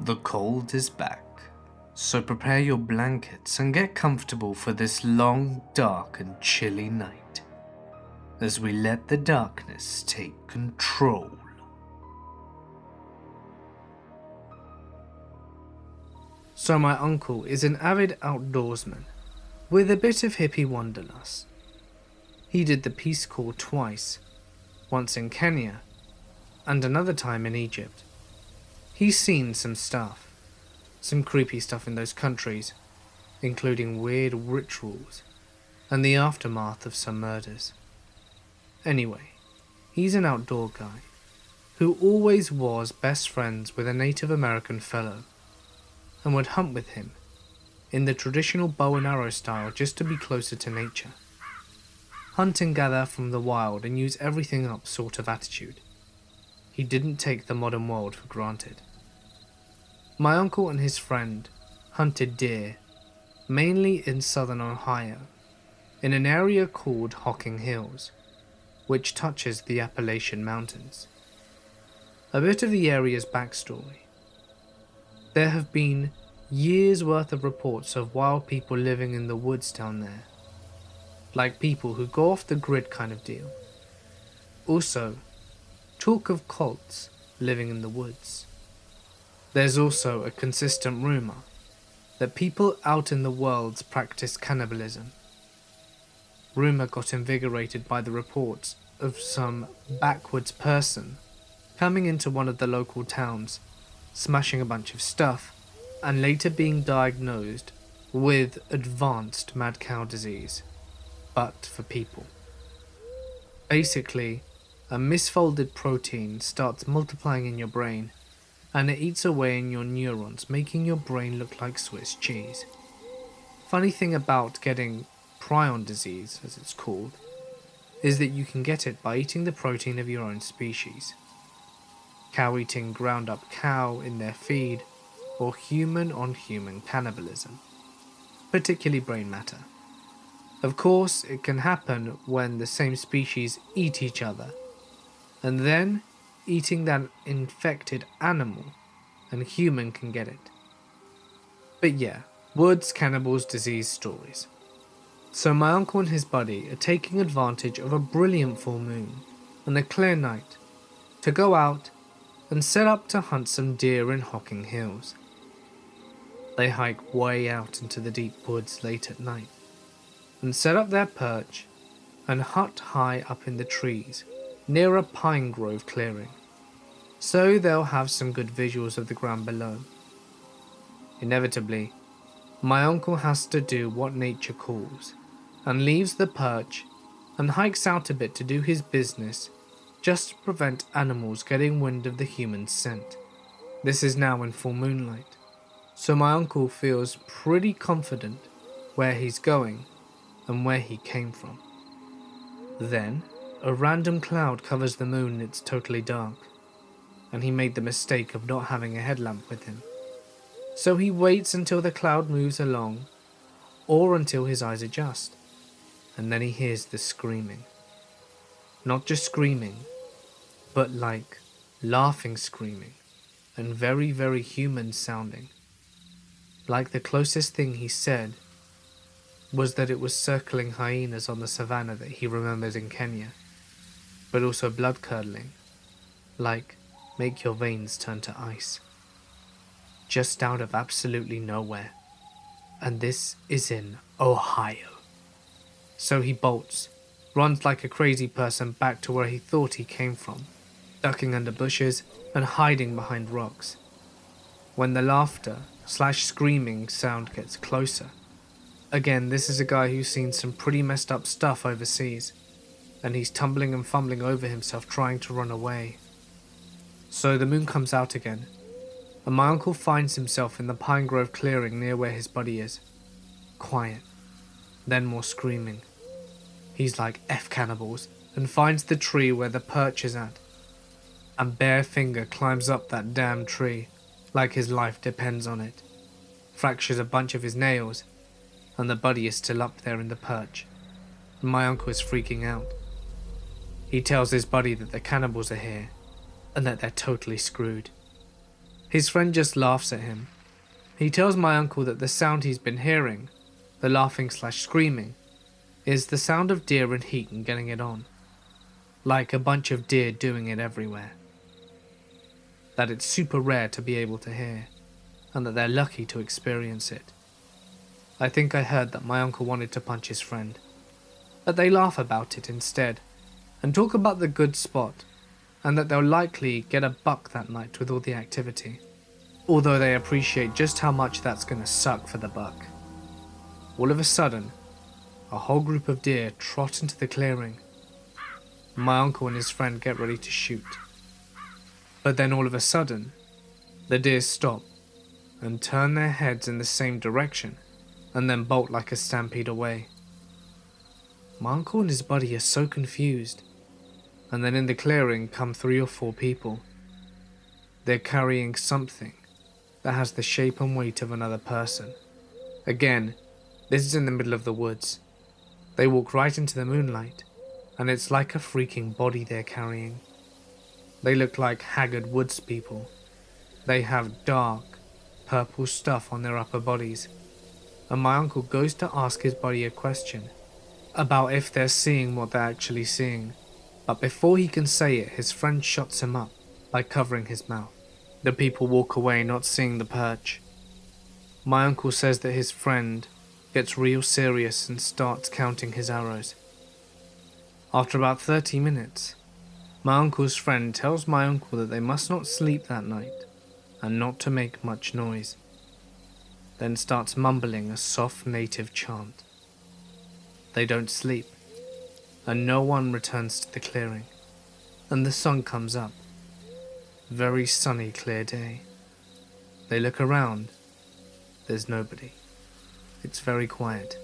The cold is back, so prepare your blankets and get comfortable for this long, dark and chilly night, as we let the darkness take control. So my uncle is an avid outdoorsman, with a bit of hippie wanderlust. He did the Peace Corps twice, once in Kenya, and another time in Egypt. He's seen some stuff, some creepy stuff in those countries, including weird rituals and the aftermath of some murders. Anyway, he's an outdoor guy who always was best friends with a Native American fellow and would hunt with him in the traditional bow and arrow style just to be closer to nature. Hunt and gather from the wild and use everything up sort of attitude. He didn't take the modern world for granted. My uncle and his friend hunted deer, mainly in southern Ohio, in an area called Hocking Hills, which touches the Appalachian Mountains. A bit of the area's backstory. There have been years' worth of reports of wild people living in the woods down there, like people who go off the grid kind of deal. Also, talk of cults living in the woods. There's also a consistent rumor that people out in the world practice cannibalism. Rumor got invigorated by the reports of some backwoods person coming into one of the local towns, smashing a bunch of stuff, and later being diagnosed with advanced mad cow disease, but for people. Basically, a misfolded protein starts multiplying in your brain, and it eats away in your neurons, making your brain look like Swiss cheese. Funny thing about getting prion disease, as it's called, is that you can get it by eating the protein of your own species. Cow eating ground up cow in their feed, or human on human cannibalism, particularly brain matter. Of course, it can happen when the same species eat each other, and then eating that infected animal, and human can get it. But yeah, woods, cannibals, disease stories. So my uncle and his buddy are taking advantage of a brilliant full moon and a clear night to go out and set up to hunt some deer in Hocking Hills. They hike way out into the deep woods late at night and set up their perch and hut high up in the trees near a pine grove clearing, so they'll have some good visuals of the ground below. Inevitably, my uncle has to do what nature calls and leaves the perch and hikes out a bit to do his business just to prevent animals getting wind of the human scent. This is now in full moonlight, so my uncle feels pretty confident where he's going and where he came from. Then, a random cloud covers the moon and it's totally dark, and he made the mistake of not having a headlamp with him. So he waits until the cloud moves along, or until his eyes adjust, and then he hears the screaming. Not just screaming, but like laughing screaming, and very, very human sounding. Like the closest thing he said was that it was circling hyenas on the savannah that he remembered in Kenya, but also blood-curdling, like make your veins turn to ice. Just out of absolutely nowhere, and this is in Ohio. So he bolts, runs like a crazy person back to where he thought he came from, ducking under bushes and hiding behind rocks. When the laughter/screaming sound gets closer, again, this is a guy who's seen some pretty messed up stuff overseas, and he's tumbling and fumbling over himself trying to run away. So the moon comes out again, and my uncle finds himself in the pine grove clearing near where his buddy is. Quiet, then more screaming. He's like F cannibals and finds the tree where the perch is at, and bare finger climbs up that damn tree like his life depends on it, fractures a bunch of his nails, and the buddy is still up there in the perch, and my uncle is freaking out. He tells his buddy that the cannibals are here, and that they're totally screwed. His friend just laughs at him. He tells my uncle that the sound he's been hearing, the laughing/screaming, is the sound of deer in heat and getting it on. Like a bunch of deer doing it everywhere. That it's super rare to be able to hear, and that they're lucky to experience it. I think I heard that my uncle wanted to punch his friend, but they laugh about it instead, and talk about the good spot, and that they'll likely get a buck that night with all the activity, although they appreciate just how much that's gonna suck for the buck. All of a sudden, a whole group of deer trot into the clearing. My uncle and his friend get ready to shoot. But then all of a sudden, the deer stop and turn their heads in the same direction and then bolt like a stampede away. My uncle and his buddy are so confused, and then in the clearing come 3 or 4 people. They're carrying something that has the shape and weight of another person. Again, this is in the middle of the woods. They walk right into the moonlight, and it's like a freaking body they're carrying. They look like haggard woods people. They have dark, purple stuff on their upper bodies, and my uncle goes to ask his buddy a question about if they're seeing what they're actually seeing, but before he can say it, his friend shuts him up by covering his mouth. The people walk away not seeing the perch. My uncle says that his friend gets real serious and starts counting his arrows. After about 30 minutes, my uncle's friend tells my uncle that they must not sleep that night and not to make much noise, then starts mumbling a soft native chant. They don't sleep, and no one returns to the clearing, and the sun comes up. Very sunny, clear day. They look around. There's nobody. It's very quiet.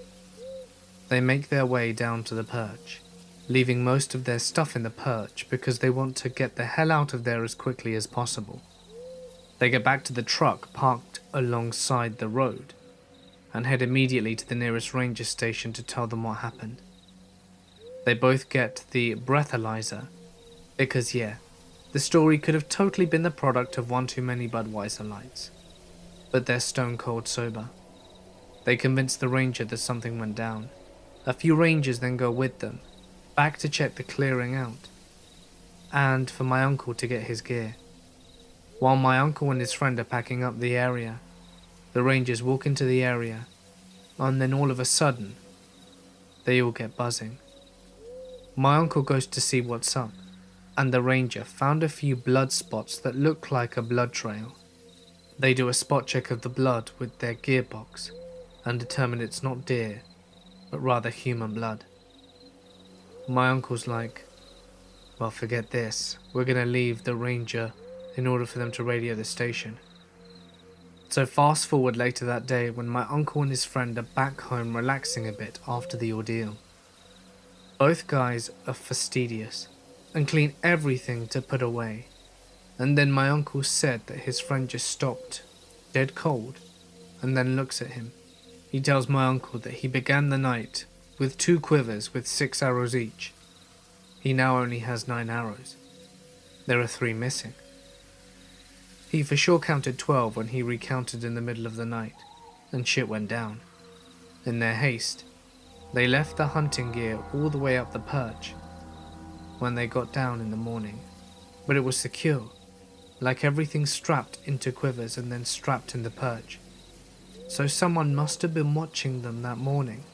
They make their way down to the perch, leaving most of their stuff in the perch because they want to get the hell out of there as quickly as possible. They get back to the truck parked alongside the road and head immediately to the nearest ranger station to tell them what happened. They both get the breathalyzer because, yeah, the story could have totally been the product of one too many Budweiser lights, but they're stone cold sober. They convince the ranger that something went down. A few rangers then go with them, back to check the clearing out, and for my uncle to get his gear. While my uncle and his friend are packing up the area, the rangers walk into the area, and then all of a sudden, they all get buzzing. My uncle goes to see what's up, and the ranger found a few blood spots that look like a blood trail. They do a spot check of the blood with their gearbox, and determine it's not deer, but rather human blood. My uncle's like, well, forget this, we're gonna leave the ranger in order for them to radio the station. So fast forward later that day when my uncle and his friend are back home relaxing a bit after the ordeal. Both guys are fastidious and clean everything to put away, and then my uncle said that his friend just stopped, dead cold, and then looks at him. He tells my uncle that he began the night with 2 quivers with 6 arrows each. He now only has 9 arrows. There are 3 missing. He for sure counted 12 when he recounted in the middle of the night, and shit went down. In their haste, they left the hunting gear all the way up the perch when they got down in the morning, but it was secure, like everything strapped into quivers and then strapped in the perch. So someone must have been watching them that morning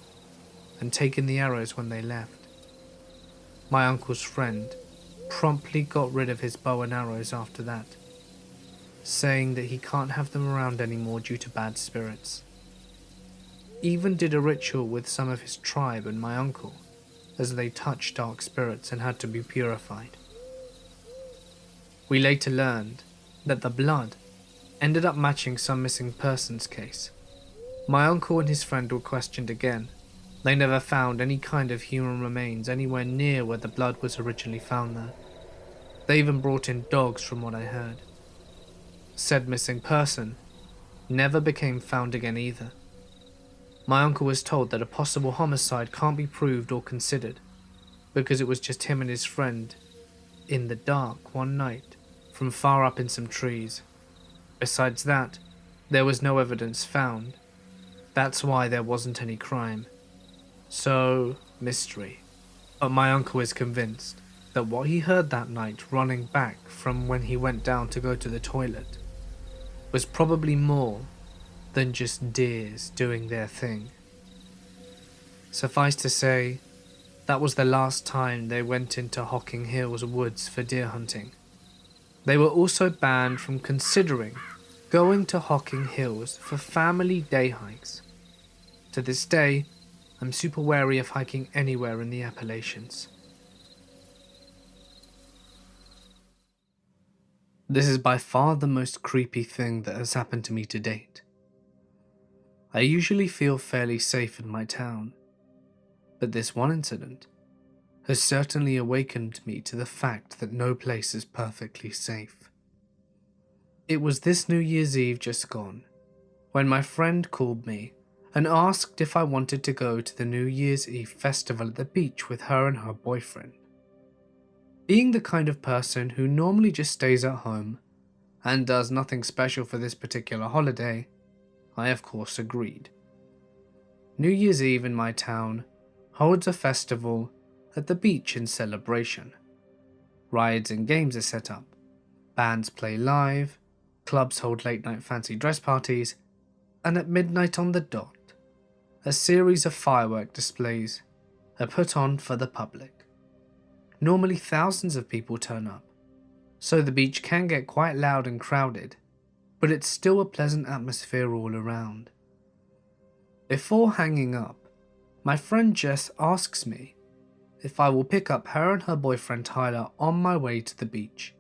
and taken the arrows when they left. My uncle's friend promptly got rid of his bow and arrows after that, saying that he can't have them around anymore due to bad spirits. Even did a ritual with some of his tribe and my uncle, as they touched dark spirits and had to be purified. We later learned that the blood ended up matching some missing persons case. My uncle and his friend were questioned again. They never found any kind of human remains anywhere near where the blood was originally found there. They even brought in dogs from what I heard. Said missing person never became found again either. My uncle was told that a possible homicide can't be proved or considered because it was just him and his friend in the dark one night from far up in some trees. Besides that, there was no evidence found. That's why there wasn't any crime. So, mystery. But my uncle is convinced that what he heard that night running back from when he went down to go to the toilet was probably more than just deers doing their thing. Suffice to say, that was the last time they went into Hocking Hills woods for deer hunting. They were also banned from considering going to Hocking Hills for family day hikes. To this day, I'm super wary of hiking anywhere in the Appalachians. This is by far the most creepy thing that has happened to me to date. I usually feel fairly safe in my town, but this one incident has certainly awakened me to the fact that no place is perfectly safe. It was this New Year's Eve just gone, when my friend called me and asked if I wanted to go to the New Year's Eve festival at the beach with her and her boyfriend. Being the kind of person who normally just stays at home and does nothing special for this particular holiday, I of course agreed. New Year's Eve in my town holds a festival at the beach in celebration. Rides and games are set up, bands play live, clubs hold late night fancy dress parties, and at midnight on the dot, a series of firework displays are put on for the public. Normally thousands of people turn up, so the beach can get quite loud and crowded, but it's still a pleasant atmosphere all around. Before hanging up, my friend Jess asks me if I will pick up her and her boyfriend Tyler on my way to the beach.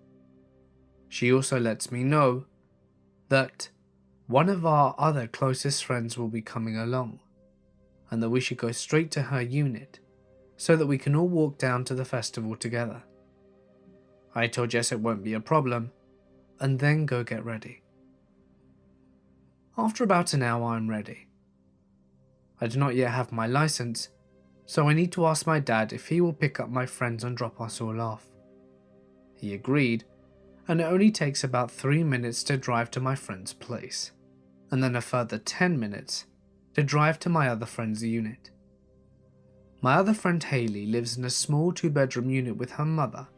She also lets me know that one of our other closest friends will be coming along, and that we should go straight to her unit so that we can all walk down to the festival together. I told Jess it won't be a problem, and then go get ready. After about an hour I'm ready. I do not yet have my license, so I need to ask my dad if he will pick up my friends and drop us all off. He agreed, and it only takes about 3 minutes to drive to my friend's place, and then a further 10 minutes to drive to my other friend's unit. My other friend Hayley lives in a small 2-bedroom unit with her mother,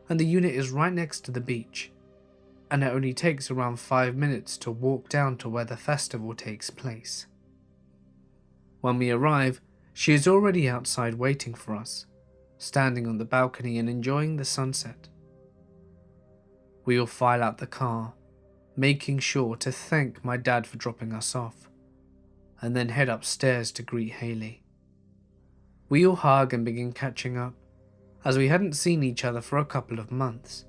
and the unit is right next to the beach, and it only takes around 5 minutes to walk down to where the festival takes place. When we arrive, she is already outside waiting for us, standing on the balcony and enjoying the sunset. We all file out the car, making sure to thank my dad for dropping us off, and then head upstairs to greet Hayley. We all hug and begin catching up, as we hadn't seen each other for a couple of months.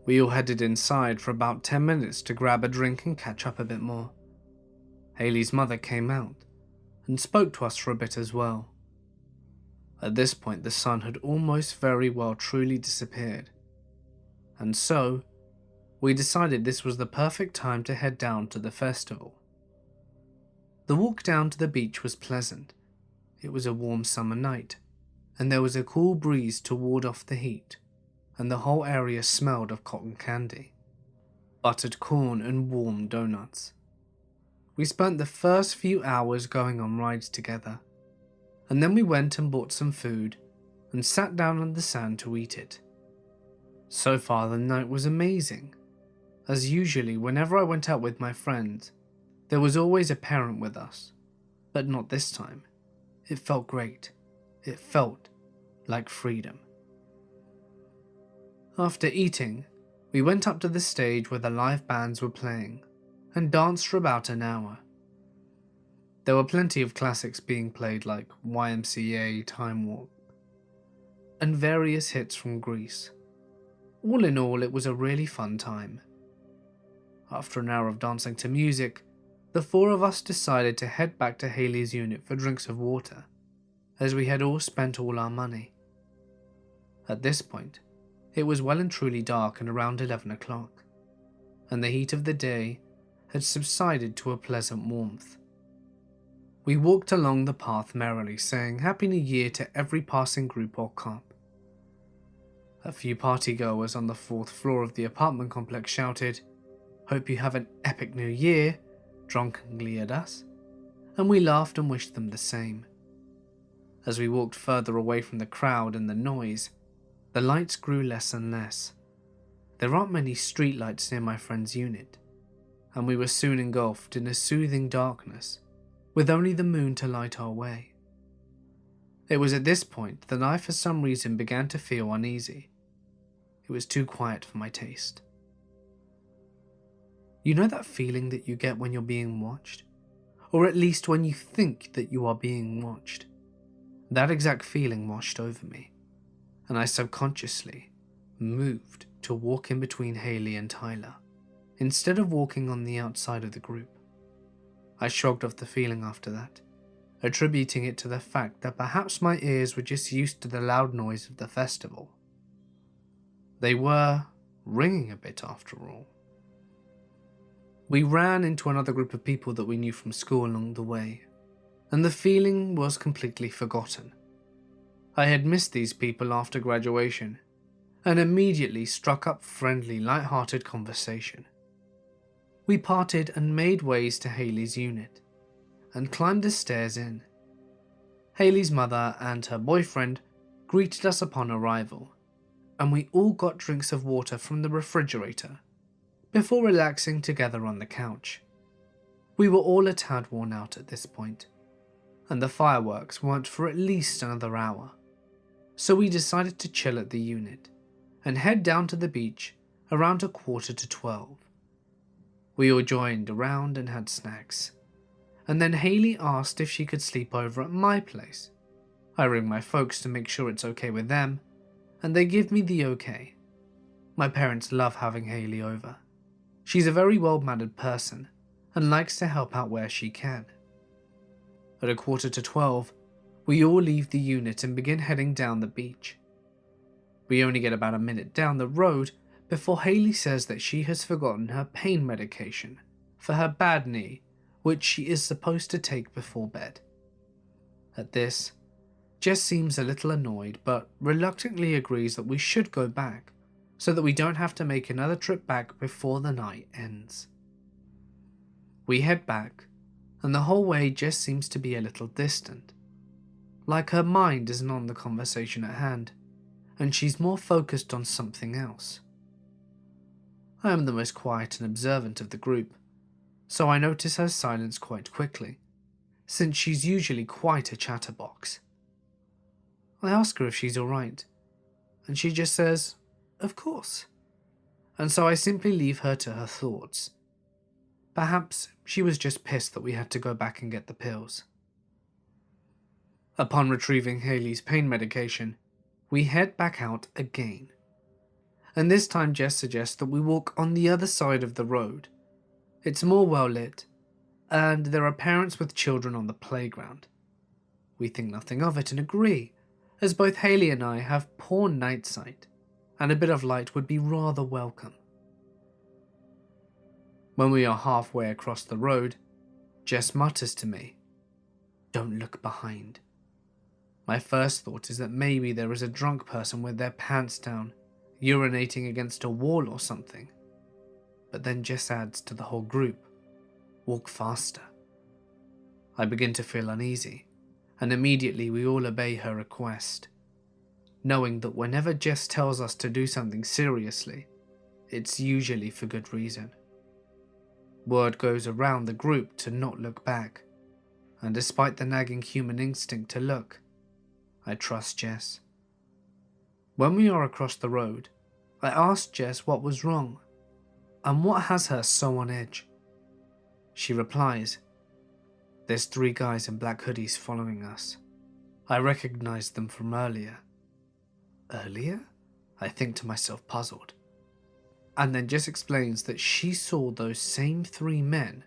We all headed inside for about 10 minutes to grab a drink and catch up a bit more. Hayley's mother came out and spoke to us for a bit as well. At this point the sun had almost very well truly disappeared, and so we decided this was the perfect time to head down to the festival. The walk down to the beach was pleasant. It was a warm summer night, and there was a cool breeze to ward off the heat, and the whole area smelled of cotton candy, buttered corn and warm donuts. We spent the first few hours going on rides together, and then we went and bought some food and sat down on the sand to eat it. So far the night was amazing, as usually whenever I went out with my friends, there was always a parent with us, but not this time. It felt great. It felt like freedom. After eating, we went up to the stage where the live bands were playing and danced for about an hour. There were plenty of classics being played like YMCA, Time Warp, and various hits from Greece. All in all, it was a really fun time. After an hour of dancing to music, the four of us decided to head back to Hayley's unit for drinks of water, as we had all spent all our money. At this point, it was well and truly dark and around 11 o'clock, and the heat of the day had subsided to a pleasant warmth. We walked along the path merrily, saying Happy New Year to every passing group or cop. A few partygoers on the 4th floor of the apartment complex shouted, "Hope you have an epic new year," drunkenly at us, and we laughed and wished them the same. As we walked further away from the crowd and the noise, the lights grew less and less. There aren't many streetlights near my friend's unit, and we were soon engulfed in a soothing darkness, with only the moon to light our way. It was at this point that I for some reason began to feel uneasy. It was too quiet for my taste. You know that feeling that you get when you're being watched? Or at least when you think that you are being watched? That exact feeling washed over me, and I subconsciously moved to walk in between Haley and Tyler, instead of walking on the outside of the group. I shrugged off the feeling after that, attributing it to the fact that perhaps my ears were just used to the loud noise of the festival. They were ringing a bit after all. We ran into another group of people that we knew from school along the way, and the feeling was completely forgotten. I had missed these people after graduation, and immediately struck up friendly, light-hearted conversation. We parted and made ways to Haley's unit, and climbed the stairs in. Haley's mother and her boyfriend greeted us upon arrival, and we all got drinks of water from the refrigerator before relaxing together on the couch. We were all a tad worn out at this point, and the fireworks weren't for at least another hour, so we decided to chill at the unit and head down to the beach around 11:45. We all joined around and had snacks, and then Haley asked if she could sleep over at my place. I ring my folks to make sure it's okay with them, and they give me the okay. My parents love having Haley over. She's a very well-mannered person and likes to help out where she can. At 11:45, we all leave the unit and begin heading down the beach. We only get about a minute down the road before Haley says that she has forgotten her pain medication for her bad knee, which she is supposed to take before bed. At this, Jess seems a little annoyed but reluctantly agrees that we should go back so that we don't have to make another trip back before the night ends. We head back, and the whole way Jess seems to be a little distant, like her mind isn't on the conversation at hand, and she's more focused on something else. I am the most quiet and observant of the group, so I notice her silence quite quickly, since she's usually quite a chatterbox. I ask her if she's alright, and she just says, "Of course," and so I simply leave her to her thoughts. Perhaps she was just pissed that we had to go back and get the pills. Upon retrieving Haley's pain medication, we head back out again, and this time Jess suggests that we walk on the other side of the road. It's more well lit, and there are parents with children on the playground. We think nothing of it and agree, as both Haley and I have poor night sight, and a bit of light would be rather welcome. When we are halfway across the road, Jess mutters to me, "Don't look behind." My first thought is that maybe there is a drunk person with their pants down, urinating against a wall or something. But then Jess adds to the whole group, "Walk faster." I begin to feel uneasy, and immediately we all obey her request, knowing that whenever Jess tells us to do something seriously, it's usually for good reason. Word goes around the group to not look back, and despite the nagging human instinct to look, I trust Jess. When we are across the road, I ask Jess what was wrong, and what has her so on edge. She replies, "There's 3 guys in black hoodies following us. I recognized them from earlier." Earlier? I think to myself, puzzled. And then Jess explains that she saw those same 3 men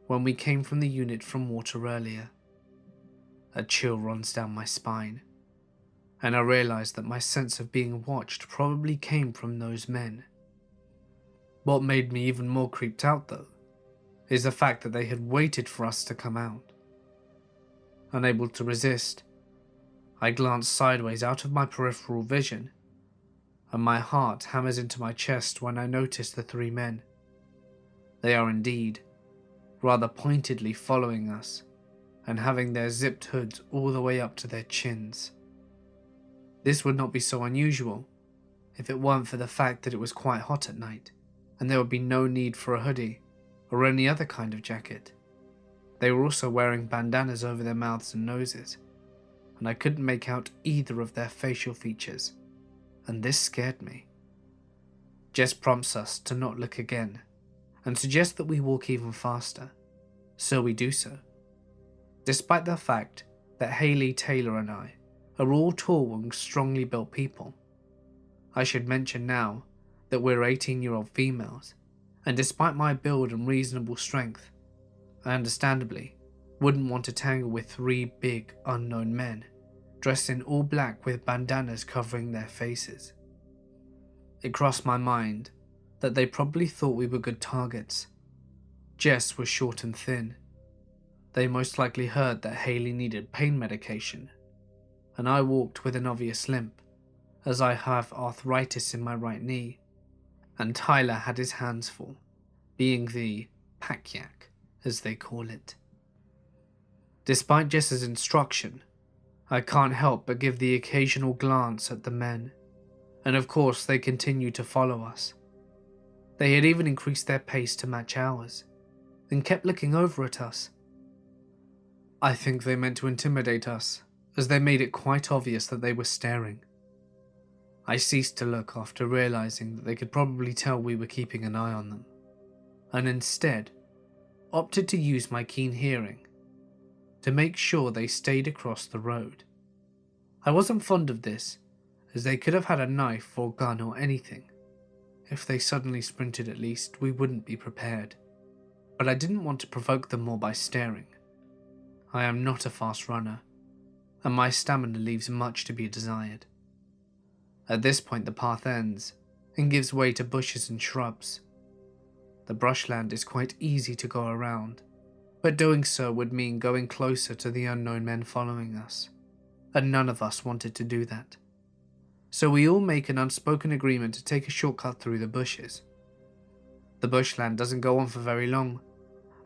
when we came from the unit from water earlier. A chill runs down my spine, and I realize that my sense of being watched probably came from those men. What made me even more creeped out, though, is the fact that they had waited for us to come out. Unable to resist, I glance sideways out of my peripheral vision, and my heart hammers into my chest when I notice the 3 men. They are indeed rather pointedly following us and having their zipped hoods all the way up to their chins. This would not be so unusual if it weren't for the fact that it was quite hot at night and there would be no need for a hoodie or any other kind of jacket. They were also wearing bandanas over their mouths and noses, and I couldn't make out either of their facial features, and this scared me. Jess prompts us to not look again and suggests that we walk even faster, so we do so. Despite the fact that Haley, Taylor and I are all tall and strongly built people. I should mention now that we're 18-year-old females, and despite my build and reasonable strength, I understandably wouldn't want to tangle with 3 big, unknown men, dressed in all black with bandanas covering their faces. It crossed my mind that they probably thought we were good targets. Jess was short and thin. They most likely heard that Haley needed pain medication, and I walked with an obvious limp, as I have arthritis in my right knee, and Tyler had his hands full, being the pack yak, as they call it. Despite Jess's instruction, I can't help but give the occasional glance at the men, and of course they continued to follow us. They had even increased their pace to match ours, and kept looking over at us. I think they meant to intimidate us, as they made it quite obvious that they were staring. I ceased to look after realizing that they could probably tell we were keeping an eye on them, and instead opted to use my keen hearing to make sure they stayed across the road. I wasn't fond of this, as they could have had a knife or gun or anything. If they suddenly sprinted at least, we wouldn't be prepared. But I didn't want to provoke them more by staring. I am not a fast runner, and my stamina leaves much to be desired. At this point the path ends and gives way to bushes and shrubs. The brushland is quite easy to go around, but doing so would mean going closer to the unknown men following us, and none of us wanted to do that. So we all make an unspoken agreement to take a shortcut through the bushes. The bushland doesn't go on for very long,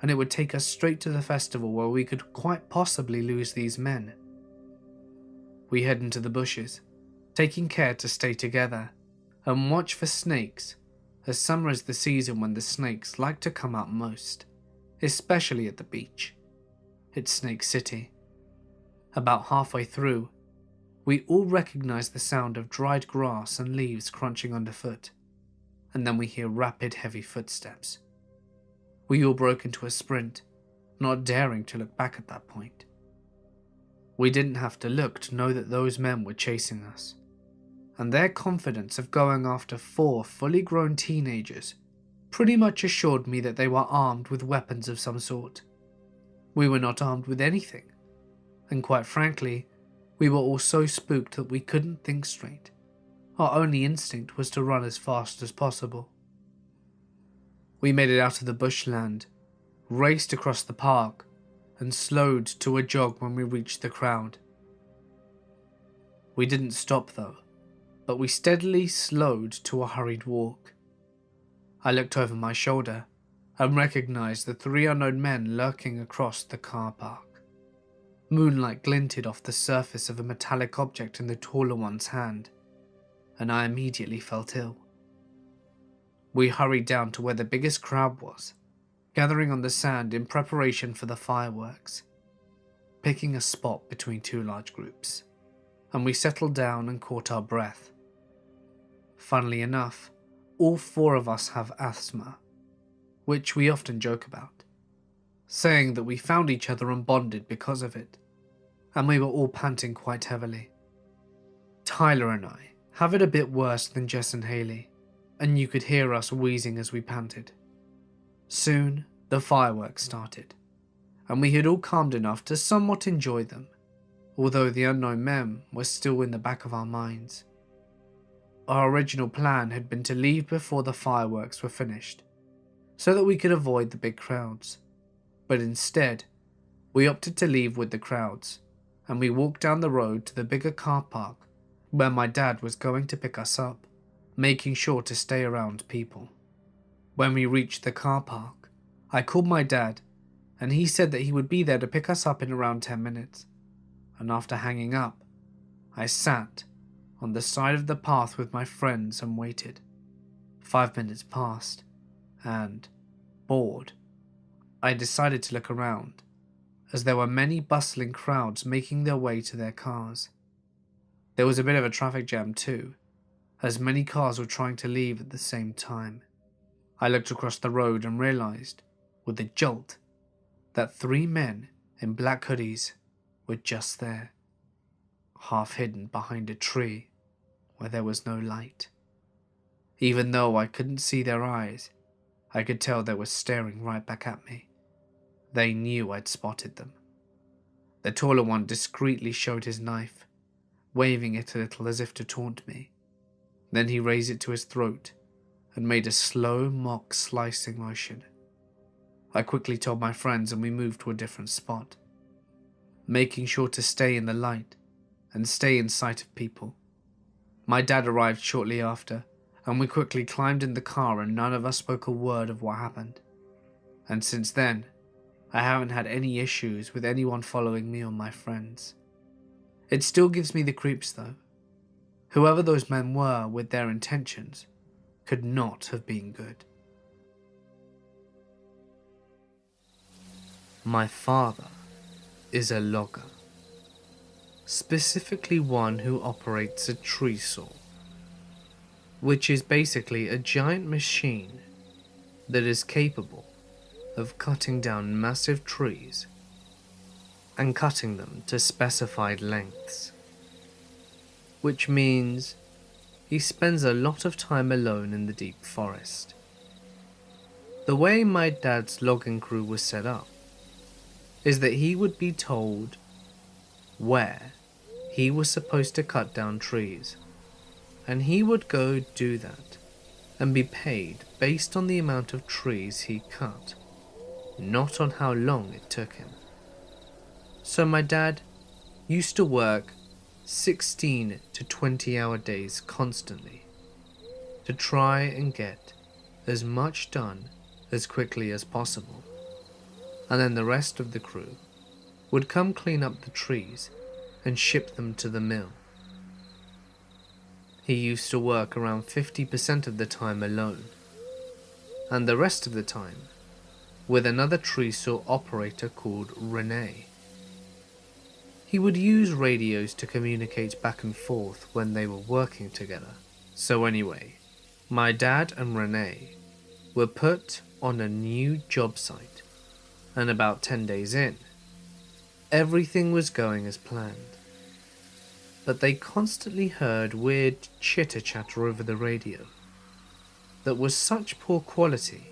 and it would take us straight to the festival where we could quite possibly lose these men. We head into the bushes, taking care to stay together, and watch for snakes, as summer is the season when the snakes like to come out most, especially at the beach. It's Snake City. About halfway through, we all recognize the sound of dried grass and leaves crunching underfoot, and then we hear rapid, heavy footsteps. We all broke into a sprint, not daring to look back at that point. We didn't have to look to know that those men were chasing us, and their confidence of going after 4 fully grown teenagers pretty much assured me that they were armed with weapons of some sort. We were not armed with anything, and quite frankly, we were all so spooked that we couldn't think straight. Our only instinct was to run as fast as possible. We made it out of the bushland, raced across the park, and slowed to a jog when we reached the crowd. We didn't stop though, but we steadily slowed to a hurried walk. I looked over my shoulder and recognized the 3 unknown men lurking across the car park. Moonlight glinted off the surface of a metallic object in the taller one's hand, and I immediately felt ill. We hurried down to where the biggest crowd was, gathering on the sand in preparation for the fireworks, picking a spot between 2 large groups, and we settled down and caught our breath. Funnily enough, all 4 of us have asthma, which we often joke about, saying that we found each other and bonded because of it, and we were all panting quite heavily. Tyler and I have it a bit worse than Jess and Haley, and you could hear us wheezing as we panted. Soon, the fireworks started, and we had all calmed enough to somewhat enjoy them, although the unknown men were still in the back of our minds. Our original plan had been to leave before the fireworks were finished, so that we could avoid the big crowds, but instead, we opted to leave with the crowds, and we walked down the road to the bigger car park where my dad was going to pick us up, making sure to stay around people. When we reached the car park, I called my dad, and he said that he would be there to pick us up in around 10 minutes. And after hanging up, I sat on the side of the path with my friends and waited. 5 minutes passed, and, bored, I decided to look around, as there were many bustling crowds making their way to their cars. There was a bit of a traffic jam too, as many cars were trying to leave at the same time. I looked across the road and realized, with a jolt, that 3 men in black hoodies were just there, half hidden behind a tree where there was no light. Even though I couldn't see their eyes, I could tell they were staring right back at me. They knew I'd spotted them. The taller one discreetly showed his knife, waving it a little as if to taunt me. Then he raised it to his throat and made a slow mock slicing motion. I quickly told my friends and we moved to a different spot, making sure to stay in the light and stay in sight of people. My dad arrived shortly after, and we quickly climbed in the car and none of us spoke a word of what happened. And since then, I haven't had any issues with anyone following me or my friends. It still gives me the creeps though. Whoever those men were with their intentions could not have been good. My father is a logger, specifically one who operates a tree saw, which is basically a giant machine that is capable of cutting down massive trees and cutting them to specified lengths, which means he spends a lot of time alone in the deep forest. The way my dad's logging crew was set up is that he would be told where he was supposed to cut down trees, and he would go do that and be paid based on the amount of trees he cut, not on how long it took him. So my dad used to work 16 to 20-hour days constantly to try and get as much done as quickly as possible, and then the rest of the crew would come clean up the trees and ship them to the mill. He used to work around 50% of the time alone, and the rest of the time with another tree saw operator called Renee. He would use radios to communicate back and forth when they were working together. So anyway, my dad and Renee were put on a new job site, and about 10 days in, everything was going as planned. But they constantly heard weird chitter-chatter over the radio that was such poor quality,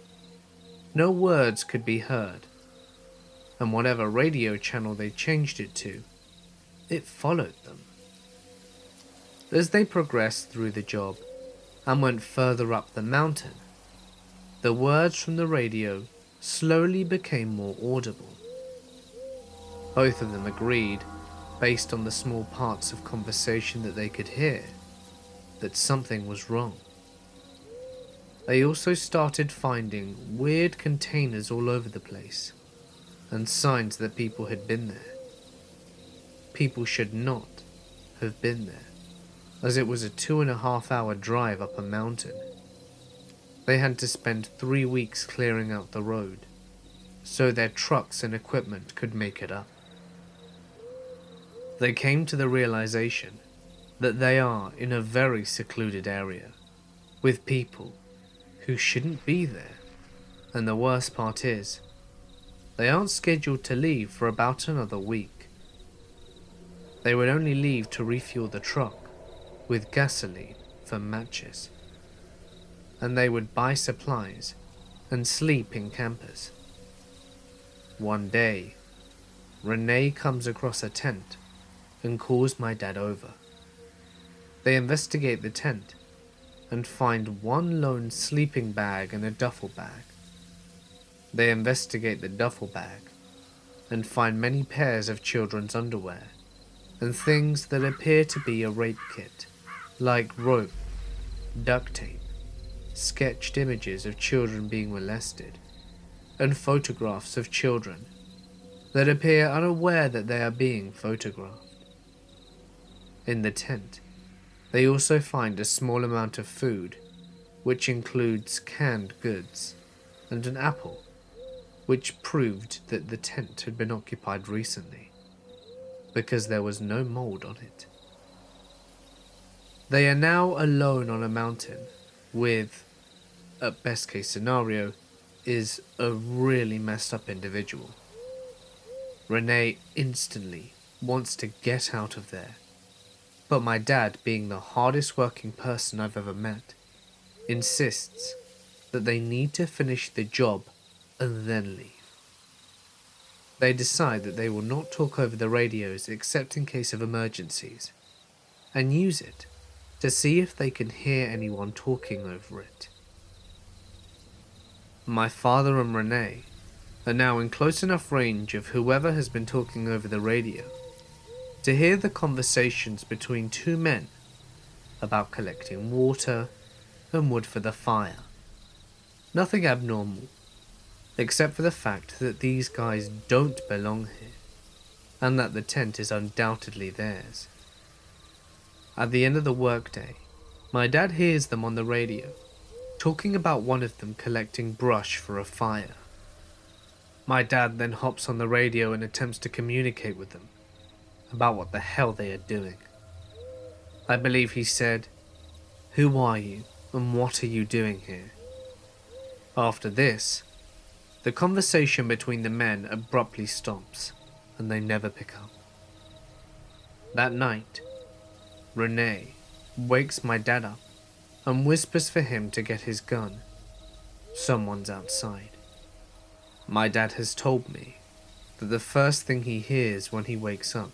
no words could be heard, and whatever radio channel they changed it to, it followed them. As they progressed through the job and went further up the mountain, the words from the radio slowly became more audible. Both of them agreed, based on the small parts of conversation that they could hear, that something was wrong. They also started finding weird containers all over the place, and signs that people had been there. People should not have been there, as it was a 2.5-hour drive up a mountain. They had to spend 3 weeks clearing out the road, so their trucks and equipment could make it up. They came to the realization that they are in a very secluded area, with people who shouldn't be there, and the worst part is, they aren't scheduled to leave for about another week. They would only leave to refuel the truck with gasoline for matches, and they would buy supplies and sleep in campers. One day, Renee comes across a tent and calls my dad over. They investigate the tent and find one lone sleeping bag and a duffel bag. They investigate the duffel bag and find many pairs of children's underwear and things that appear to be a rape kit, like rope, duct tape, sketched images of children being molested, and photographs of children that appear unaware that they are being photographed. In the tent, they also find a small amount of food, which includes canned goods and an apple, which proved that the tent had been occupied recently, because there was no mold on it. They are now alone on a mountain with, at best case scenario, is a really messed up individual. Renee instantly wants to get out of there, but my dad, being the hardest working person I've ever met, insists that they need to finish the job and then leave. They decide that they will not talk over the radios except in case of emergencies, and use it to see if they can hear anyone talking over it. My father and Renee are now in close enough range of whoever has been talking over the radio to hear the conversations between two men about collecting water and wood for the fire. Nothing abnormal, except for the fact that these guys don't belong here, and that the tent is undoubtedly theirs. At the end of the workday, my dad hears them on the radio, talking about one of them collecting brush for a fire. My dad then hops on the radio and attempts to communicate with them about what the hell they are doing. I believe he said, "Who are you and what are you doing here?" After this, the conversation between the men abruptly stops and they never pick up. That night, Renee wakes my dad up and whispers for him to get his gun. Someone's outside. My dad has told me that the first thing he hears when he wakes up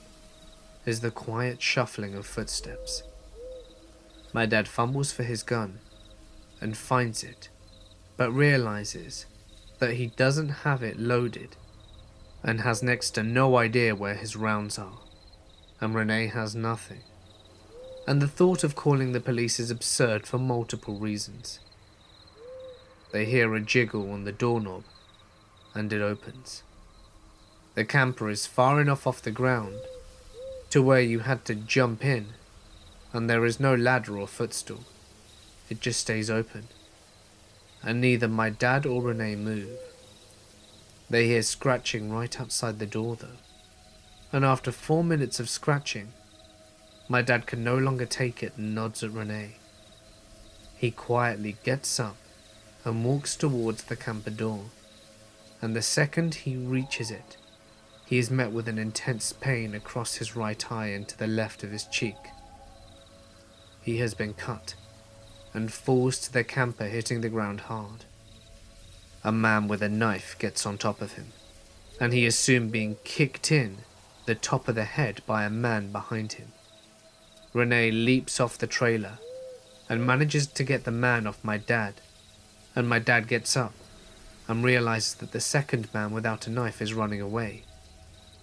is the quiet shuffling of footsteps. My dad fumbles for his gun and finds it, but realizes that he doesn't have it loaded and has next to no idea where his rounds are, and Renee has nothing. And the thought of calling the police is absurd for multiple reasons. They hear a jiggle on the doorknob, and it opens. The camper is far enough off the ground to where you had to jump in, and there is no ladder or footstool. It just stays open, and neither my dad or Renee move. They hear scratching right outside the door though, and after 4 minutes of scratching, my dad can no longer take it and nods at Renee. He quietly gets up and walks towards the camper door, and the second he reaches it, he is met with an intense pain across his right eye and to the left of his cheek. He has been cut and falls to the camper, hitting the ground hard. A man with a knife gets on top of him, and he is soon being kicked in the top of the head by a man behind him. Renee leaps off the trailer and manages to get the man off my dad, and my dad gets up and realizes that the second man without a knife is running away,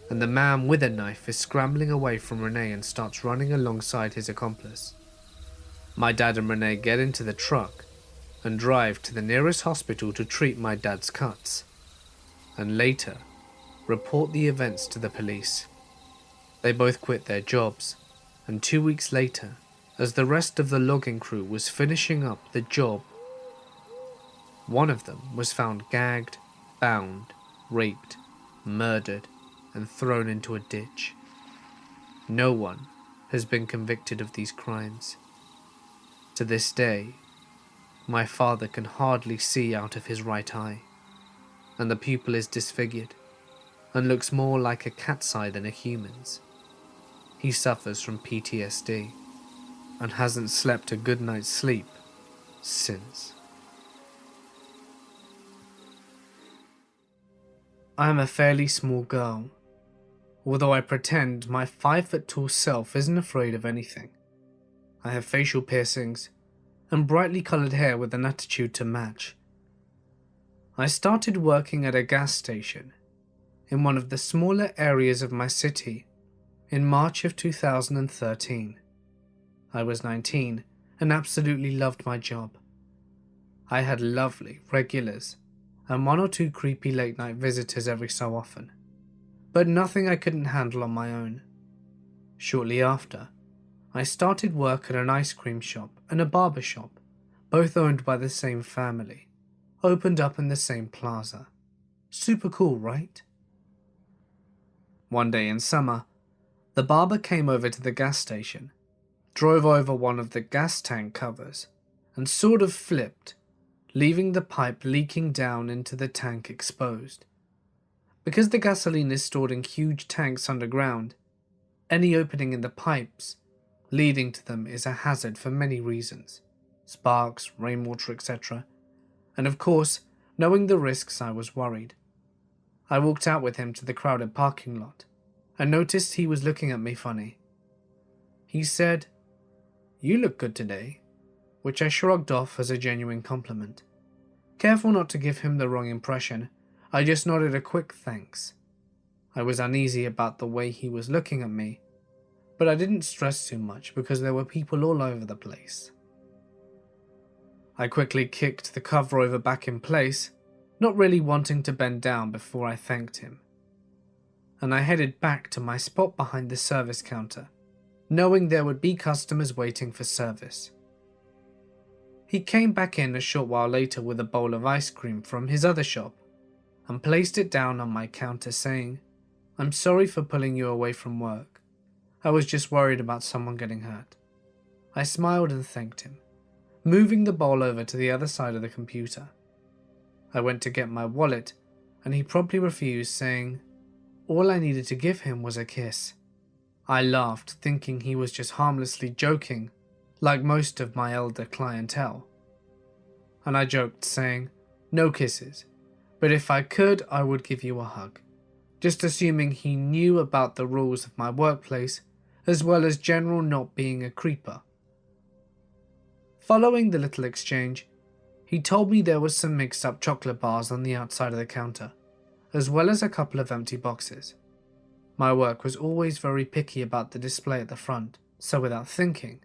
and the man with a knife is scrambling away from Renee and starts running alongside his accomplice. My dad and Renee get into the truck and drive to the nearest hospital to treat my dad's cuts, and later report the events to the police. They both quit their jobs, and 2 weeks later, as the rest of the logging crew was finishing up the job, one of them was found gagged, bound, raped, murdered, and thrown into a ditch. No one has been convicted of these crimes. To this day, my father can hardly see out of his right eye, and the pupil is disfigured and looks more like a cat's eye than a human's. He suffers from PTSD and hasn't slept a good night's sleep since. I am a fairly small girl, although I pretend my 5-foot-tall self isn't afraid of anything. I have facial piercings and brightly coloured hair with an attitude to match. I started working at a gas station in one of the smaller areas of my city in March of 2013. I was 19 and absolutely loved my job. I had lovely regulars and one or two creepy late night visitors every so often, but nothing I couldn't handle on my own. Shortly after, I started work at an ice cream shop and a barber shop, both owned by the same family, opened up in the same plaza. Super cool, right? One day in summer, the barber came over to the gas station, drove over one of the gas tank covers, and sort of flipped, leaving the pipe leaking down into the tank exposed. Because the gasoline is stored in huge tanks underground, any opening in the pipes leading to them is a hazard for many reasons: sparks, rainwater, etc. And of course, knowing the risks, I was worried. I walked out with him to the crowded parking lot and noticed he was looking at me funny. He said, "You look good today," which I shrugged off as a genuine compliment. Careful not to give him the wrong impression, I just nodded a quick thanks. I was uneasy about the way he was looking at me, but I didn't stress too much because there were people all over the place. I quickly kicked the cover over back in place, not really wanting to bend down before I thanked him, and I headed back to my spot behind the service counter, knowing there would be customers waiting for service. He came back in a short while later with a bowl of ice cream from his other shop and placed it down on my counter, saying, "I'm sorry for pulling you away from work. I was just worried about someone getting hurt." I smiled and thanked him, moving the bowl over to the other side of the computer. I went to get my wallet and he promptly refused, saying all I needed to give him was a kiss. I laughed, thinking he was just harmlessly joking, like most of my elder clientele. And I joked, saying, "No kisses, but if I could, I would give you a hug," just assuming he knew about the rules of my workplace, as well as general not being a creeper. Following the little exchange, he told me there was some mixed up chocolate bars on the outside of the counter, as well as a couple of empty boxes. My work was always very picky about the display at the front, so without thinking,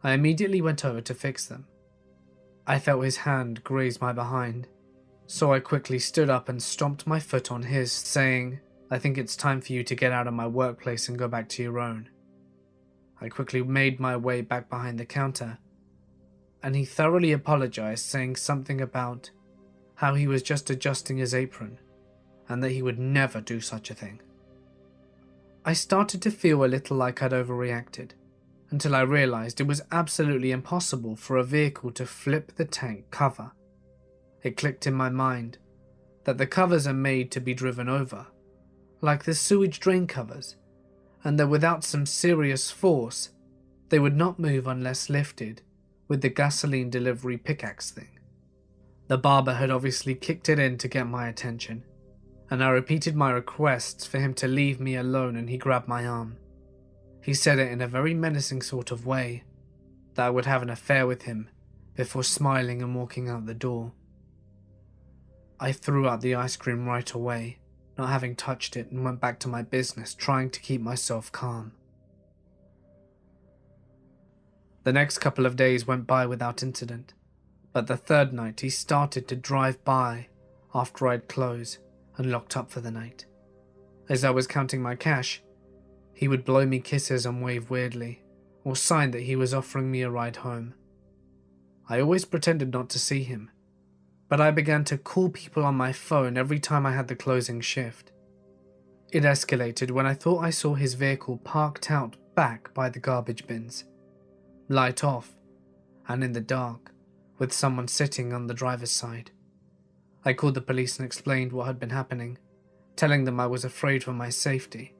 I immediately went over to fix them. I felt his hand graze my behind, so I quickly stood up and stomped my foot on his, saying, "I think it's time for you to get out of my workplace and go back to your own." I quickly made my way back behind the counter, and he thoroughly apologized, saying something about how he was just adjusting his apron and that he would never do such a thing. I started to feel a little like I'd overreacted, until I realized it was absolutely impossible for a vehicle to flip the tank cover. It clicked in my mind that the covers are made to be driven over, like the sewage drain covers, and that without some serious force, they would not move unless lifted with the gasoline delivery pickaxe thing. The barber had obviously kicked it in to get my attention, and I repeated my requests for him to leave me alone, and he grabbed my arm. He said it in a very menacing sort of way, that I would have an affair with him, before smiling and walking out the door. I threw out the ice cream right away, not having touched it, and went back to my business, trying to keep myself calm. The next couple of days went by without incident, but the third night he started to drive by after I'd closed and locked up for the night. As I was counting my cash, he would blow me kisses and wave weirdly, or sign that he was offering me a ride home. I always pretended not to see him, but I began to call people on my phone every time I had the closing shift. It escalated when I thought I saw his vehicle parked out back by the garbage bins, light off, and in the dark, with someone sitting on the driver's side. I called the police and explained what had been happening, telling them I was afraid for my safety.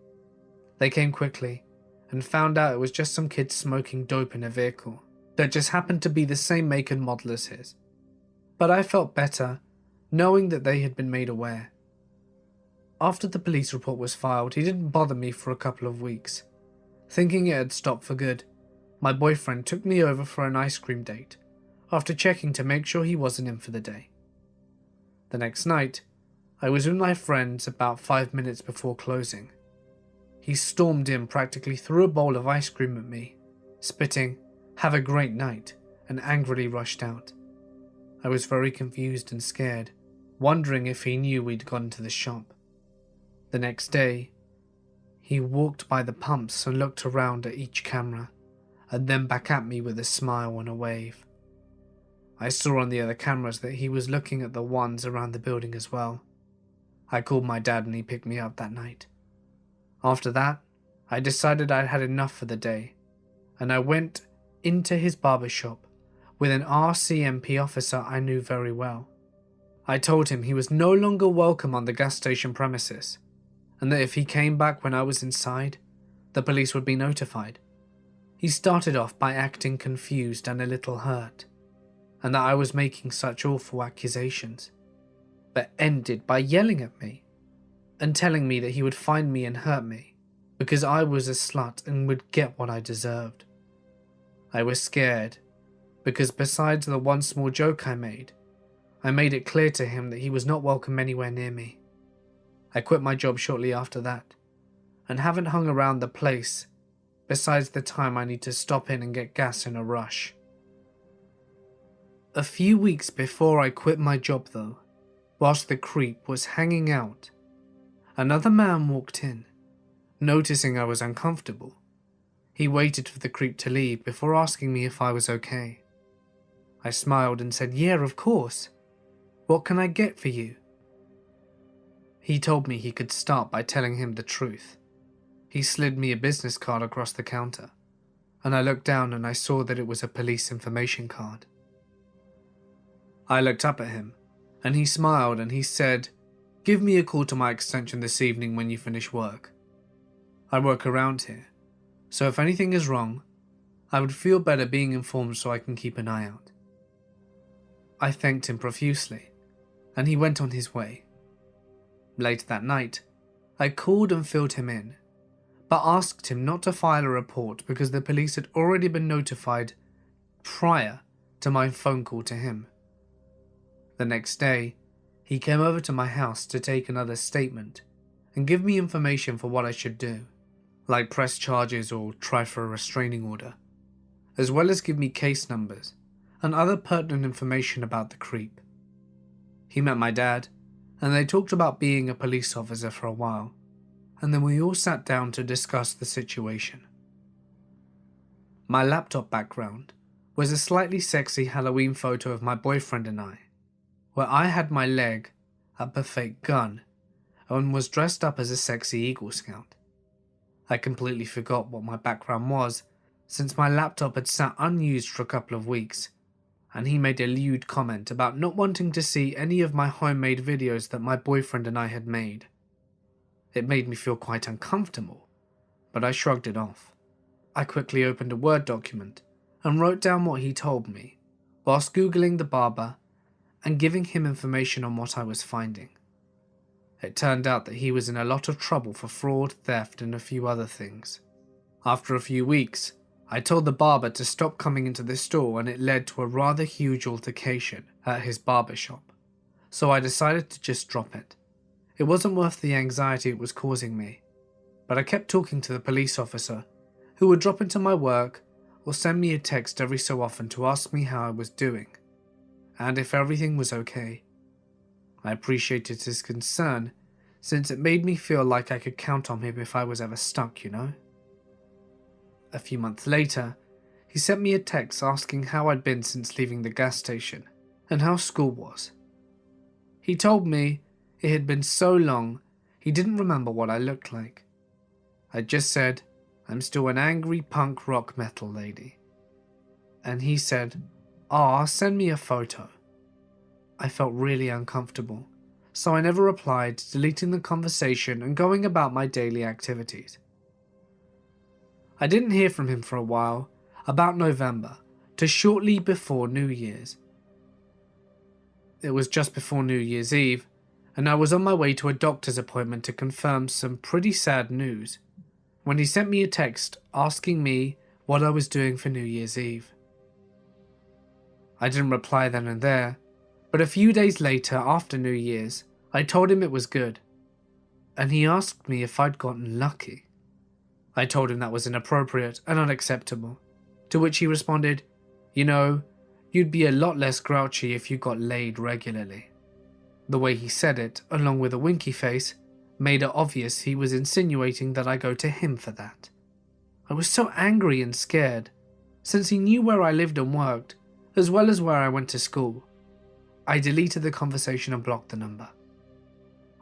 They came quickly and found out it was just some kid smoking dope in a vehicle that just happened to be the same make and model as his. But I felt better knowing that they had been made aware. After the police report was filed, he didn't bother me for a couple of weeks. Thinking it had stopped for good, my boyfriend took me over for an ice cream date, after checking to make sure he wasn't in for the day. The next night, I was with my friends about 5 minutes before closing. He stormed in, practically threw a bowl of ice cream at me, spitting, "Have a great night," and angrily rushed out. I was very confused and scared, wondering if he knew we'd gone to the shop. The next day, he walked by the pumps and looked around at each camera, and then back at me with a smile and a wave. I saw on the other cameras that he was looking at the ones around the building as well. I called my dad and he picked me up that night. After that, I decided I'd had enough for the day, and I went into his barber shop with an RCMP officer I knew very well. I told him he was no longer welcome on the gas station premises, and that if he came back when I was inside, the police would be notified. He started off by acting confused and a little hurt, and that I was making such awful accusations, but ended by yelling at me and telling me that he would find me and hurt me because I was a slut and would get what I deserved. I was scared because besides the one small joke I made it clear to him that he was not welcome anywhere near me. I quit my job shortly after that and haven't hung around the place besides the time I need to stop in and get gas in a rush. A few weeks before I quit my job though, whilst the creep was hanging out, another man walked in. Noticing I was uncomfortable, he waited for the creep to leave before asking me if I was okay. I smiled and said, "Yeah, of course. What can I get for you?" He told me he could start by telling him the truth. He slid me a business card across the counter, and I looked down and I saw that it was a police information card. I looked up at him, and he smiled and he said, "Give me a call to my extension this evening when you finish work. I work around here, so if anything is wrong, I would feel better being informed so I can keep an eye out." I thanked him profusely, and he went on his way. Later that night, I called and filled him in, but asked him not to file a report because the police had already been notified prior to my phone call to him. The next day, he came over to my house to take another statement and give me information for what I should do, like press charges or try for a restraining order, as well as give me case numbers and other pertinent information about the creep. He met my dad, and they talked about being a police officer for a while, and then we all sat down to discuss the situation. My laptop background was a slightly sexy Halloween photo of my boyfriend and I, where I had my leg up a fake gun and was dressed up as a sexy Eagle Scout. I completely forgot what my background was since my laptop had sat unused for a couple of weeks, and he made a lewd comment about not wanting to see any of my homemade videos that my boyfriend and I had made. It made me feel quite uncomfortable, but I shrugged it off. I quickly opened a Word document and wrote down what he told me, whilst Googling the barber and giving him information on what I was finding. It turned out that he was in a lot of trouble for fraud, theft, and a few other things. After a few weeks, I told the barber to stop coming into the store, and it led to a rather huge altercation at his barber shop, so I decided to just drop it. It wasn't worth the anxiety it was causing me, but I kept talking to the police officer, who would drop into my work or send me a text every so often to ask me how I was doing, and if everything was okay. I appreciated his concern, since it made me feel like I could count on him if I was ever stuck, you know? A few months later, he sent me a text asking how I'd been since leaving the gas station, and how school was. He told me it had been so long he didn't remember what I looked like. I just said, "I'm still an angry punk rock metal lady." And he said, "Aw, send me a photo." I felt really uncomfortable, so I never replied, deleting the conversation and going about my daily activities. I didn't hear from him for a while, about November, to shortly before New Year's. It was just before New Year's Eve, and I was on my way to a doctor's appointment to confirm some pretty sad news, when he sent me a text asking me what I was doing for New Year's Eve. I didn't reply then and there, but a few days later, after New Year's, I told him it was good, and he asked me if I'd gotten lucky. I told him that was inappropriate and unacceptable, to which he responded, "You know, you'd be a lot less grouchy if you got laid regularly." The way he said it, along with a winky face, made it obvious he was insinuating that I go to him for that. I was so angry and scared, since he knew where I lived and worked, as well as where I went to school. I deleted the conversation and blocked the number.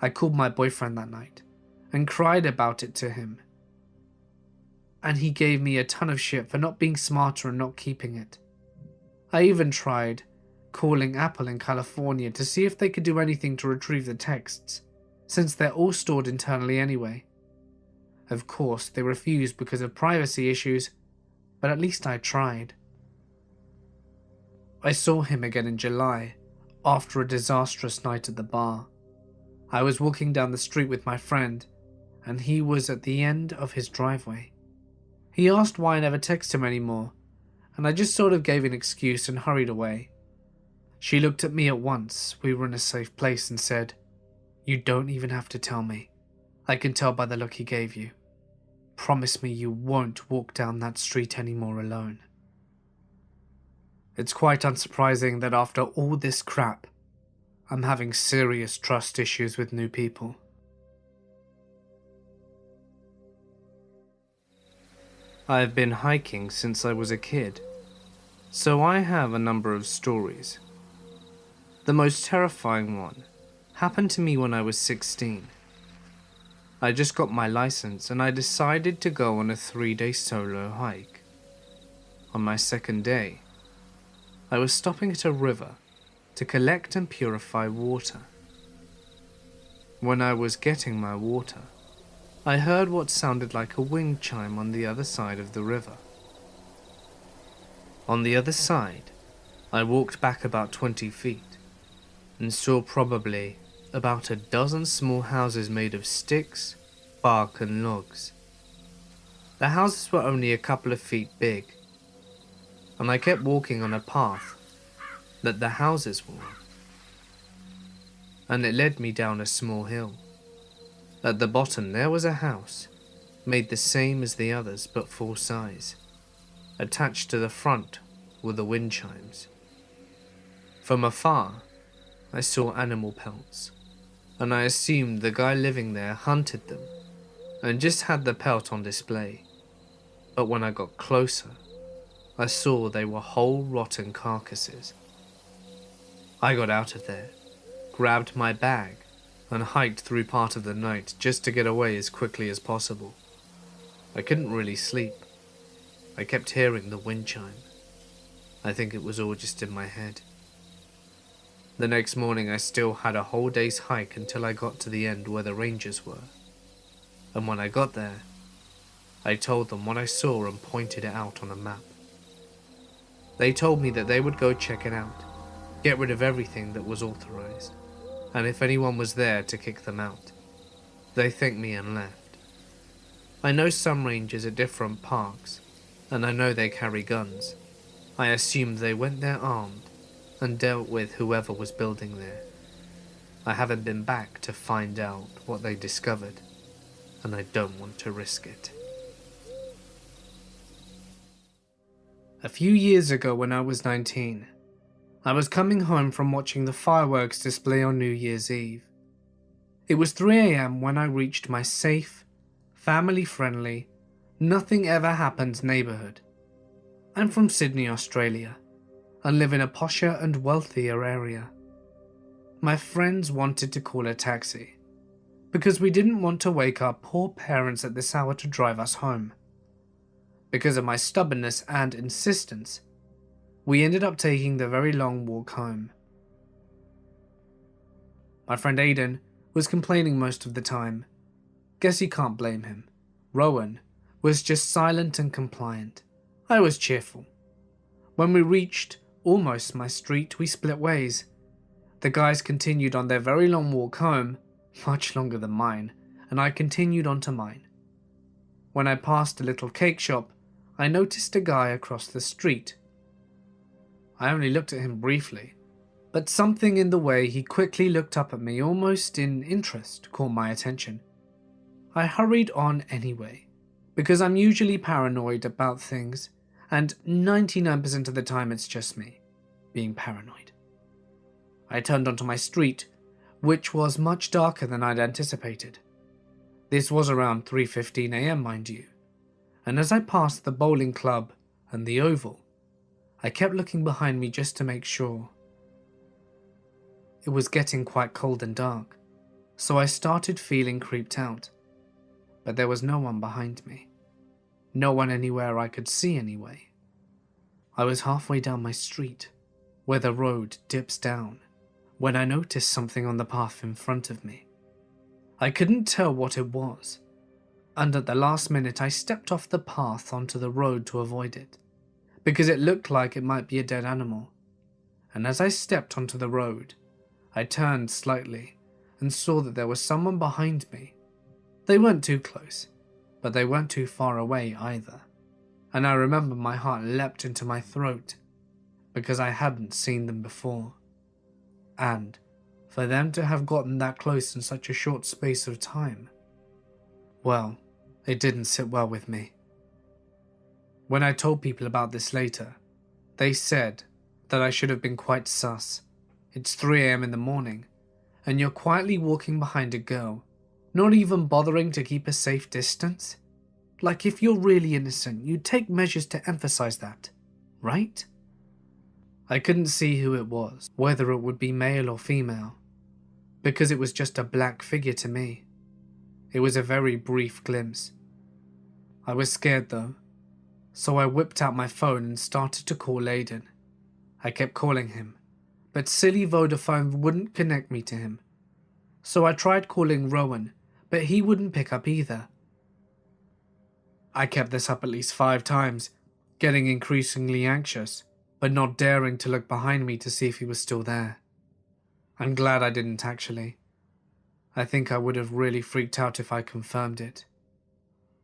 I called my boyfriend that night and cried about it to him. And he gave me a ton of shit for not being smarter and not keeping it. I even tried calling Apple in California to see if they could do anything to retrieve the texts, since they're all stored internally anyway. Of course, they refused because of privacy issues, but at least I tried. I saw him again in July, after a disastrous night at the bar. I was walking down the street with my friend, and he was at the end of his driveway. He asked why I never text him anymore, and I just sort of gave an excuse and hurried away. She looked at me at once, we were in a safe place, and said, "You don't even have to tell me. I can tell by the look he gave you. Promise me you won't walk down that street anymore alone." It's quite unsurprising that after all this crap, I'm having serious trust issues with new people. I have been hiking since I was a kid, so I have a number of stories. The most terrifying one happened to me when I was 16. I just got my license and I decided to go on a 3-day solo hike. On my second day, I was stopping at a river to collect and purify water. When I was getting my water, I heard what sounded like a wind chime on the other side of the river. On the other side, I walked back about 20 feet and saw probably about a dozen small houses made of sticks, bark and logs. The houses were only a couple of feet big, and I kept walking on a path that the houses were on, and it led me down a small hill. At the bottom there was a house, made the same as the others but full size. Attached to the front were the wind chimes. From afar, I saw animal pelts, and I assumed the guy living there hunted them and just had the pelt on display. But when I got closer, I saw they were whole rotten carcasses. I got out of there, grabbed my bag, and hiked through part of the night just to get away as quickly as possible. I couldn't really sleep. I kept hearing the wind chime. I think it was all just in my head. The next morning I still had a whole day's hike until I got to the end where the rangers were. And when I got there, I told them what I saw and pointed it out on a map. They told me that they would go check it out, get rid of everything that was authorized, and if anyone was there to kick them out. They thanked me and left. I know some rangers at different parks, and I know they carry guns. I assumed they went there armed and dealt with whoever was building there. I haven't been back to find out what they discovered, and I don't want to risk it. A few years ago when I was 19, I was coming home from watching the fireworks display on New Year's Eve. It was 3 a.m. when I reached my safe, family-friendly, nothing ever happens neighbourhood. I'm from Sydney, Australia, and live in a posher and wealthier area. My friends wanted to call a taxi, because we didn't want to wake our poor parents at this hour to drive us home. Because of my stubbornness and insistence, we ended up taking the very long walk home. My friend Aidan was complaining most of the time. Guess you can't blame him. Rowan was just silent and compliant. I was cheerful. When we reached almost my street, we split ways. The guys continued on their very long walk home, much longer than mine, and I continued on to mine. When I passed a little cake shop, I noticed a guy across the street. I only looked at him briefly, but something in the way he quickly looked up at me, almost in interest, caught my attention. I hurried on anyway, because I'm usually paranoid about things, and 99% of the time it's just me, being paranoid. I turned onto my street, which was much darker than I'd anticipated. This was around 3:15 AM, mind you, and as I passed the bowling club and the oval, I kept looking behind me just to make sure. It was getting quite cold and dark, so I started feeling creeped out, but there was no one behind me. No one anywhere I could see anyway. I was halfway down my street, where the road dips down, when I noticed something on the path in front of me. I couldn't tell what it was, and at the last minute I stepped off the path onto the road to avoid it, because it looked like it might be a dead animal. And as I stepped onto the road, I turned slightly and saw that there was someone behind me. They weren't too close, but they weren't too far away either. And I remember my heart leapt into my throat because I hadn't seen them before. And for them to have gotten that close in such a short space of time, well, it didn't sit well with me. When I told people about this later, they said that I should have been quite sus. It's 3 AM in the morning, and you're quietly walking behind a girl, not even bothering to keep a safe distance? Like if you're really innocent, you'd take measures to emphasize that, right? I couldn't see who it was, whether it would be male or female, because it was just a black figure to me. It was a very brief glimpse. I was scared though, so I whipped out my phone and started to call Aiden. I kept calling him, but silly Vodafone wouldn't connect me to him. So I tried calling Rowan, but he wouldn't pick up either. I kept this up at least 5 times, getting increasingly anxious, but not daring to look behind me to see if he was still there. I'm glad I didn't actually. I think I would have really freaked out if I confirmed it.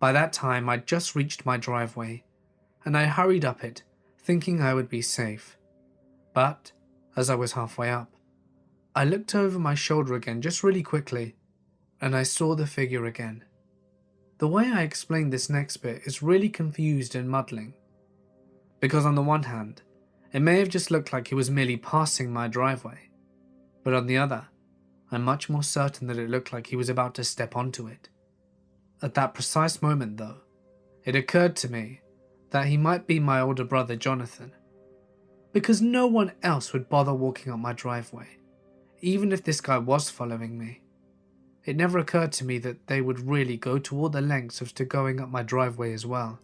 By that time, I'd just reached my driveway, and I hurried up it, thinking I would be safe. But, as I was halfway up, I looked over my shoulder again just really quickly, and I saw the figure again. The way I explain this next bit is really confused and muddling, because on the one hand, it may have just looked like he was merely passing my driveway, but on the other, I'm much more certain that it looked like he was about to step onto it. At that precise moment though, it occurred to me that he might be my older brother Jonathan, because no one else would bother walking up my driveway, even if this guy was following me. It never occurred to me that they would really go to all the lengths of going up my driveway as well.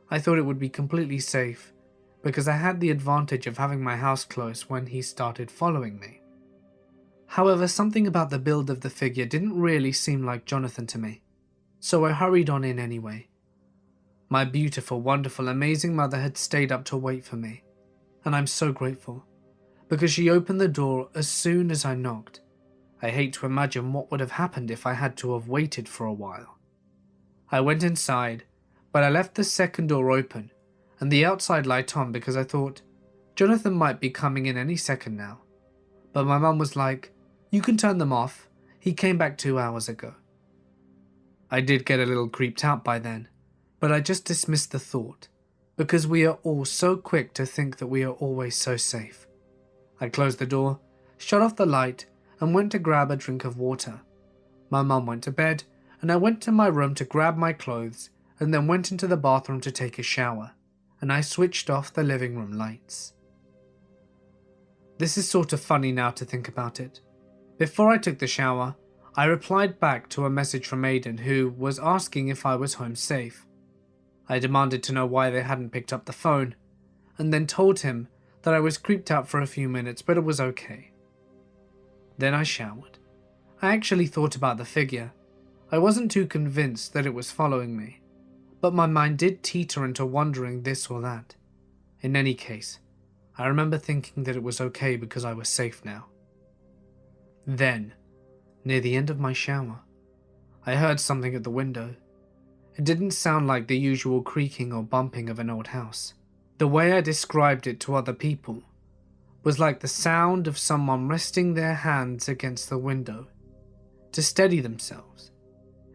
I thought it would be completely safe, because I had the advantage of having my house close when he started following me. However, something about the build of the figure didn't really seem like Jonathan to me, so I hurried on in anyway. My beautiful, wonderful, amazing mother had stayed up to wait for me, and I'm so grateful, because she opened the door as soon as I knocked. I hate to imagine what would have happened if I had to have waited for a while. I went inside, but I left the second door open and the outside light on because I thought Jonathan might be coming in any second now. But my mum was like, "You can turn them off. He came back 2 hours ago." I did get a little creeped out by then, but I just dismissed the thought because we are all so quick to think that we are always so safe. I closed the door, shut off the light, and went to grab a drink of water. My mum went to bed, and I went to my room to grab my clothes, and then went into the bathroom to take a shower, and I switched off the living room lights. This is sort of funny now to think about it. Before I took the shower, I replied back to a message from Aiden who was asking if I was home safe. I demanded to know why they hadn't picked up the phone, and then told him that I was creeped out for a few minutes, but it was okay. Then I showered. I actually thought about the figure. I wasn't too convinced that it was following me, but my mind did teeter into wondering this or that. In any case, I remember thinking that it was okay because I was safe now. Then, near the end of my shower, I heard something at the window. It didn't sound like the usual creaking or bumping of an old house. The way I described it to other people was like the sound of someone resting their hands against the window to steady themselves.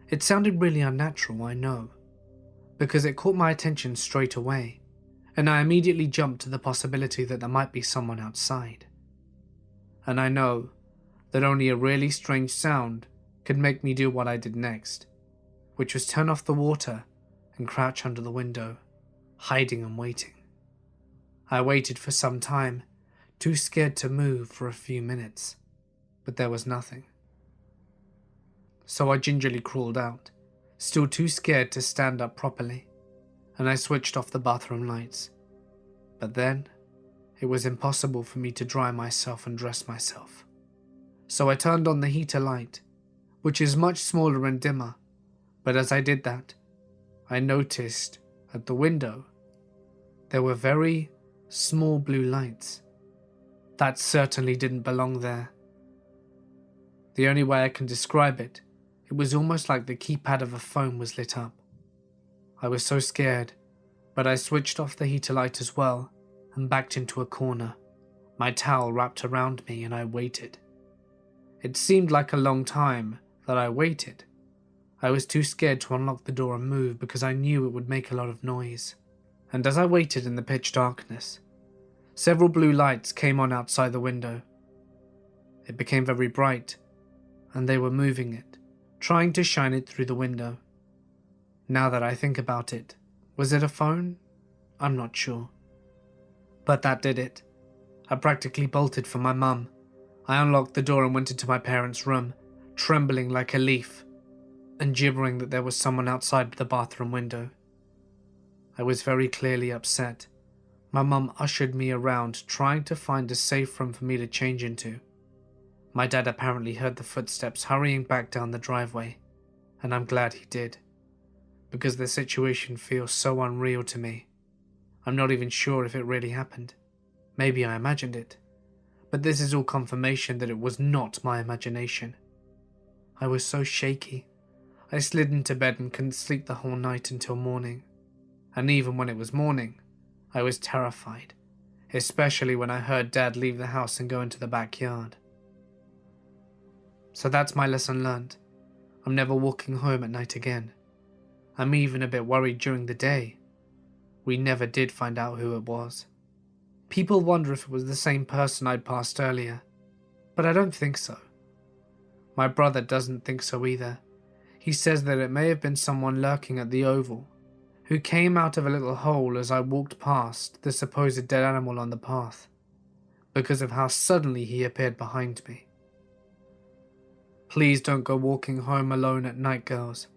It sounded really unnatural, I know, because it caught my attention straight away, and I immediately jumped to the possibility that there might be someone outside. And I know that only a really strange sound could make me do what I did next, which was turn off the water and crouch under the window, hiding and waiting. I waited for some time, too scared to move for a few minutes, but there was nothing. So I gingerly crawled out, still too scared to stand up properly, and I switched off the bathroom lights. But then, it was impossible for me to dry myself and dress myself. So I turned on the heater light, which is much smaller and dimmer, but as I did that, I noticed at the window there were very small blue lights. That certainly didn't belong there. The only way I can describe it, it was almost like the keypad of a phone was lit up. I was so scared, but I switched off the heater light as well and backed into a corner, my towel wrapped around me, and I waited. It seemed like a long time that I waited. I was too scared to unlock the door and move because I knew it would make a lot of noise. And as I waited in the pitch darkness, several blue lights came on outside the window. It became very bright, and they were moving it, trying to shine it through the window. Now that I think about it, was it a phone? I'm not sure. But that did it. I practically bolted for my mum. I unlocked the door and went into my parents' room, trembling like a leaf, and gibbering that there was someone outside the bathroom window. I was very clearly upset. My mum ushered me around, trying to find a safe room for me to change into. My dad apparently heard the footsteps hurrying back down the driveway, and I'm glad he did, because the situation feels so unreal to me. I'm not even sure if it really happened. Maybe I imagined it, but this is all confirmation that it was not my imagination. I was so shaky. I slid into bed and couldn't sleep the whole night until morning. And even when it was morning, I was terrified, especially when I heard Dad leave the house and go into the backyard. So that's my lesson learned. I'm never walking home at night again. I'm even a bit worried during the day. We never did find out who it was. People wonder if it was the same person I'd passed earlier, but I don't think so. My brother doesn't think so either. He says that it may have been someone lurking at the oval, who came out of a little hole as I walked past the supposed dead animal on the path, because of how suddenly he appeared behind me. Please don't go walking home alone at night, girls.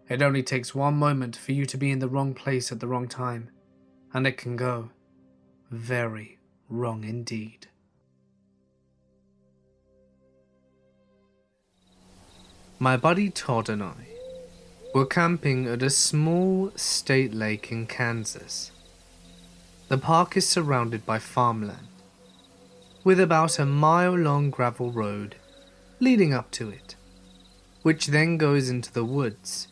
It only takes one moment for you to be in the wrong place at the wrong time, and it can go very wrong indeed. My buddy Todd and I were camping at a small state lake in Kansas. The park is surrounded by farmland, with about a mile-long gravel road leading up to it, which then goes into the woods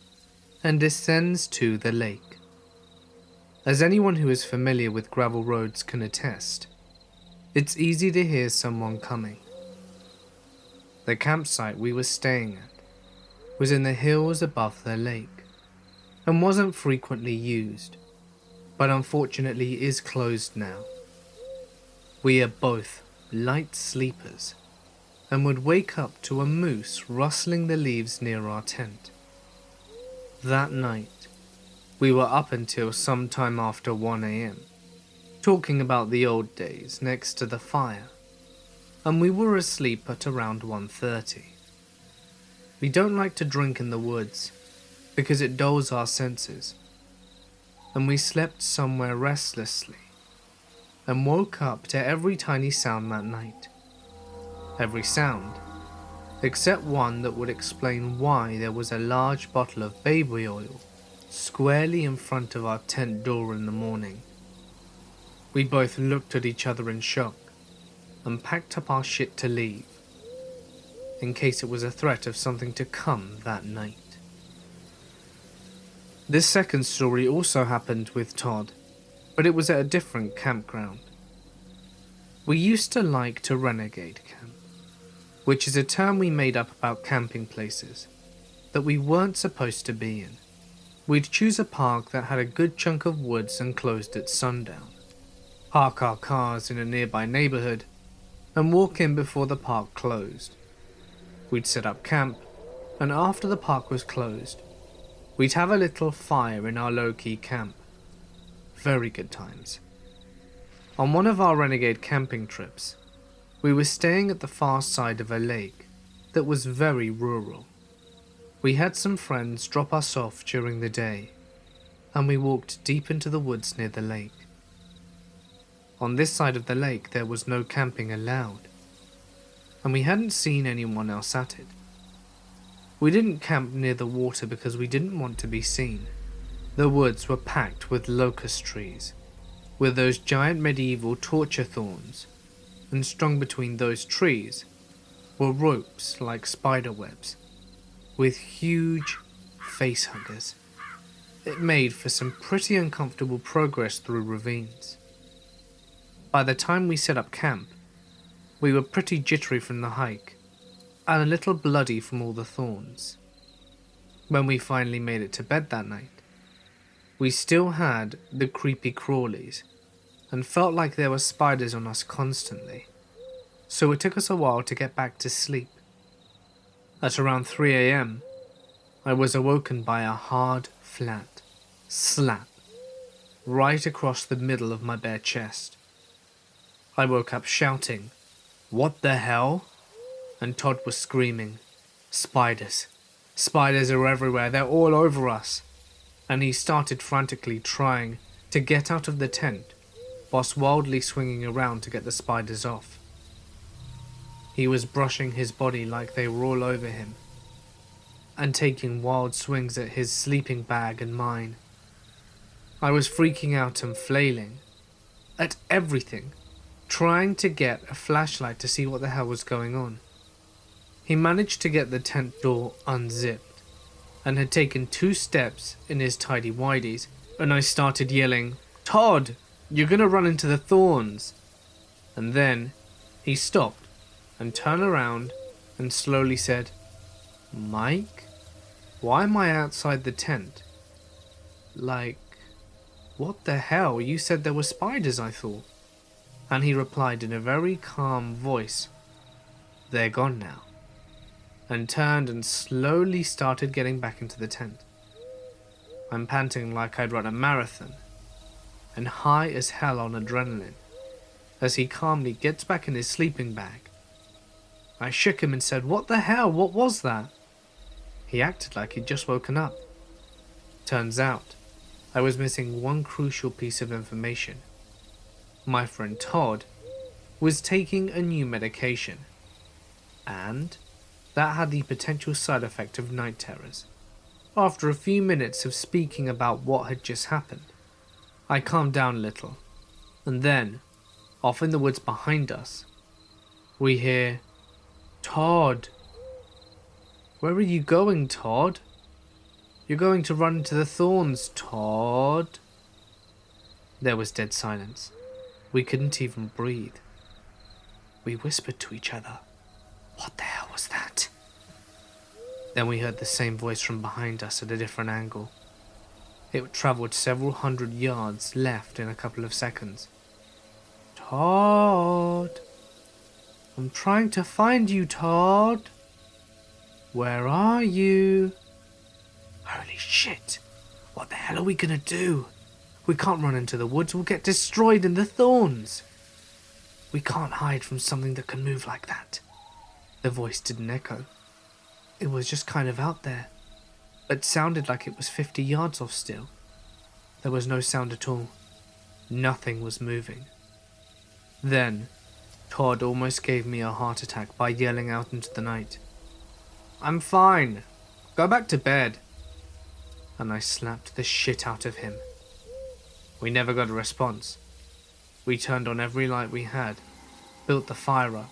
and descends to the lake. As anyone who is familiar with gravel roads can attest, it's easy to hear someone coming. The campsite we were staying at was in the hills above the lake and wasn't frequently used, but unfortunately is closed now. We are both light sleepers and would wake up to a moose rustling the leaves near our tent. That night, we were up until sometime after 1 a.m, talking about the old days next to the fire, and we were asleep at around 1:30. We don't like to drink in the woods because it dulls our senses, and we slept somewhere restlessly and woke up to every tiny sound that night. Every sound, except one that would explain why there was a large bottle of baby oil squarely in front of our tent door in the morning. We both looked at each other in shock and packed up our shit to leave, in case it was a threat of something to come that night. This second story also happened with Todd, but it was at a different campground. We used to like to renegade camp, which is a term we made up about camping places that we weren't supposed to be in. We'd choose a park that had a good chunk of woods and closed at sundown, park our cars in a nearby neighborhood, and walk in before the park closed, We'd set up camp, and after the park was closed, we'd have a little fire in our low-key camp. Very good times. On one of our renegade camping trips, we were staying at the far side of a lake that was very rural. We had some friends drop us off during the day, and we walked deep into the woods near the lake. On this side of the lake there was no camping allowed, and we hadn't seen anyone else at it. We didn't camp near the water because we didn't want to be seen. The woods were packed with locust trees, with those giant medieval torture thorns, and strung between those trees were ropes like spider webs, with huge face huggers. It made for some pretty uncomfortable progress through ravines. By the time we set up camp, we were pretty jittery from the hike, and a little bloody from all the thorns. When we finally made it to bed that night, we still had the creepy crawlies, and felt like there were spiders on us constantly, so it took us a while to get back to sleep. At around 3 a.m, I was awoken by a hard, flat slap right across the middle of my bare chest. I woke up shouting, "What the hell?" And Todd was screaming, "Spiders! Spiders are everywhere, they're all over us!" And he started frantically trying to get out of the tent, whilst wildly swinging around to get the spiders off. He was brushing his body like they were all over him, and taking wild swings at his sleeping bag and mine. I was freaking out and flailing at everything, trying to get a flashlight to see what the hell was going on. He managed to get the tent door unzipped, and had taken 2 steps in his tidy-whities, and I started yelling, "Todd, you're gonna run into the thorns!" And then he stopped and turned around and slowly said, "Mike, why am I outside the tent?" Like, what the hell? You said there were spiders, I thought. And he replied in a very calm voice, "They're gone now," and turned and slowly started getting back into the tent. I'm panting like I'd run a marathon, and high as hell on adrenaline, as he calmly gets back in his sleeping bag. I shook him and said, "What the hell? What was that?" He acted like he'd just woken up. Turns out, I was missing one crucial piece of information. My friend Todd was taking a new medication, and that had the potential side effect of night terrors. After a few minutes of speaking about what had just happened, I calmed down a little, and then, off in the woods behind us, we hear, "Todd! Where are you going, Todd? You're going to run into the thorns, Todd!" There was dead silence. We couldn't even breathe. We whispered to each other, "What the hell was that?" Then we heard the same voice from behind us at a different angle. It travelled several hundred yards left in a couple of seconds. "Todd! I'm trying to find you, Todd! Where are you?" Holy shit! What the hell are we gonna do? We can't run into the woods, we'll get destroyed in the thorns. We can't hide from something that can move like that. The voice didn't echo. It was just kind of out there, but sounded like it was 50 yards off still. There was no sound at all. Nothing was moving. Then, Todd almost gave me a heart attack by yelling out into the night, "I'm fine. Go back to bed." And I slapped the shit out of him. We never got a response. We turned on every light we had, built the fire up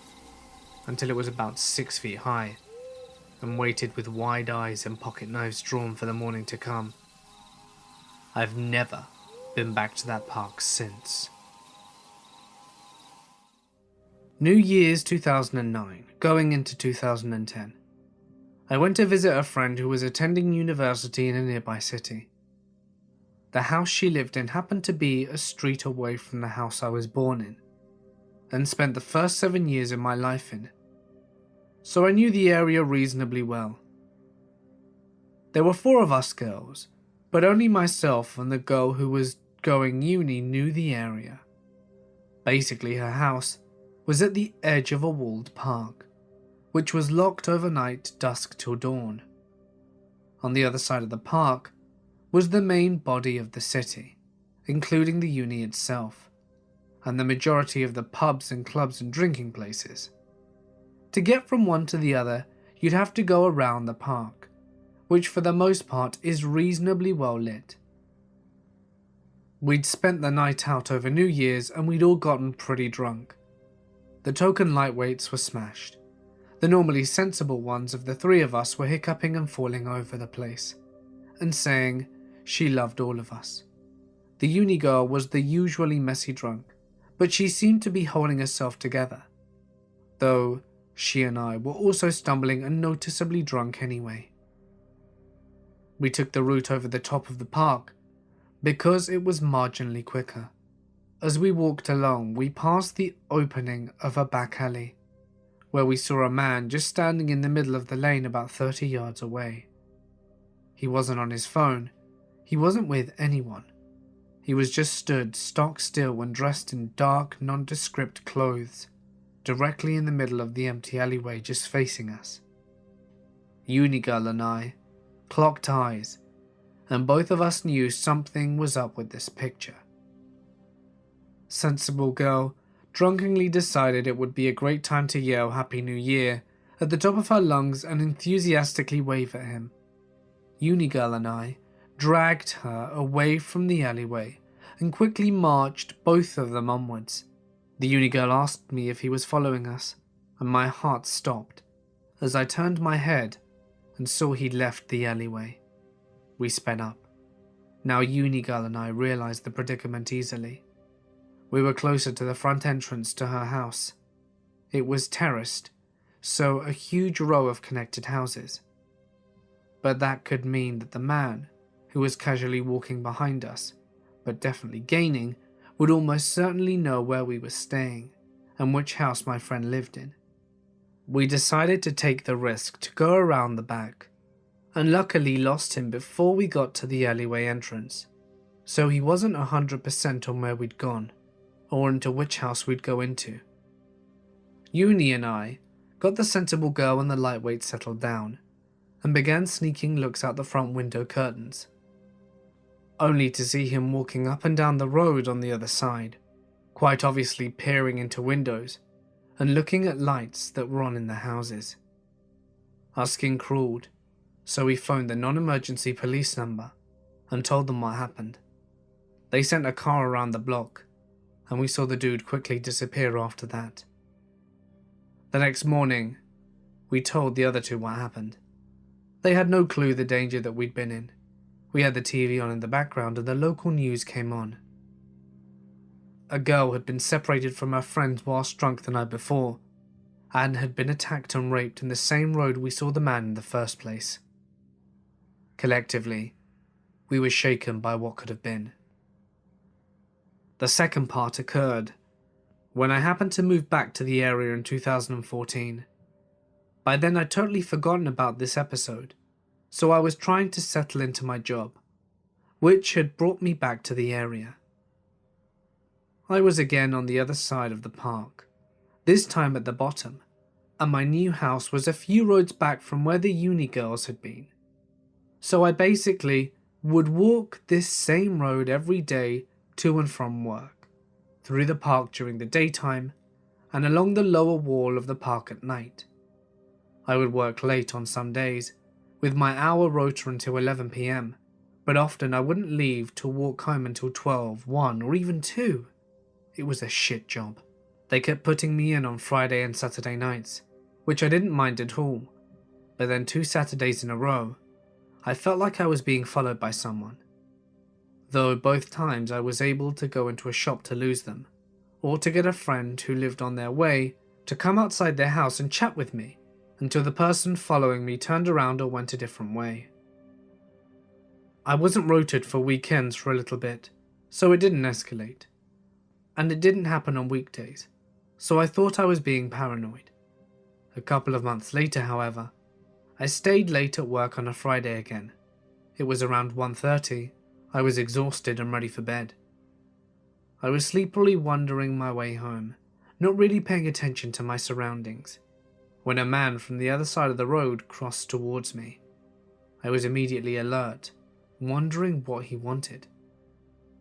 until it was about 6 feet high, and waited with wide eyes and pocket knives drawn for the morning to come. I've never been back to that park since. New Year's 2009, going into 2010. I went to visit a friend who was attending university in a nearby city. The house she lived in happened to be a street away from the house I was born in, and spent the first 7 years of my life in. so I knew the area reasonably well. There were 4 of us girls, but only myself and the girl who was going uni knew the area. Basically, her house was at the edge of a walled park, which was locked overnight dusk till dawn. On the other side of the park was the main body of the city, including the uni itself, and the majority of the pubs and clubs and drinking places. To get from one to the other, you'd have to go around the park, which for the most part is reasonably well lit. We'd spent the night out over New Year's and we'd all gotten pretty drunk. The token lightweights were smashed. The normally sensible ones of the 3 of us were hiccuping and falling over the place, and saying she loved all of us. The uni girl was the usually messy drunk, but she seemed to be holding herself together, though she and I were also stumbling and noticeably drunk anyway. We took the route over the top of the park because it was marginally quicker. As we walked along, we passed the opening of a back alley, where we saw a man just standing in the middle of the lane about 30 yards away. He wasn't on his phone, he wasn't with anyone. He was just stood stock still and dressed in dark, nondescript clothes, directly in the middle of the empty alleyway just facing us. Unigirl and I clocked eyes, and both of us knew something was up with this picture. Sensible girl drunkenly decided it would be a great time to yell Happy New Year at the top of her lungs and enthusiastically wave at him. Unigirl and I dragged her away from the alleyway and quickly marched both of them onwards. The Unigirl asked me if he was following us, and my heart stopped as I turned my head and saw he'd left the alleyway. We sped up. Now Unigirl and I realized the predicament easily. We were closer to the front entrance to her house. It was terraced, so a huge row of connected houses. But that could mean that the man, who was casually walking behind us, but definitely gaining, would almost certainly know where we were staying and which house my friend lived in. We decided to take the risk to go around the back, and luckily lost him before we got to the alleyway entrance, so he wasn't 100% on where we'd gone, or into which house we'd go into. Uni and I got the sensible girl and the lightweight settled down, and began sneaking looks out the front window curtains, only to see him walking up and down the road on the other side, quite obviously peering into windows and looking at lights that were on in the houses. Our skin crawled, so we phoned the non-emergency police number and told them what happened. They sent a car around the block, and we saw the dude quickly disappear after that. The next morning, we told the other 2 what happened. They had no clue the danger that we'd been in. We had the TV on in the background and the local news came on. A girl had been separated from her friends whilst drunk the night before, and had been attacked and raped in the same road we saw the man in the first place. Collectively, we were shaken by what could have been. The second part occurred when I happened to move back to the area in 2014. By then I'd totally forgotten about this episode, so I was trying to settle into my job, which had brought me back to the area. I was again on the other side of the park, this time at the bottom, and my new house was a few roads back from where the uni girls had been. So I basically would walk this same road every day to and from work, through the park during the daytime, and along the lower wall of the park at night. I would work late on some days, with my hour rota until 11 PM, but often I wouldn't leave to walk home until 12, 1 or even 2. It was a shit job. They kept putting me in on Friday and Saturday nights, which I didn't mind at all, but then 2 Saturdays in a row, I felt like I was being followed by someone. Though both times I was able to go into a shop to lose them, or to get a friend who lived on their way to come outside their house and chat with me, until the person following me turned around or went a different way. I wasn't rotated for weekends for a little bit, so it didn't escalate. And it didn't happen on weekdays, so I thought I was being paranoid. A couple of months later, however, I stayed late at work on a Friday again. It was around 1:30. I was exhausted and ready for bed. I was sleepily wandering my way home, not really paying attention to my surroundings, when a man from the other side of the road crossed towards me. I was immediately alert, wondering what he wanted.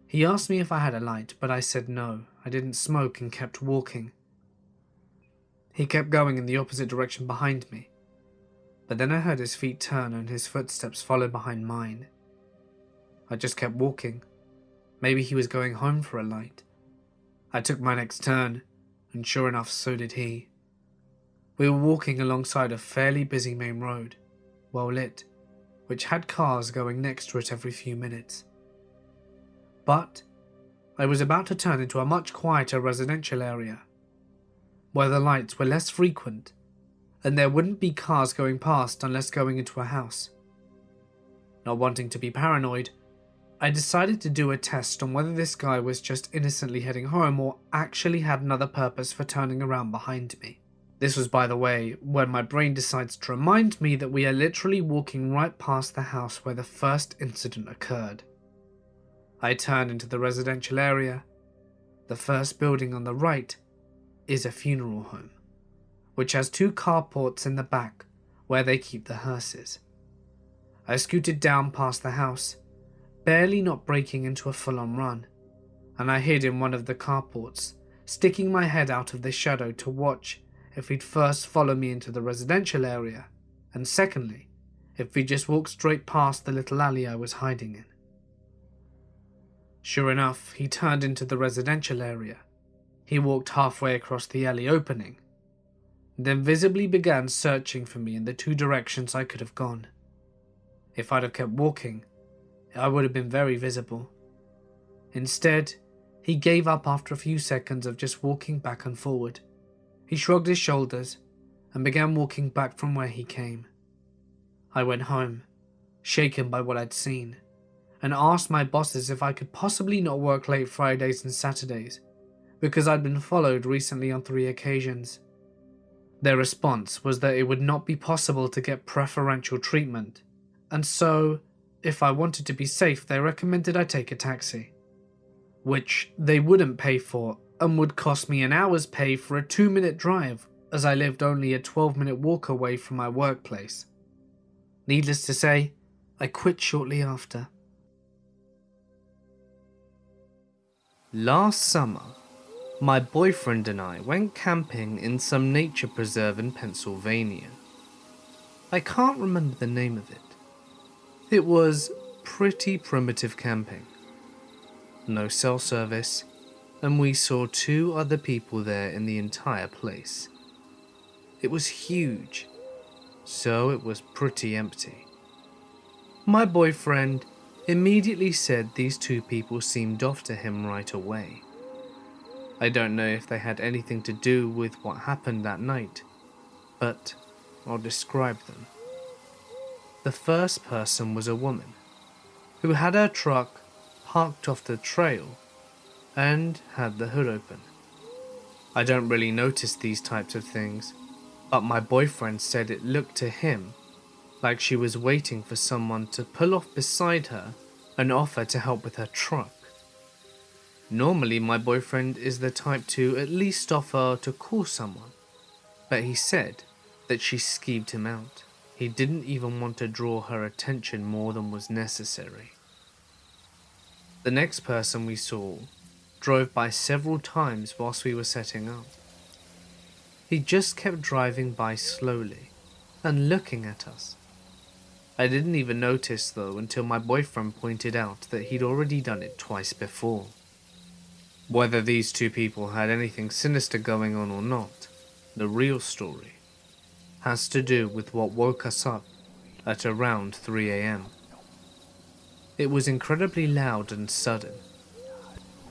He asked me if I had a light, but I said no, I didn't smoke, and kept walking. He kept going in the opposite direction behind me, but then I heard his feet turn and his footsteps follow behind mine. I just kept walking. Maybe he was going home for a light. I took my next turn, and sure enough, so did he. We were walking alongside a fairly busy main road, well lit, which had cars going next to it every few minutes. But I was about to turn into a much quieter residential area, where the lights were less frequent, and there wouldn't be cars going past unless going into a house. Not wanting to be paranoid, I decided to do a test on whether this guy was just innocently heading home or actually had another purpose for turning around behind me. This was, by the way, when my brain decides to remind me that we are literally walking right past the house where the first incident occurred. I turned into the residential area. The first building on the right is a funeral home, which has 2 carports in the back where they keep the hearses. I scooted down past the house, barely not breaking into a full-on run, and I hid in one of the carports, sticking my head out of the shadow to watch if he'd first follow me into the residential area, and secondly, if he'd just walk straight past the little alley I was hiding in. Sure enough, he turned into the residential area. He walked halfway across the alley opening, then visibly began searching for me in the 2 directions I could have gone. If I'd have kept walking, I would have been very visible. Instead, he gave up after a few seconds of just walking back and forward. He shrugged his shoulders and began walking back from where he came. I went home, shaken by what I'd seen, and asked my bosses if I could possibly not work late Fridays and Saturdays, because I'd been followed recently on 3 occasions. Their response was that it would not be possible to get preferential treatment, and so, if I wanted to be safe, they recommended I take a taxi, which they wouldn't pay for and would cost me an hour's pay for a 2-minute drive, as I lived only a 12-minute walk away from my workplace. Needless to say, I quit shortly after. Last summer, my boyfriend and I went camping in some nature preserve in Pennsylvania. I can't remember the name of it. It was pretty primitive camping. No cell service, and we saw 2 other people there in the entire place. It was huge, so it was pretty empty. My boyfriend immediately said these 2 people seemed off to him right away. I don't know if they had anything to do with what happened that night, but I'll describe them. The first person was a woman who had her truck parked off the trail and had the hood open. I don't really notice these types of things, but my boyfriend said it looked to him like she was waiting for someone to pull off beside her and offer to help with her truck. Normally my boyfriend is the type to at least offer to call someone, but he said that she skeeved him out. He didn't even want to draw her attention more than was necessary. The next person we saw drove by several times whilst we were setting up. He just kept driving by slowly and looking at us. I didn't even notice though until my boyfriend pointed out that he'd already done it twice before. Whether these 2 people had anything sinister going on or not, the real story has to do with what woke us up at around 3 a.m. It was incredibly loud and sudden.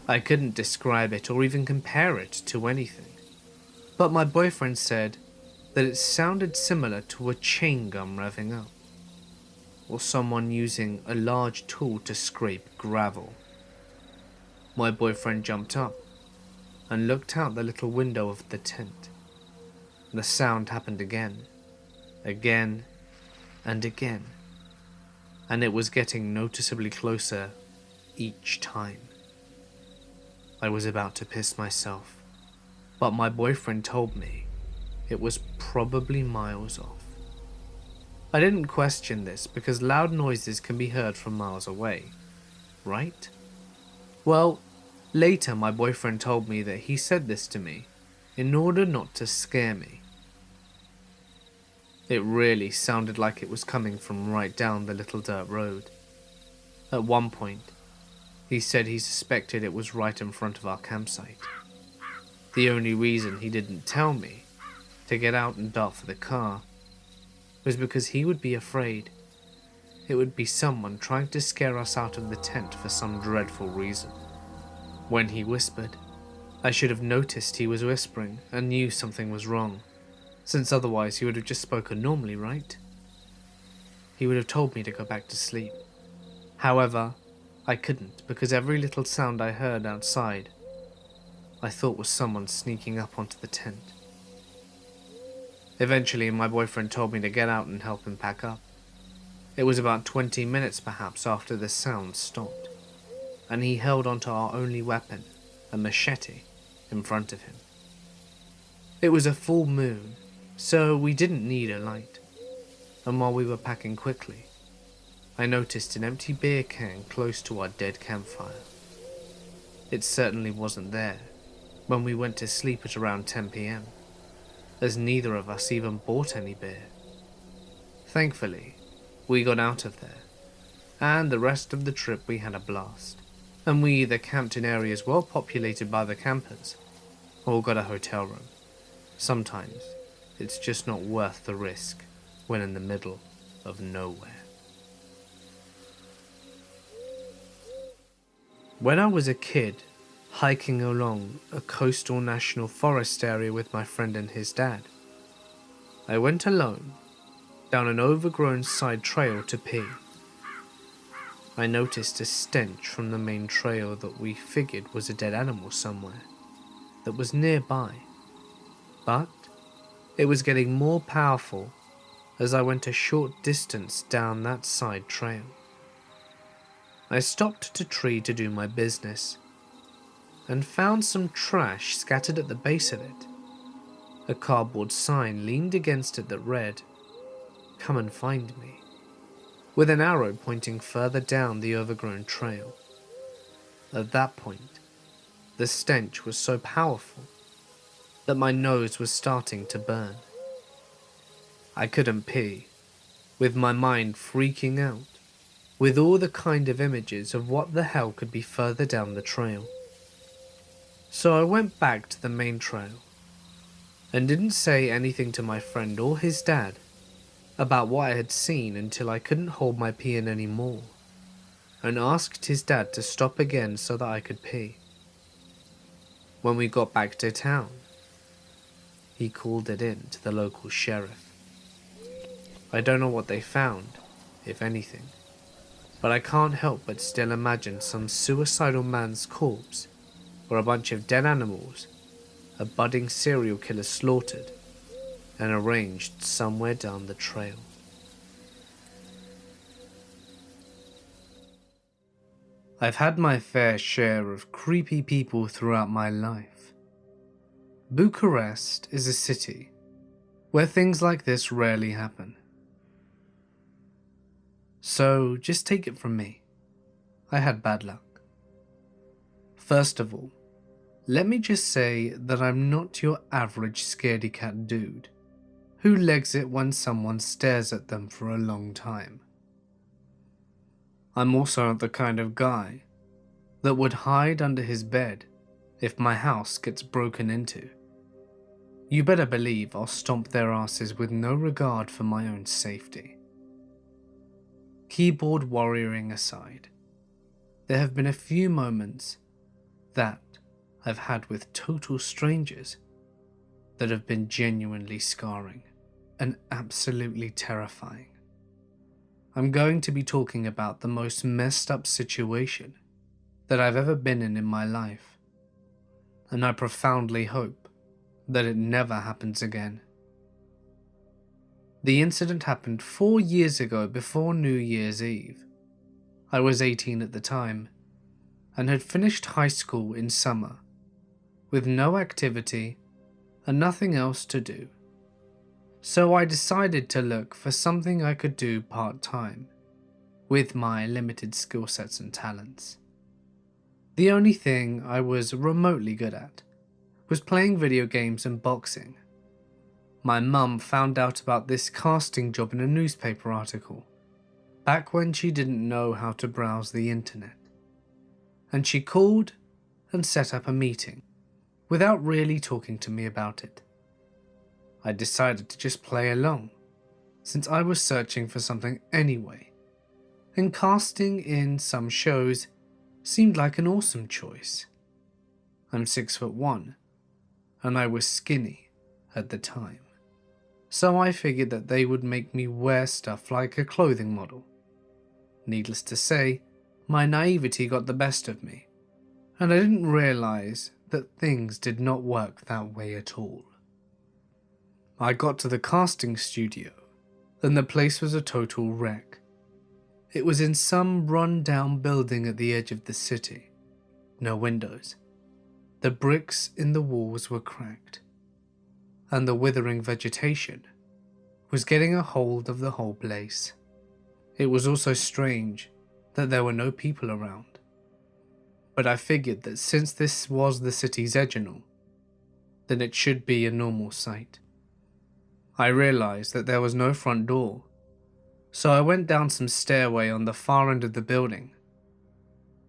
I couldn't describe it or even compare it to anything, but my boyfriend said that it sounded similar to a chain gun revving up, or someone using a large tool to scrape gravel. My boyfriend jumped up and looked out the little window of the tent. The sound happened again, again, and again, and it was getting noticeably closer each time. I was about to piss myself, but my boyfriend told me it was probably miles off. I didn't question this because loud noises can be heard from miles away, right? Well, later my boyfriend told me that he said this to me in order not to scare me. It really sounded like it was coming from right down the little dirt road. At one point, he said he suspected it was right in front of our campsite. The only reason he didn't tell me to get out and dart for the car was because he would be afraid it would be someone trying to scare us out of the tent for some dreadful reason. When he whispered, I should have noticed he was whispering and knew something was wrong, since otherwise he would have just spoken normally, right? He would have told me to go back to sleep. However, I couldn't because every little sound I heard outside I thought was someone sneaking up onto the tent. Eventually, my boyfriend told me to get out and help him pack up. It was about 20 minutes perhaps after the sound stopped, and he held onto our only weapon, a machete, in front of him. It was a full moon, so we didn't need a light, and while we were packing quickly, I noticed an empty beer can close to our dead campfire. It certainly wasn't there when we went to sleep at around 10 p.m. as neither of us even bought any beer. Thankfully, we got out of there, and the rest of the trip we had a blast, and we either camped in areas well populated by the campers, or got a hotel room. Sometimes, it's just not worth the risk when in the middle of nowhere. When I was a kid, hiking along a coastal national forest area with my friend and his dad, I went alone down an overgrown side trail to pee. I noticed a stench from the main trail that we figured was a dead animal somewhere that was nearby, but it was getting more powerful as I went a short distance down that side trail. I stopped at a tree to do my business and found some trash scattered at the base of it. A cardboard sign leaned against it that read, "Come and find me," with an arrow pointing further down the overgrown trail. At that point, the stench was so powerful that my nose was starting to burn. I couldn't pee, with my mind freaking out, with all the kind of images of what the hell could be further down the trail. So I went back to the main trail and didn't say anything to my friend or his dad about what I had seen until I couldn't hold my pee in anymore, and asked his dad to stop again so that I could pee. When we got back to town, he called it in to the local sheriff. I don't know what they found, if anything, but I can't help but still imagine some suicidal man's corpse or a bunch of dead animals a budding serial killer slaughtered and arranged somewhere down the trail. I've had my fair share of creepy people throughout my life. Bucharest is a city where things like this rarely happen. So just take it from me, I had bad luck. First of all, let me just say that I'm not your average scaredy cat dude who legs it when someone stares at them for a long time. I'm also not the kind of guy that would hide under his bed if my house gets broken into. You better believe I'll stomp their asses with no regard for my own safety. Keyboard warrioring aside, there have been a few moments that I've had with total strangers that have been genuinely scarring and absolutely terrifying. I'm going to be talking about the most messed up situation that I've ever been in my life, and I profoundly hope that it never happens again. The incident happened 4 years ago before New Year's Eve. I was 18 at the time and had finished high school in summer with no activity and nothing else to do. So I decided to look for something I could do part-time with my limited skill sets and talents. The only thing I was remotely good at was playing video games and boxing. My mum found out about this casting job in a newspaper article, back when she didn't know how to browse the internet. And she called and set up a meeting, without really talking to me about it. I decided to just play along, since I was searching for something anyway, and casting in some shows seemed like an awesome choice. I'm 6'1", and I was skinny at the time, so I figured that they would make me wear stuff like a clothing model. Needless to say, my naivety got the best of me, and I didn't realize that things did not work that way at all. I got to the casting studio, and the place was a total wreck. It was in some run-down building at the edge of the city. No windows. The bricks in the walls were cracked, and the withering vegetation was getting a hold of the whole place. It was also strange that there were no people around. But I figured that since this was the city's edge and all, then it should be a normal sight. I realized that there was no front door, so I went down some stairway on the far end of the building,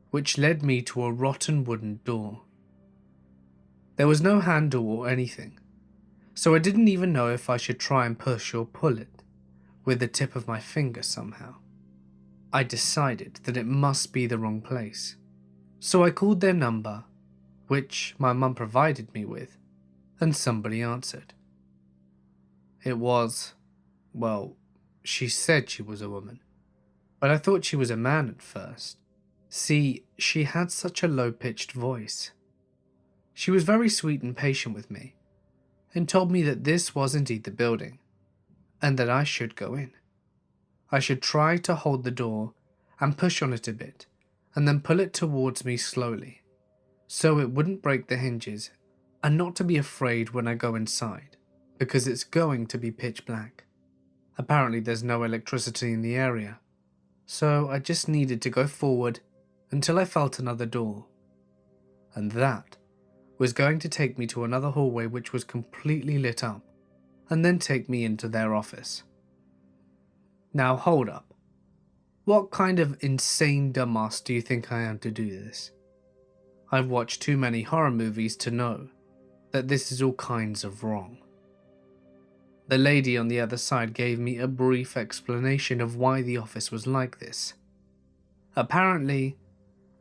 which led me to a rotten wooden door. There was no handle or anything, so I didn't even know if I should try and push or pull it with the tip of my finger somehow. I decided that it must be the wrong place, so I called their number, which my mum provided me with, and somebody answered. It was, well, she said she was a woman, but I thought she was a man at first. See, she had such a low-pitched voice. She was very sweet and patient with me, and told me that this was indeed the building, and that I should go in. I should try to hold the door and push on it a bit, and then pull it towards me slowly, so it wouldn't break the hinges, and not to be afraid when I go inside, because it's going to be pitch black. Apparently there's no electricity in the area, so I just needed to go forward until I felt another door, and that was going to take me to another hallway which was completely lit up, and then take me into their office. Now hold up. What kind of insane dumbass do you think I am to do this? I've watched too many horror movies to know that this is all kinds of wrong. The lady on the other side gave me a brief explanation of why the office was like this. Apparently,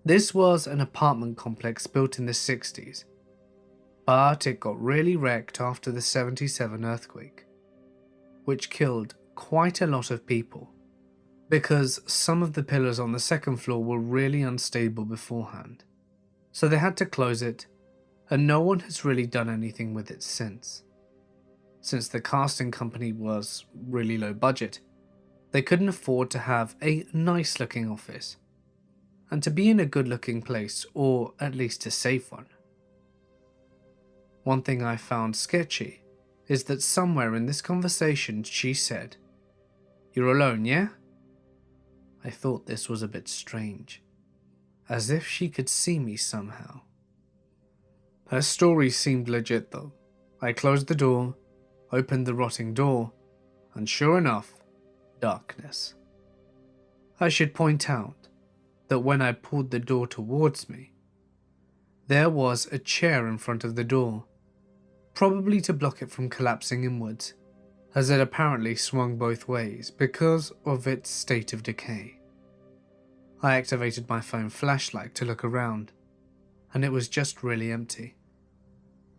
this was an apartment complex built in the 60s, but it got really wrecked after the '77 earthquake, which killed quite a lot of people, because some of the pillars on the second floor were really unstable beforehand, so they had to close it, and no one has really done anything with it since. Since the casting company was really low budget, they couldn't afford to have a nice looking office, and to be in a good looking place, or at least a safe one. One thing I found sketchy is that somewhere in this conversation she said, "You're alone, yeah?" I thought this was a bit strange, as if she could see me somehow. Her story seemed legit though. I closed the door, opened the rotting door, and sure enough, darkness. I should point out that when I pulled the door towards me, there was a chair in front of the door, probably to block it from collapsing inwards, as it apparently swung both ways because of its state of decay. I activated my phone flashlight to look around, and it was just really empty.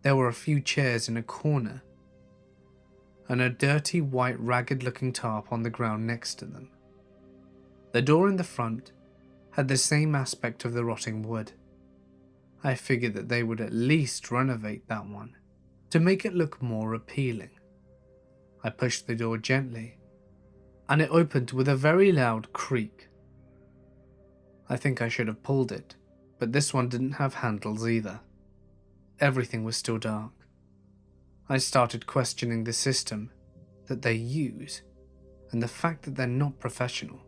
There were a few chairs in a corner, and a dirty white ragged looking tarp on the ground next to them. The door in the front had the same aspect of the rotting wood. I figured that they would at least renovate that one to make it look more appealing. I pushed the door gently, and it opened with a very loud creak. I think I should have pulled it, but this one didn't have handles either. Everything was still dark. I started questioning the system that they use and the fact that they're not professional.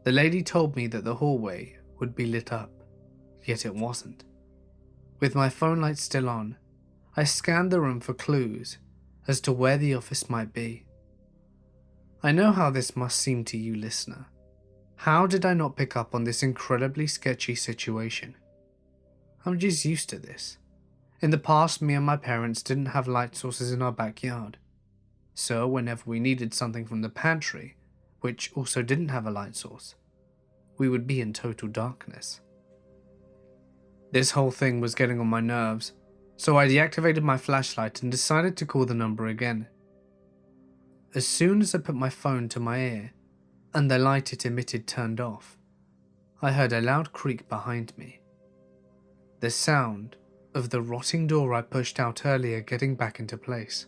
The lady told me that the hallway would be lit up, yet it wasn't. With my phone light still on, I scanned the room for clues as to where the office might be. I know how this must seem to you, listener. How did I not pick up on this incredibly sketchy situation? I'm just used to this. In the past, me and my parents didn't have light sources in our backyard. So whenever we needed something from the pantry, which also didn't have a light source, we would be in total darkness. This whole thing was getting on my nerves, so I deactivated my flashlight and decided to call the number again. As soon as I put my phone to my ear and the light it emitted turned off, I heard a loud creak behind me. The sound of the rotting door I pushed out earlier getting back into place.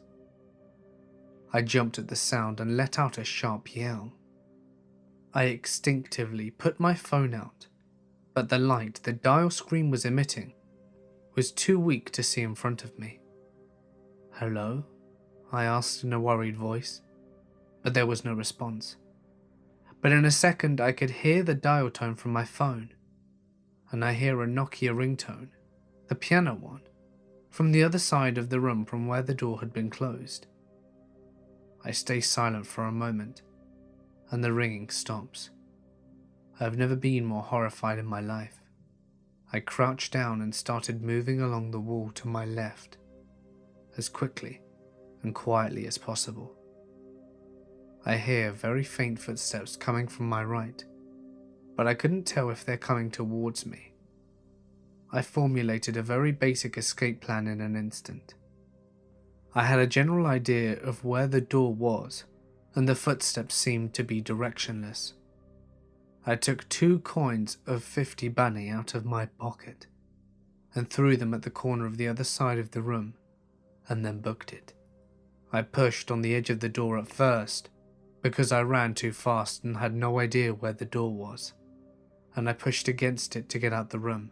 I jumped at the sound and let out a sharp yell. I instinctively put my phone out, but the light the dial screen was emitting was too weak to see in front of me. "Hello?" I asked in a worried voice, but there was no response. But in a second I could hear the dial tone from my phone, and I hear a Nokia ringtone, the piano one, from the other side of the room from where the door had been closed. I stay silent for a moment, and the ringing stops. I have never been more horrified in my life. I crouched down and started moving along the wall to my left, as quickly and quietly as possible. I hear very faint footsteps coming from my right, but I couldn't tell if they're coming towards me. I formulated a very basic escape plan in an instant. I had a general idea of where the door was, and the footsteps seemed to be directionless. I took 2 coins of 50 bani out of my pocket and threw them at the corner of the other side of the room, and then booked it. I pushed on the edge of the door at first because I ran too fast and had no idea where the door was, and I pushed against it to get out the room.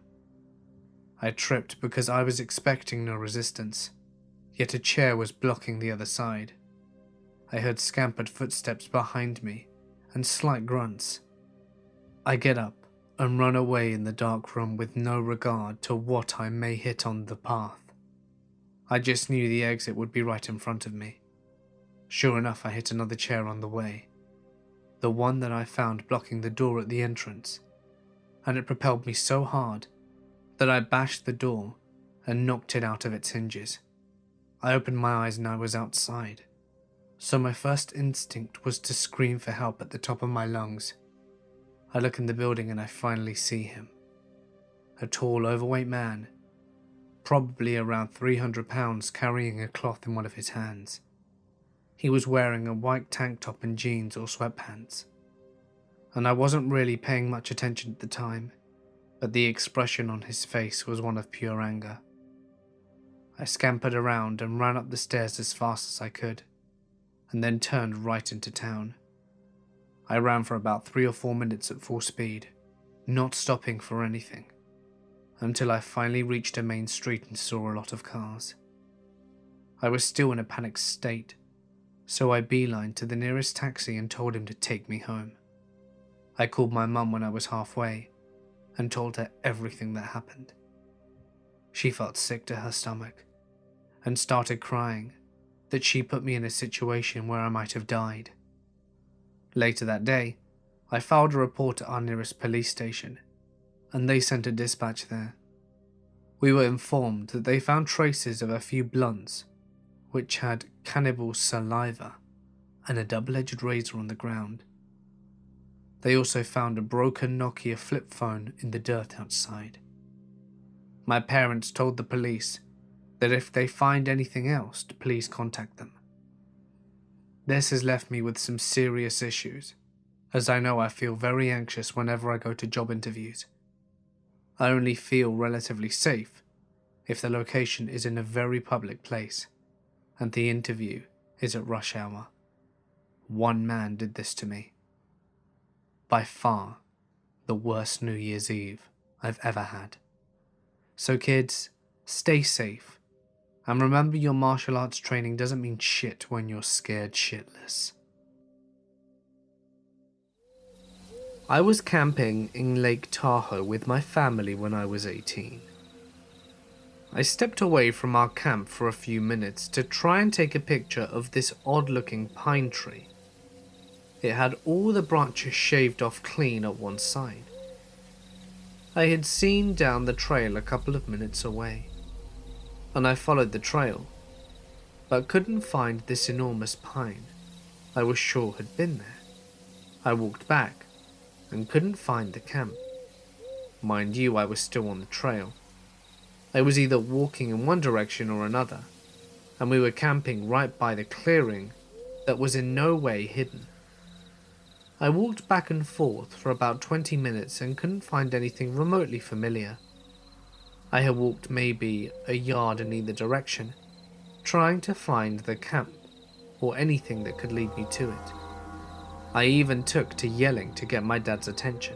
I tripped because I was expecting no resistance, yet a chair was blocking the other side. I heard scampered footsteps behind me and slight grunts. I get up and run away in the dark room with no regard to what I may hit on the path. I just knew the exit would be right in front of me. Sure enough, I hit another chair on the way, the one that I found blocking the door at the entrance, and it propelled me so hard that I bashed the door and knocked it out of its hinges. I opened my eyes and I was outside, so my first instinct was to scream for help at the top of my lungs. I look in the building and I finally see him. A tall, overweight man, probably around 300 pounds, carrying a cloth in one of his hands. He was wearing a white tank top and jeans or sweatpants, and I wasn't really paying much attention at the time, but the expression on his face was one of pure anger. I scampered around and ran up the stairs as fast as I could, and then turned right into town. I ran for about 3 or 4 minutes at full speed, not stopping for anything, until I finally reached a main street and saw a lot of cars. I was still in a panicked state, so I beelined to the nearest taxi and told him to take me home. I called my mum when I was halfway and told her everything that happened. She felt sick to her stomach and started crying that she put me in a situation where I might have died. Later that day, I filed a report at our nearest police station, and they sent a dispatch there. We were informed that they found traces of a few blunts, which had cannibal saliva and a double-edged razor on the ground. They also found a broken Nokia flip phone in the dirt outside. My parents told the police that if they find anything else, to please contact them. This has left me with some serious issues, as I know I feel very anxious whenever I go to job interviews. I only feel relatively safe if the location is in a very public place, and the interview is at rush hour. One man did this to me. By far, the worst New Year's Eve I've ever had. So kids, stay safe. And remember, your martial arts training doesn't mean shit when you're scared shitless. I was camping in Lake Tahoe with my family when I was 18. I stepped away from our camp for a few minutes to try and take a picture of this odd-looking pine tree. It had all the branches shaved off clean at one side. I had seen down the trail a couple of minutes away, and I followed the trail, but couldn't find this enormous pine I was sure had been there. I walked back and couldn't find the camp. Mind you, I was still on the trail. I was either walking in one direction or another, and we were camping right by the clearing that was in no way hidden. I walked back and forth for about 20 minutes and couldn't find anything remotely familiar. I had walked maybe a yard in either direction, trying to find the camp or anything that could lead me to it. I even took to yelling to get my dad's attention,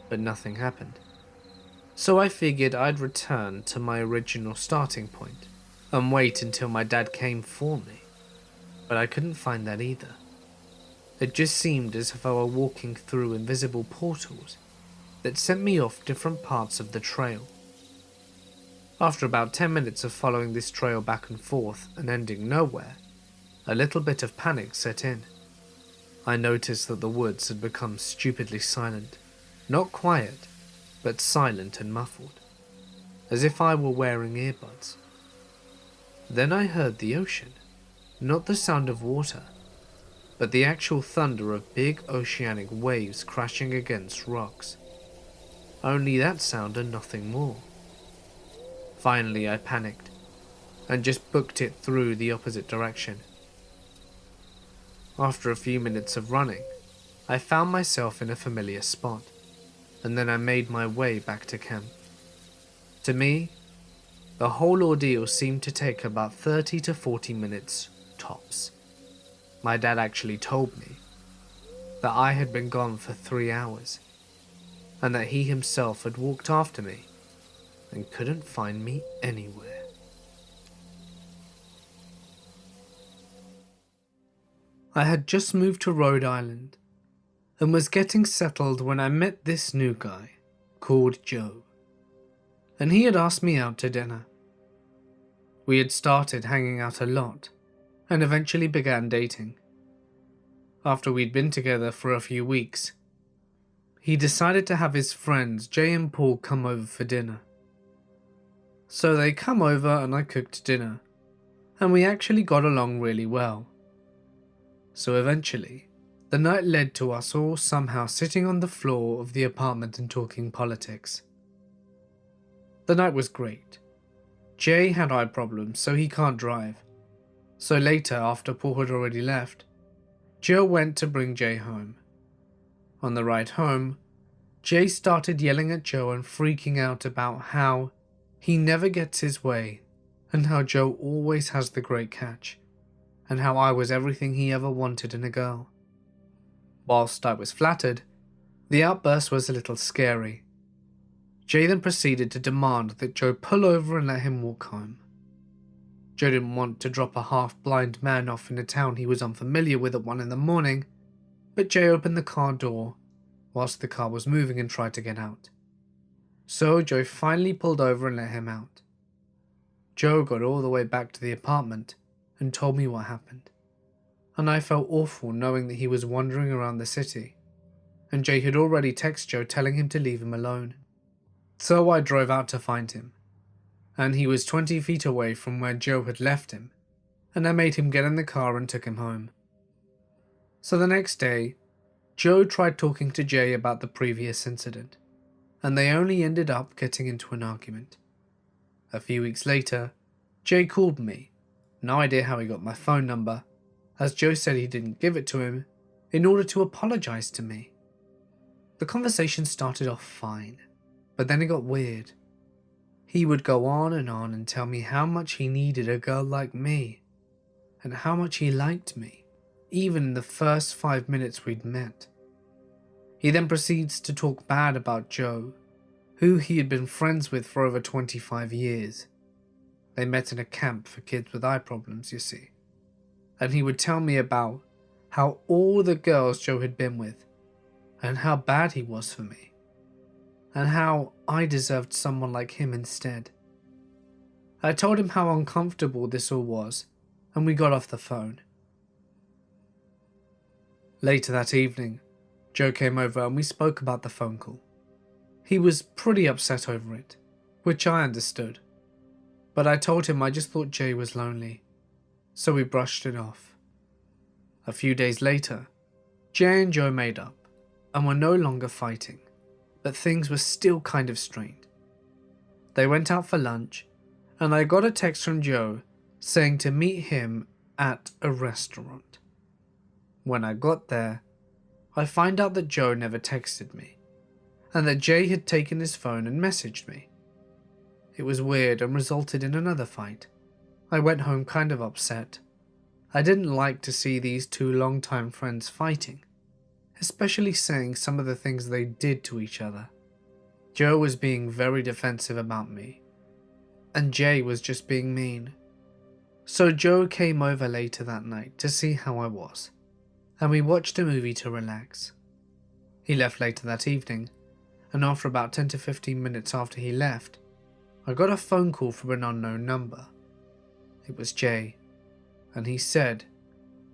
but nothing happened. So I figured I'd return to my original starting point and wait until my dad came for me, but I couldn't find that either. It just seemed as if I were walking through invisible portals that sent me off different parts of the trail. After about 10 minutes of following this trail back and forth and ending nowhere, a little bit of panic set in. I noticed that the woods had become stupidly silent, not quiet, but silent and muffled, as if I were wearing earbuds. Then I heard the ocean, not the sound of water, but the actual thunder of big oceanic waves crashing against rocks. Only that sound and nothing more. Finally I panicked, and just booked it through the opposite direction. After a few minutes of running, I found myself in a familiar spot, and then I made my way back to camp. To me, the whole ordeal seemed to take about 30 to 40 minutes tops. My dad actually told me that I had been gone for 3 hours, and that he himself had walked after me and couldn't find me anywhere. I had just moved to Rhode Island and was getting settled when I met this new guy called Joe, and he had asked me out to dinner. We had started hanging out a lot and eventually began dating. After we'd been together for a few weeks, he decided to have his friends Jay and Paul come over for dinner. So they come over and I cooked dinner, and we actually got along really well. So eventually, the night led to us all somehow sitting on the floor of the apartment and talking politics. The night was great. Jay had eye problems, so he can't drive. So later, after Paul had already left, Joe went to bring Jay home. On the ride home, Jay started yelling at Joe and freaking out about how he never gets his way and how Joe always has the great catch, and how I was everything he ever wanted in a girl. Whilst I was flattered, the outburst was a little scary. Jay then proceeded to demand that Joe pull over and let him walk home. Joe didn't want to drop a half-blind man off in a town he was unfamiliar with at 1 in the morning, but Jay opened the car door whilst the car was moving and tried to get out. So Joe finally pulled over and let him out. Joe got all the way back to the apartment and told me what happened, and I felt awful knowing that he was wandering around the city, and Jay had already texted Joe telling him to leave him alone. So I drove out to find him, and he was 20 feet away from where Joe had left him, and I made him get in the car and took him home. So the next day, Joe tried talking to Jay about the previous incident, and they only ended up getting into an argument. A few weeks later, Jay called me. No idea how he got my phone number, as Joe said he didn't give it to him in order to apologize to me. The conversation started off fine, but then it got weird. He would go on and tell me how much he needed a girl like me, and how much he liked me, even in the first 5 minutes we'd met. He then proceeds to talk bad about Joe, who he had been friends with for over 25 years. They met in a camp for kids with eye problems, you see. And he would tell me about how all the girls Joe had been with, and how bad he was for me, and how I deserved someone like him instead. I told him how uncomfortable this all was, and we got off the phone. Later that evening, Joe came over and we spoke about the phone call. He was pretty upset over it, which I understood, but I told him I just thought Jay was lonely, so we brushed it off. A few days later, Jay and Joe made up and were no longer fighting, but things were still kind of strained. They went out for lunch, and I got a text from Joe saying to meet him at a restaurant. When I got there, I find out that Joe never texted me, and that Jay had taken his phone and messaged me. It was weird and resulted in another fight. I went home kind of upset. I didn't like to see these two longtime friends fighting, especially saying some of the things they did to each other. Joe was being very defensive about me, and Jay was just being mean. So Joe came over later that night to see how I was, and we watched a movie to relax. He left later that evening, and after about 10 to 15 minutes after he left, I got a phone call from an unknown number. It was Jay, and he said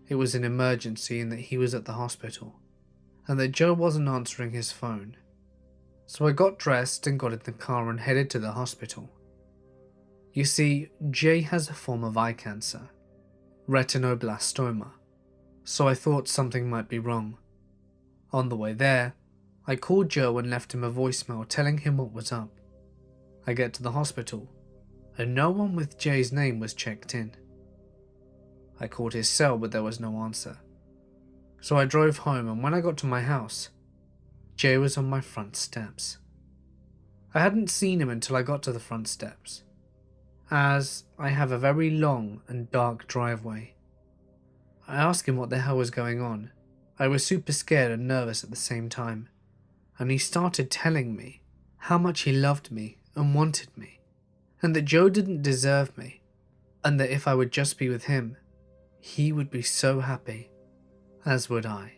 it was an emergency and that he was at the hospital, and that Joe wasn't answering his phone. So I got dressed and got in the car and headed to the hospital. You see, Jay has a form of eye cancer, retinoblastoma, so I thought something might be wrong. On the way there, I called Joe and left him a voicemail telling him what was up. I get to the hospital, and no one with Jay's name was checked in. I called his cell, but there was no answer. So I drove home, and when I got to my house, Jay was on my front steps. I hadn't seen him until I got to the front steps, as I have a very long and dark driveway. I asked him what the hell was going on. I was super scared and nervous at the same time, and he started telling me how much he loved me and wanted me, and that Joe didn't deserve me, and that if I would just be with him, he would be so happy, as would I.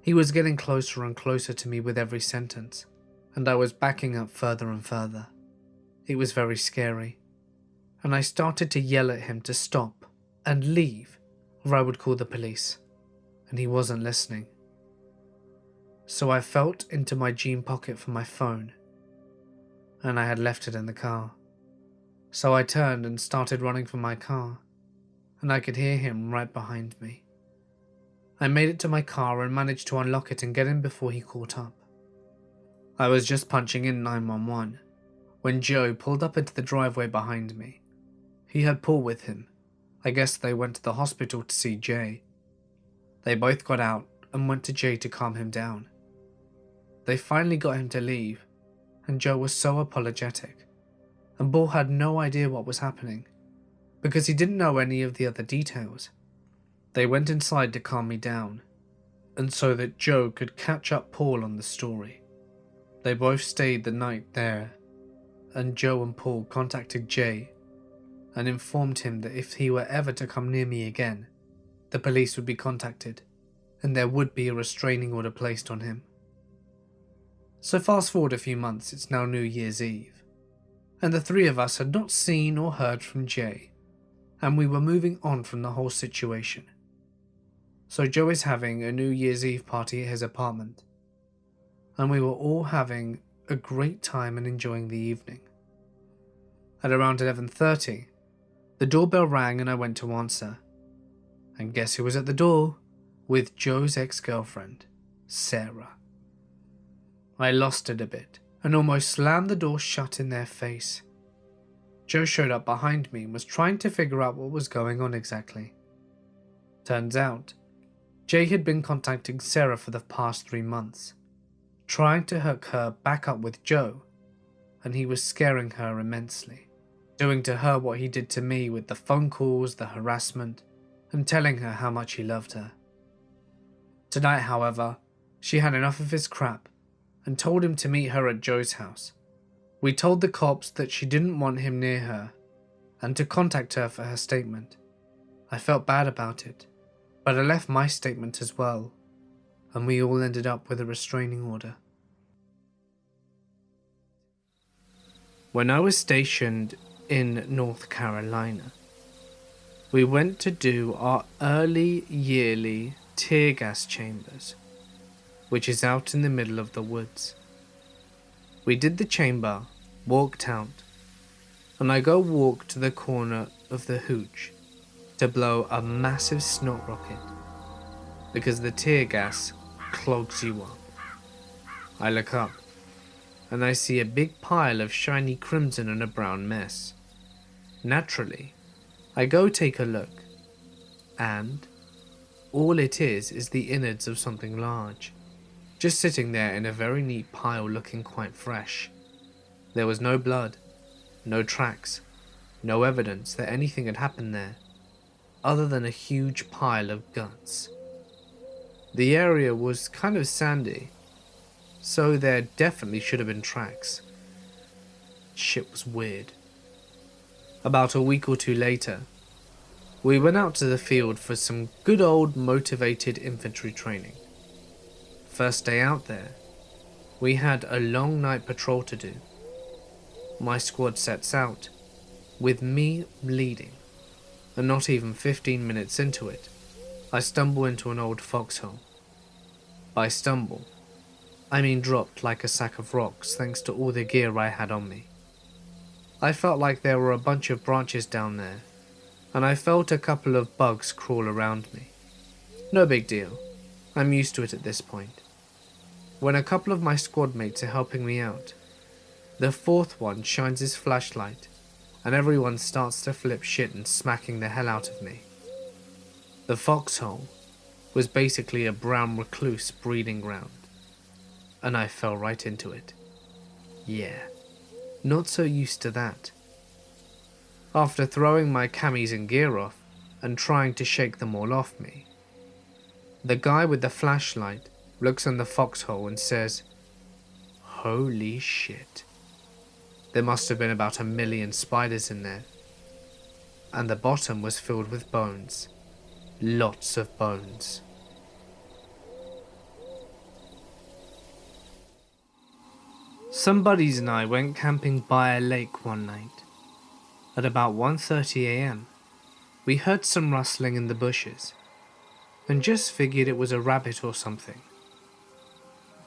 He was getting closer and closer to me with every sentence, and I was backing up further and further. It was very scary, and I started to yell at him to stop and leave, or I would call the police, and he wasn't listening. So I felt into my jean pocket for my phone, and I had left it in the car. So I turned and started running for my car, and I could hear him right behind me. I made it to my car and managed to unlock it and get in before he caught up. I was just punching in 911 when Joe pulled up into the driveway behind me. He had Paul with him. I guess they went to the hospital to see Jay. They both got out and went to Jay to calm him down. They finally got him to leave, and Joe was so apologetic, and Paul had no idea what was happening, because he didn't know any of the other details. They went inside to calm me down, and so that Joe could catch up Paul on the story. They both stayed the night there, and Joe and Paul contacted Jay and informed him that if he were ever to come near me again, the police would be contacted, and there would be a restraining order placed on him. So fast forward a few months, it's now New Year's Eve, and the three of us had not seen or heard from Jay, and we were moving on from the whole situation. So Joe is having a New Year's Eve party at his apartment, and we were all having a great time and enjoying the evening. At around 11:30, the doorbell rang and I went to answer. And guess who was at the door? With Joe's ex-girlfriend, Sarah. I lost it a bit and almost slammed the door shut in their face. Joe showed up behind me and was trying to figure out what was going on exactly. Turns out, Jay had been contacting Sarah for the past 3 months, trying to hook her back up with Joe, and he was scaring her immensely, doing to her what he did to me with the phone calls, the harassment, and telling her how much he loved her. Tonight, however, she had enough of his crap and told him to meet her at Joe's house. We told the cops that she didn't want him near her and to contact her for her statement. I felt bad about it, but I left my statement as well, and we all ended up with a restraining order. When I was stationed in North Carolina, we went to do our early yearly tear gas chambers, which is out in the middle of the woods. We did the chamber, walked out, and I go walk to the corner of the hooch to blow a massive snot rocket, because the tear gas clogs you up. I look up, and I see a big pile of shiny crimson and a brown mess. Naturally, I go take a look, and all it is the innards of something large, just sitting there in a very neat pile looking quite fresh. There was no blood, no tracks, no evidence that anything had happened there, other than a huge pile of guts. The area was kind of sandy, so there definitely should have been tracks. Shit was weird. About a week or two later, we went out to the field for some good old motivated infantry training. First day out there, we had a long night patrol to do. My squad sets out, with me leading, and not even 15 minutes into it, I stumble into an old foxhole. By stumble, I mean dropped like a sack of rocks thanks to all the gear I had on me. I felt like there were a bunch of branches down there, and I felt a couple of bugs crawl around me. No big deal, I'm used to it at this point. When a couple of my squad mates are helping me out, the fourth one shines his flashlight, and everyone starts to flip shit and smacking the hell out of me. The foxhole was basically a brown recluse breeding ground, and I fell right into it. Yeah, not so used to that. After throwing my camis and gear off and trying to shake them all off me, the guy with the flashlight looks in the foxhole and says, "Holy shit." There must have been about 1 million spiders in there, and the bottom was filled with bones. Lots of bones. Some buddies and I went camping by a lake one night. At about 1:30 a.m, we heard some rustling in the bushes, and just figured it was a rabbit or something.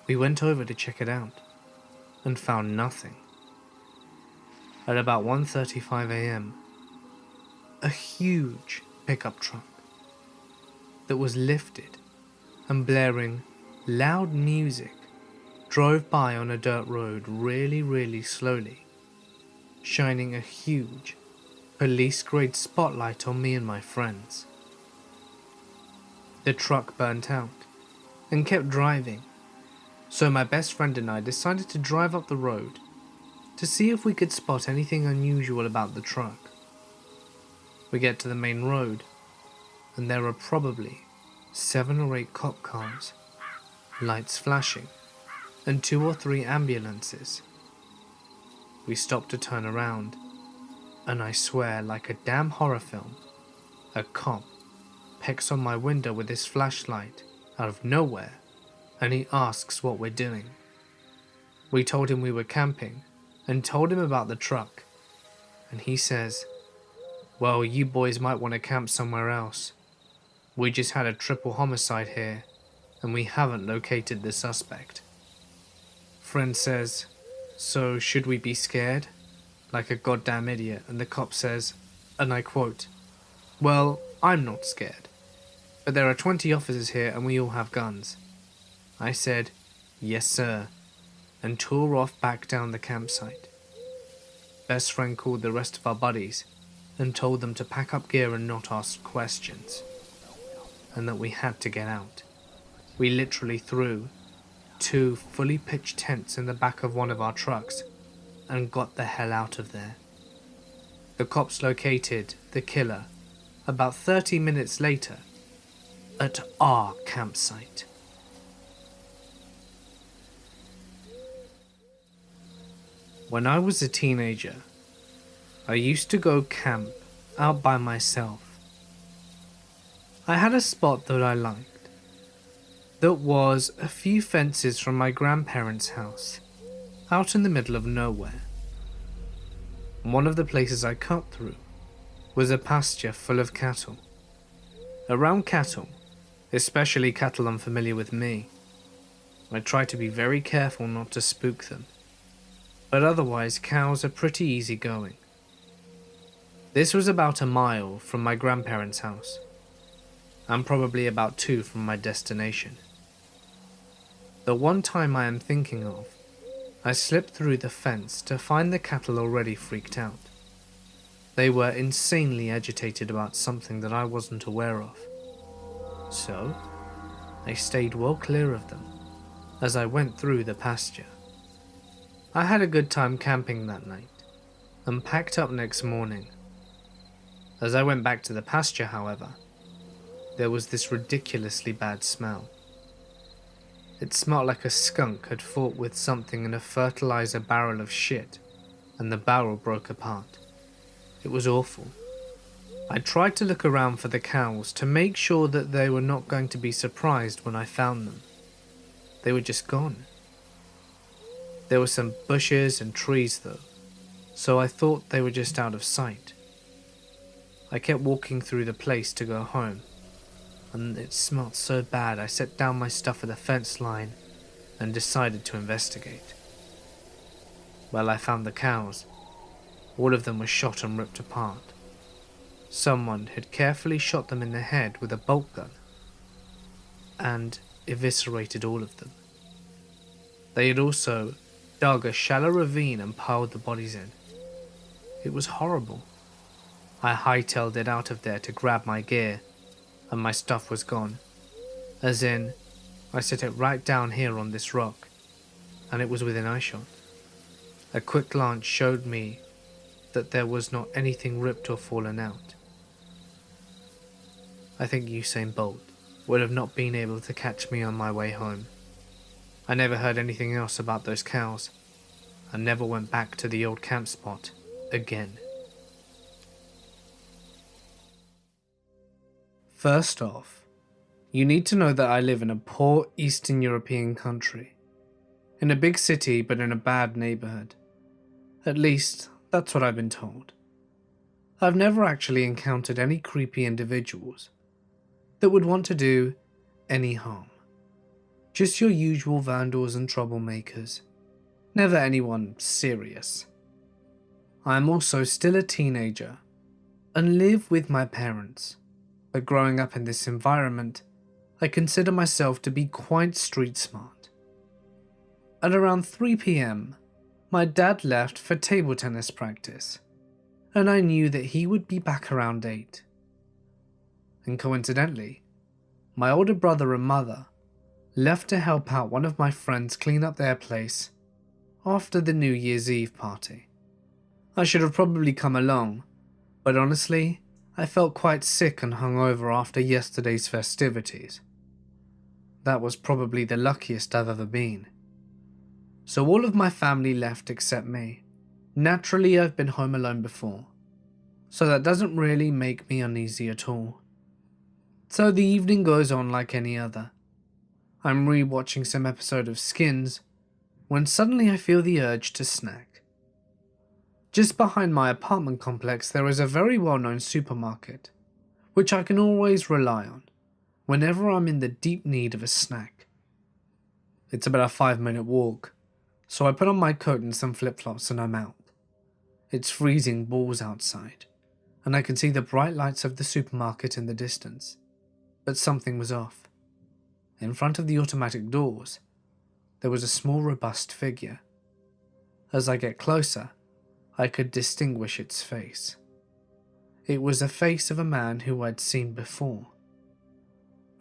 We went over to check it out, and found nothing. At about 1:35 a.m, a huge pickup truck that was lifted and blaring loud music drove by on a dirt road really slowly, shining a huge police-grade spotlight on me and my friends. The truck burnt out and kept driving, so my best friend and I decided to drive up the road to see if we could spot anything unusual about the truck. We get to the main road, and there are probably 7 or 8 cop cars, lights flashing, and 2 or 3 ambulances. We stop to turn around, and I swear, like a damn horror film, a cop pecks on my window with his flashlight out of nowhere, and he asks what we're doing. We told him we were camping, and told him about the truck, and he says, "Well, you boys might want to camp somewhere else. We just had a triple homicide here, and we haven't located the suspect." Friend says, "So should we be scared?" Like a goddamn idiot, and the cop says, and I quote, "Well, I'm not scared, but there are 20 officers here and we all have guns." I said, "Yes sir," and tore off back down the campsite. Best friend called the rest of our buddies and told them to pack up gear and not ask questions, and that we had to get out. We literally threw 2 fully pitched tents in the back of one of our trucks and got the hell out of there. The cops located the killer about 30 minutes later, at our campsite. When I was a teenager, I used to go camp out by myself. I had a spot that I liked, that was a few fences from my grandparents' house, out in the middle of nowhere. One of the places I cut through was a pasture full of cattle. Around cattle, especially cattle unfamiliar with me, I try to be very careful not to spook them, but otherwise cows are pretty easygoing. This was about a mile from my grandparents' house, and probably about 2 from my destination. The one time I am thinking of, I slipped through the fence to find the cattle already freaked out. They were insanely agitated about something that I wasn't aware of. So, I stayed well clear of them as I went through the pasture. I had a good time camping that night and packed up next morning. As I went back to the pasture, however, there was this ridiculously bad smell. It smelled like a skunk had fought with something in a fertilizer barrel of shit, and the barrel broke apart. It was awful. I tried to look around for the cows to make sure that they were not going to be surprised when I found them. They were just gone. There were some bushes and trees though, so I thought they were just out of sight. I kept walking through the place to go home, and it smelled so bad I set down my stuff at the fence line and decided to investigate. Well, I found the cows. All of them were shot and ripped apart. Someone had carefully shot them in the head with a bolt gun and eviscerated all of them. They had also dug a shallow ravine and piled the bodies in. It was horrible. I hightailed it out of there to grab my gear, and my stuff was gone. As in, I set it right down here on this rock, and it was within eyeshot. A quick glance showed me that there was not anything ripped or fallen out. I think Usain Bolt would have not been able to catch me on my way home. I never heard anything else about those cows, and never went back to the old camp spot again. First off, you need to know that I live in a poor Eastern European country. In a big city but in a bad neighborhood. At least, that's what I've been told. I've never actually encountered any creepy individuals that would want to do any harm. Just your usual vandals and troublemakers. Never anyone serious. I am also still a teenager and live with my parents, but growing up in this environment, I consider myself to be quite street smart. At around 3 PM, my dad left for table tennis practice, and I knew that he would be back around 8. And coincidentally, my older brother and mother left to help out one of my friends clean up their place after the New Year's Eve party. I should have probably come along, but honestly, I felt quite sick and hungover after yesterday's festivities. That was probably the luckiest I've ever been. So all of my family left except me. Naturally, I've been home alone before, so that doesn't really make me uneasy at all. So the evening goes on like any other. I'm re-watching some episode of Skins when suddenly I feel the urge to snack. Just behind my apartment complex there is a very well-known supermarket, which I can always rely on whenever I'm in the deep need of a snack. It's about a 5-minute walk, so I put on my coat and some flip-flops and I'm out. It's freezing balls outside, and I can see the bright lights of the supermarket in the distance. But something was off. In front of the automatic doors, there was a small robust figure. As I get closer, I could distinguish its face. It was a face of a man who I'd seen before.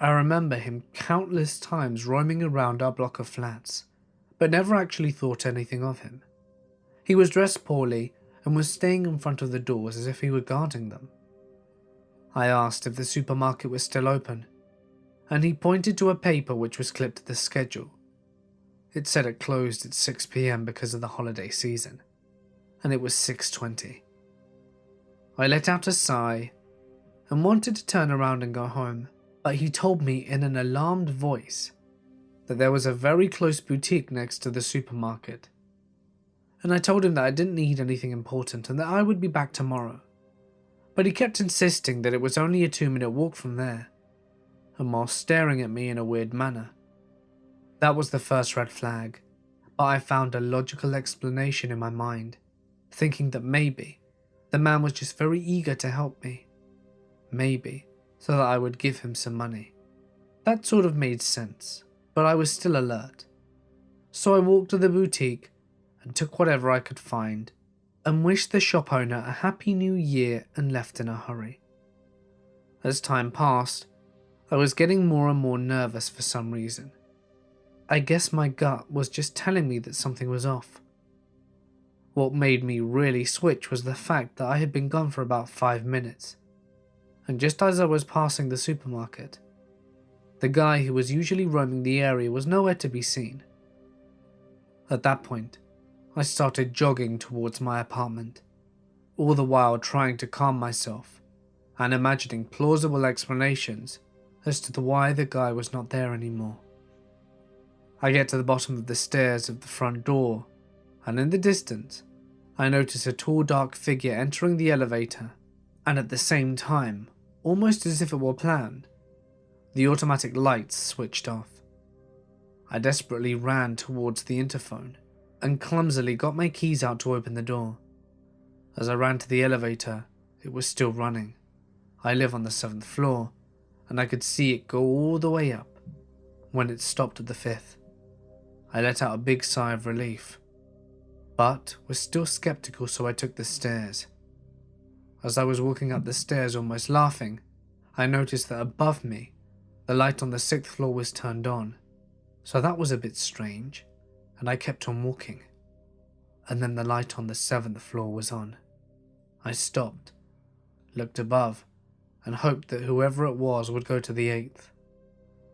I remember him countless times roaming around our block of flats, but never actually thought anything of him. He was dressed poorly and was staying in front of the doors as if he were guarding them. I asked if the supermarket was still open, and he pointed to a paper which was clipped to the schedule. It said it closed at 6 p.m. because of the holiday season, and it was 6:20. I let out a sigh and wanted to turn around and go home, but he told me in an alarmed voice that there was a very close boutique next to the supermarket, and I told him that I didn't need anything important and that I would be back tomorrow. But he kept insisting that it was only a 2-minute walk from there, and while staring at me in a weird manner. That was the first red flag, but I found a logical explanation in my mind, thinking that maybe the man was just very eager to help me. Maybe so that I would give him some money. That sort of made sense, but I was still alert. So I walked to the boutique and took whatever I could find and wished the shop owner a happy new year and left in a hurry. As time passed, I was getting more and more nervous for some reason. I guess my gut was just telling me that something was off. What made me really switch was the fact that I had been gone for about 5 minutes, and just as I was passing the supermarket, the guy who was usually roaming the area was nowhere to be seen. At that point, I started jogging towards my apartment, all the while trying to calm myself and imagining plausible explanations as to why the guy was not there anymore. I get to the bottom of the stairs of the front door, and in the distance, I notice a tall dark figure entering the elevator, and at the same time, almost as if it were planned, the automatic lights switched off. I desperately ran towards the interphone and clumsily got my keys out to open the door. As I ran to the elevator, it was still running. I live on the 7th floor, and I could see it go all the way up when it stopped at the 5th. I let out a big sigh of relief, but was still skeptical, so I took the stairs. As I was walking up the stairs almost laughing, I noticed that above me, the light on the 6th floor was turned on, so that was a bit strange, and I kept on walking. And then the light on the 7th floor was on. I stopped, looked above, and hoped that whoever it was would go to the 8th.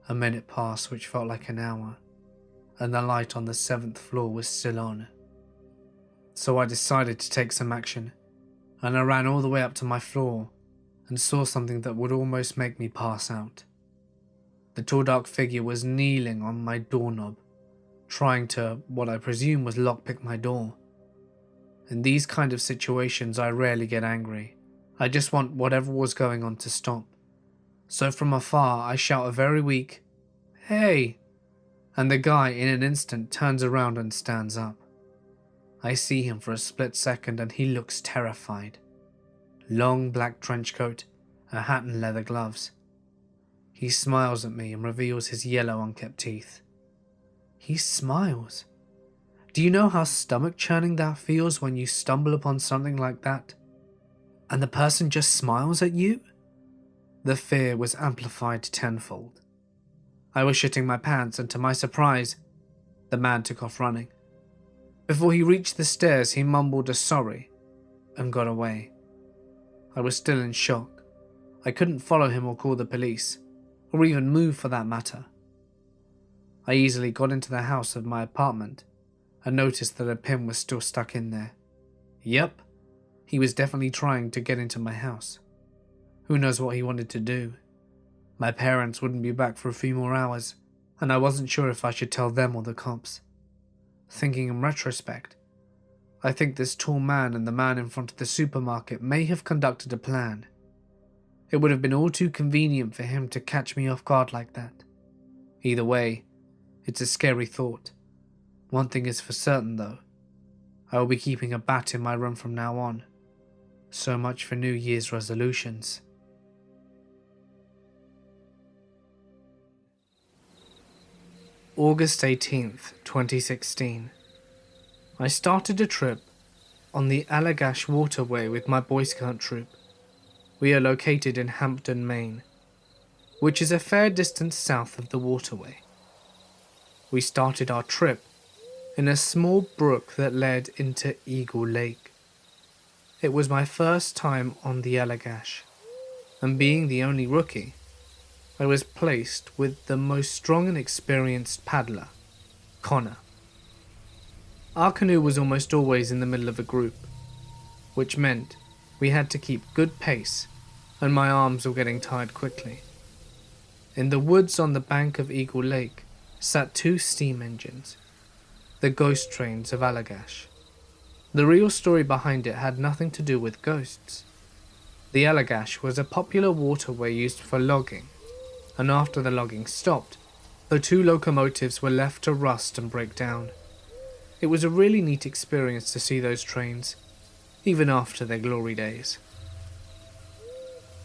A minute passed, which felt like an hour, and the light on the 7th floor was still on. So I decided to take some action, and I ran all the way up to my floor and saw something that would almost make me pass out. The tall dark figure was kneeling on my doorknob, trying to, what I presume was lockpick my door. In these kind of situations I rarely get angry. I just want whatever was going on to stop. So from afar I shout a very weak, "Hey!" and the guy in an instant turns around and stands up. I see him for a split second and he looks terrified. Long black trench coat, a hat and leather gloves. He smiles at me and reveals his yellow unkept teeth. He smiles. Do you know how stomach churning that feels when you stumble upon something like that? And the person just smiles at you? The fear was amplified tenfold. I was shitting my pants and to my surprise, the man took off running. Before he reached the stairs, he mumbled a sorry and got away. I was still in shock. I couldn't follow him or call the police, or even move for that matter. I easily got into the house of my apartment and noticed that a pin was still stuck in there. Yep, he was definitely trying to get into my house. Who knows what he wanted to do? My parents wouldn't be back for a few more hours, and I wasn't sure if I should tell them or the cops. Thinking in retrospect, I think this tall man and the man in front of the supermarket may have conducted a plan. It would have been all too convenient for him to catch me off guard like that. Either way, it's a scary thought. One thing is for certain though, I will be keeping a bat in my room from now on. So much for New Year's resolutions. August 18th, 2016. I started a trip on the Allagash Waterway with my Boy Scout troop. We are located in Hampton, Maine, which is a fair distance south of the waterway. We started our trip in a small brook that led into Eagle Lake. It was my first time on the Allagash, and being the only rookie, I was placed with the most strong and experienced paddler, Connor. Our canoe was almost always in the middle of a group, which meant we had to keep good pace, and my arms were getting tired quickly. In the woods on the bank of Eagle Lake sat 2 steam engines, the ghost trains of Allagash. The real story behind it had nothing to do with ghosts. The Allagash was a popular waterway used for logging, and after the logging stopped, the 2 locomotives were left to rust and break down. It was a really neat experience to see those trains, even after their glory days.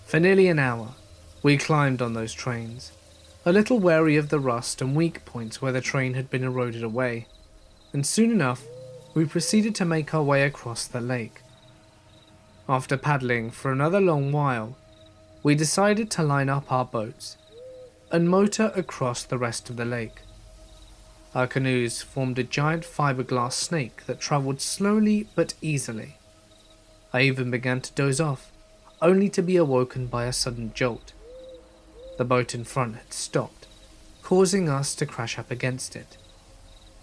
For nearly an hour, we climbed on those trains, a little wary of the rust and weak points where the train had been eroded away, and soon enough, we proceeded to make our way across the lake. After paddling for another long while, we decided to line up our boats and motor across the rest of the lake. Our canoes formed a giant fiberglass snake that travelled slowly but easily. I even began to doze off, only to be awoken by a sudden jolt. The boat in front had stopped, causing us to crash up against it.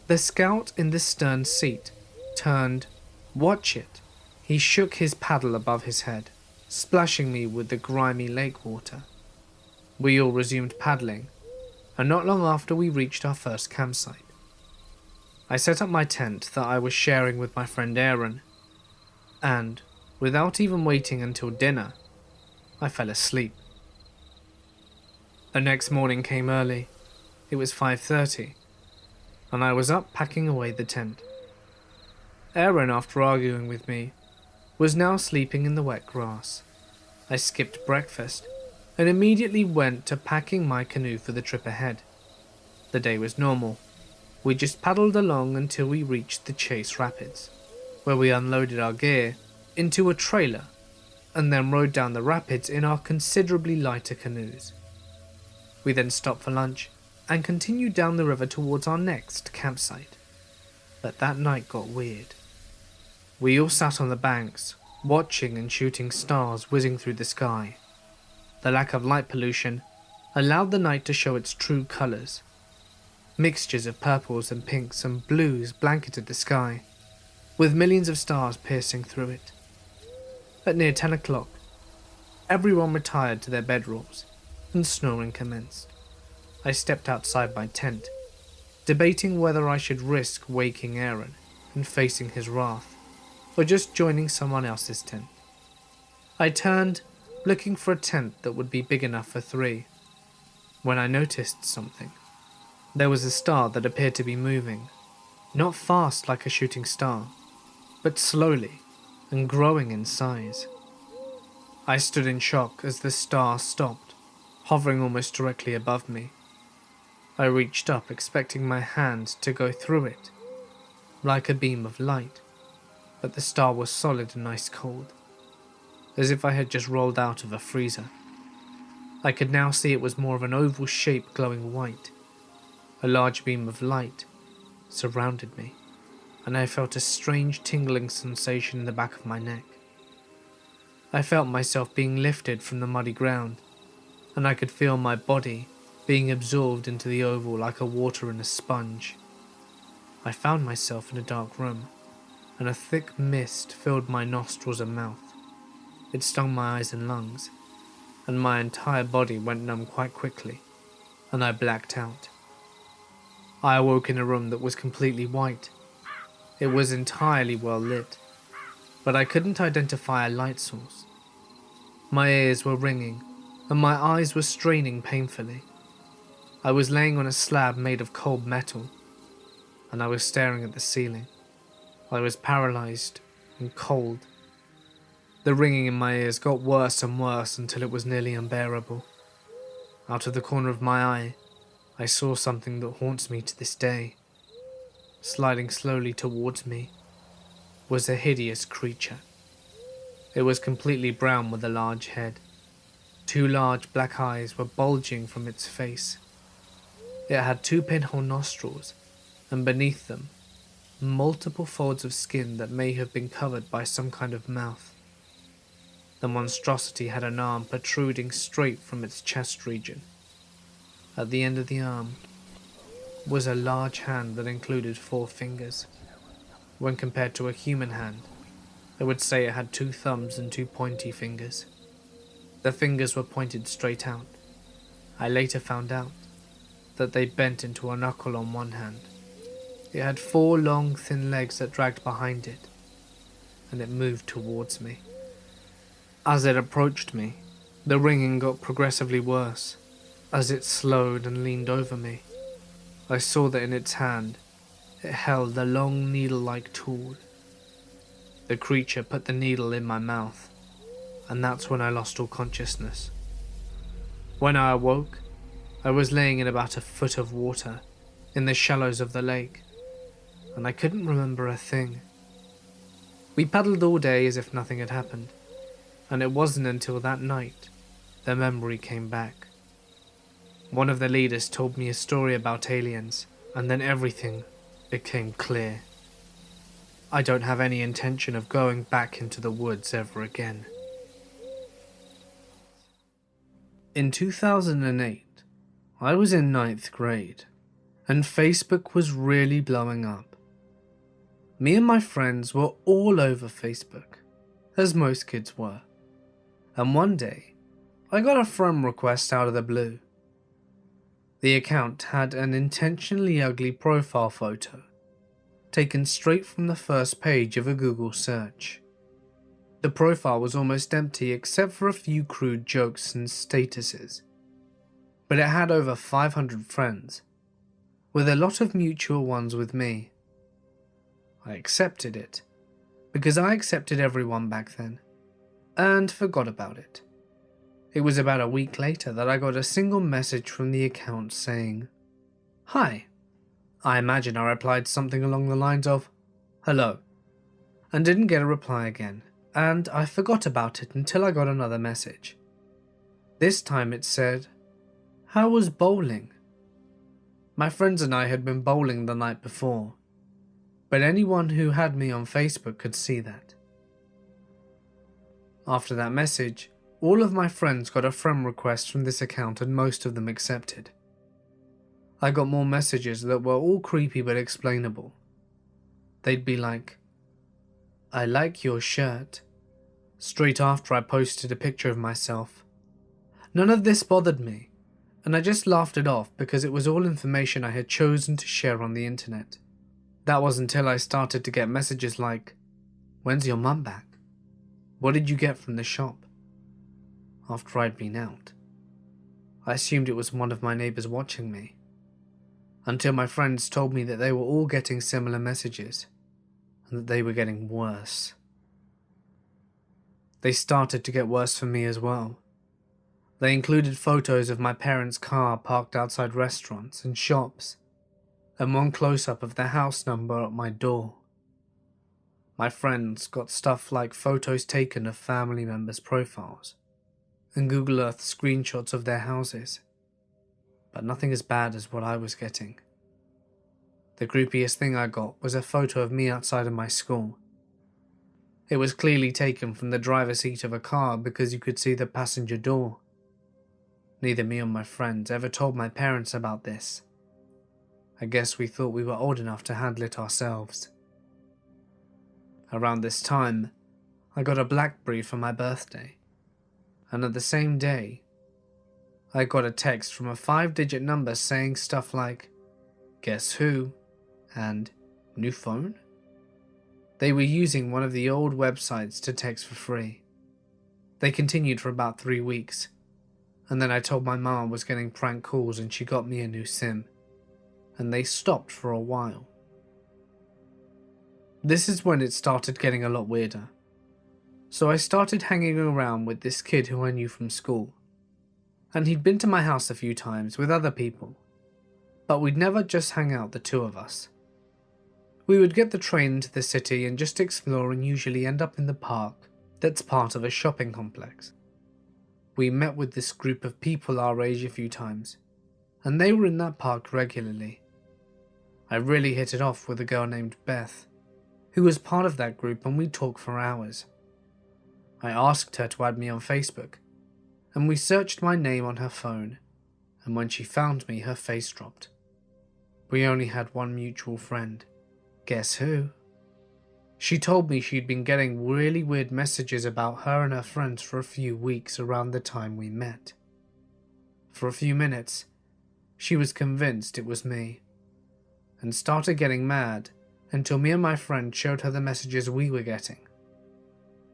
The scout in the stern seat turned. Watch it. He shook his paddle above his head, splashing me with the grimy lake water. We all resumed paddling, and not long after we reached our first campsite. I set up my tent that I was sharing with my friend Aaron, and, without even waiting until dinner, I fell asleep. The next morning came early. It was 5:30, and I was up packing away the tent. Aaron, after arguing with me, was now sleeping in the wet grass. I skipped breakfast and immediately went to packing my canoe for the trip ahead. The day was normal. We just paddled along until we reached the Chase Rapids, where we unloaded our gear into a trailer and then rode down the rapids in our considerably lighter canoes. We then stopped for lunch and continued down the river towards our next campsite. But that night got weird. We all sat on the banks, watching and shooting stars whizzing through the sky. The lack of light pollution allowed the night to show its true colours. Mixtures of purples and pinks and blues blanketed the sky, with millions of stars piercing through it. At near 10 o'clock, everyone retired to their bedrooms, and snoring commenced. I stepped outside my tent, debating whether I should risk waking Aaron and facing his wrath, or just joining someone else's tent. I turned, looking for a tent that would be big enough for 3, when I noticed something. There was a star that appeared to be moving, not fast like a shooting star, but slowly and growing in size. I stood in shock as the star stopped, hovering almost directly above me. I reached up, expecting my hand to go through it, like a beam of light, but the star was solid and ice cold, as if I had just rolled out of a freezer. I could now see it was more of an oval shape glowing white. A large beam of light surrounded me, and I felt a strange tingling sensation in the back of my neck. I felt myself being lifted from the muddy ground, and I could feel my body being absorbed into the oval like a water in a sponge. I found myself in a dark room, and a thick mist filled my nostrils and mouth. It stung my eyes and lungs, and my entire body went numb quite quickly, and I blacked out. I awoke in a room that was completely white. It was entirely well lit, but I couldn't identify a light source. My ears were ringing, and my eyes were straining painfully. I was laying on a slab made of cold metal, and I was staring at the ceiling. I was paralyzed and cold. The ringing in my ears got worse and worse until it was nearly unbearable. Out of the corner of my eye, I saw something that haunts me to this day. Sliding slowly towards me was a hideous creature. It was completely brown with a large head. 2 large black eyes were bulging from its face. It had 2 pinhole nostrils, and beneath them, multiple folds of skin that may have been covered by some kind of mouth. The monstrosity had an arm protruding straight from its chest region. At the end of the arm was a large hand that included 4 fingers. When compared to a human hand, I would say it had 2 thumbs and 2 pointy fingers. The fingers were pointed straight out. I later found out that they bent into a knuckle on one hand. It had 4 long, thin legs that dragged behind it, and it moved towards me. As it approached me, the ringing got progressively worse. As it slowed and leaned over me, I saw that in its hand, it held a long needle-like tool. The creature put the needle in my mouth, and that's when I lost all consciousness. When I awoke, I was laying in about a foot of water in the shallows of the lake, and I couldn't remember a thing. We paddled all day as if nothing had happened, and it wasn't until that night the memory came back. One of the leaders told me a story about aliens, and then everything became clear. I don't have any intention of going back into the woods ever again. In 2008, I was in 9th grade, and Facebook was really blowing up. Me and my friends were all over Facebook, as most kids were, and one day, I got a friend request out of the blue. The account had an intentionally ugly profile photo, taken straight from the first page of a Google search. The profile was almost empty except for a few crude jokes and statuses, but it had over 500 friends, with a lot of mutual ones with me. I accepted it, because I accepted everyone back then, and forgot about it. It was about a week later that I got a single message from the account saying, "Hi." I imagine I replied something along the lines of, "Hello," and didn't get a reply again, and I forgot about it until I got another message. This time it said, "How was bowling?" My friends and I had been bowling the night before, but anyone who had me on Facebook could see that. After that message, all of my friends got a friend request from this account and most of them accepted. I got more messages that were all creepy but explainable. They'd be like, "I like your shirt," straight after I posted a picture of myself. None of this bothered me, and I just laughed it off because it was all information I had chosen to share on the internet. That was until I started to get messages like, "When's your mum back? What did you get from the shop?" After I'd been out, I assumed it was one of my neighbours watching me, until my friends told me that they were all getting similar messages, and that they were getting worse. They started to get worse for me as well. They included photos of my parents' car parked outside restaurants and shops, and one close-up of the house number at my door. My friends got stuff like photos taken of family members' profiles, and Google Earth screenshots of their houses, but nothing as bad as what I was getting. The creepiest thing I got was a photo of me outside of my school. It was clearly taken from the driver's seat of a car because you could see the passenger door. Neither me or my friends ever told my parents about this. I guess we thought we were old enough to handle it ourselves. Around this time, I got a BlackBerry for my birthday, and at the same day, I got a text from a 5-digit number saying stuff like, "Guess who?" and "New phone?" They were using one of the old websites to text for free. They continued for about 3 weeks, and then I told my mum I was getting prank calls and she got me a new SIM, and they stopped for a while. This is when it started getting a lot weirder. So I started hanging around with this kid who I knew from school, and he'd been to my house a few times with other people, but we'd never just hang out the two of us. We would get the train into the city and just explore and usually end up in the park that's part of a shopping complex. We met with this group of people our age a few times, and they were in that park regularly. I really hit it off with a girl named Beth, who was part of that group, and we'd talk for hours. I asked her to add me on Facebook, and we searched my name on her phone, and when she found me, her face dropped. We only had one mutual friend. Guess who? She told me she'd been getting really weird messages about her and her friends for a few weeks around the time we met. For a few minutes, she was convinced it was me, and started getting mad until me and my friend showed her the messages we were getting.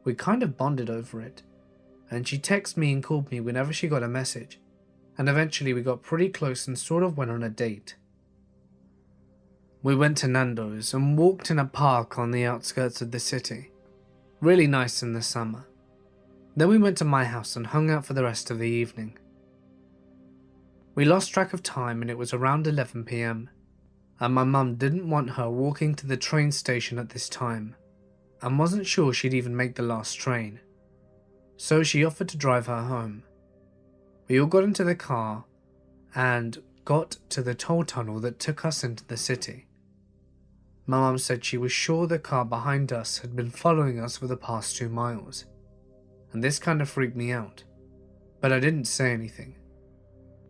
We kind of bonded over it, and she texted me and called me whenever she got a message, and eventually we got pretty close and sort of went on a date. We went to Nando's and walked in a park on the outskirts of the city. Really nice in the summer. Then we went to my house and hung out for the rest of the evening. We lost track of time and it was around 11 PM, and my mum didn't want her walking to the train station at this time, and wasn't sure she'd even make the last train, so she offered to drive her home. We all got into the car and got to the toll tunnel that took us into the city. My mum said she was sure the car behind us had been following us for the past 2 miles, and this kind of freaked me out, but I didn't say anything.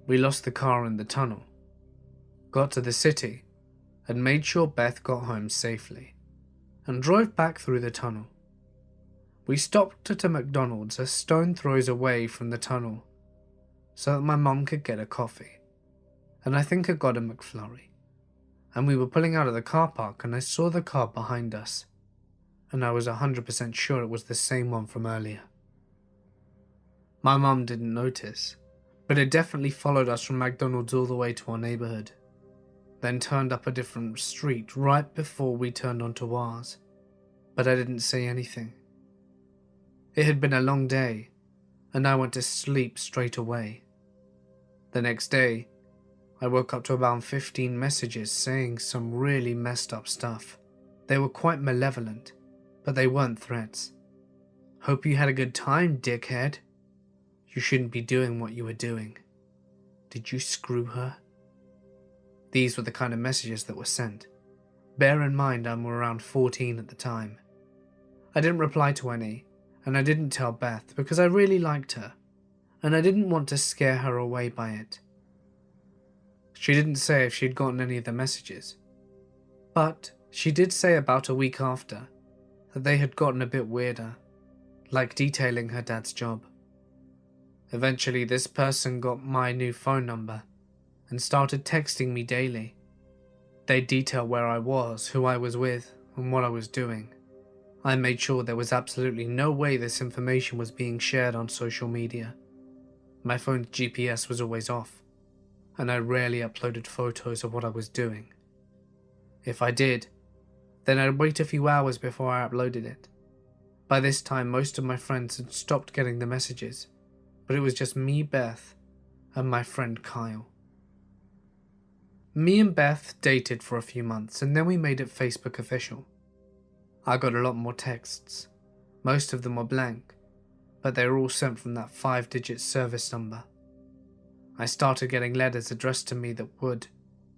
We lost the car in the tunnel, got to the city, and made sure Beth got home safely, and drove back through the tunnel. We stopped at a McDonald's a stone throws away from the tunnel, so that my mum could get a coffee, and I think I got a McFlurry. And we were pulling out of the car park and I saw the car behind us, and I was 100% sure it was the same one from earlier. My mum didn't notice, but it definitely followed us from McDonald's all the way to our neighbourhood, then turned up a different street right before we turned onto ours, but I didn't say anything. It had been a long day, and I went to sleep straight away. The next day, I woke up to about 15 messages saying some really messed up stuff. They were quite malevolent, but they weren't threats. Hope you had a good time, dickhead. You shouldn't be doing what you were doing. Did you screw her? These were the kind of messages that were sent. Bear in mind I'm around 14 at the time. I didn't reply to any, and I didn't tell Beth because I really liked her, and I didn't want to scare her away by it. She didn't say if she'd gotten any of the messages, but she did say about a week after that they had gotten a bit weirder, like detailing her dad's job. Eventually this person got my new phone number and started texting me daily. They'd detail where I was, who I was with, and what I was doing. I made sure there was absolutely no way this information was being shared on social media. My phone's GPS was always off, and I rarely uploaded photos of what I was doing. If I did, then I'd wait a few hours before I uploaded it. By this time, most of my friends had stopped getting the messages, but it was just me, Beth, and my friend Kyle. Me and Beth dated for a few months, and then we made it Facebook official. I got a lot more texts. Most of them were blank, but they were all sent from that 5-digit service number. I started getting letters addressed to me that would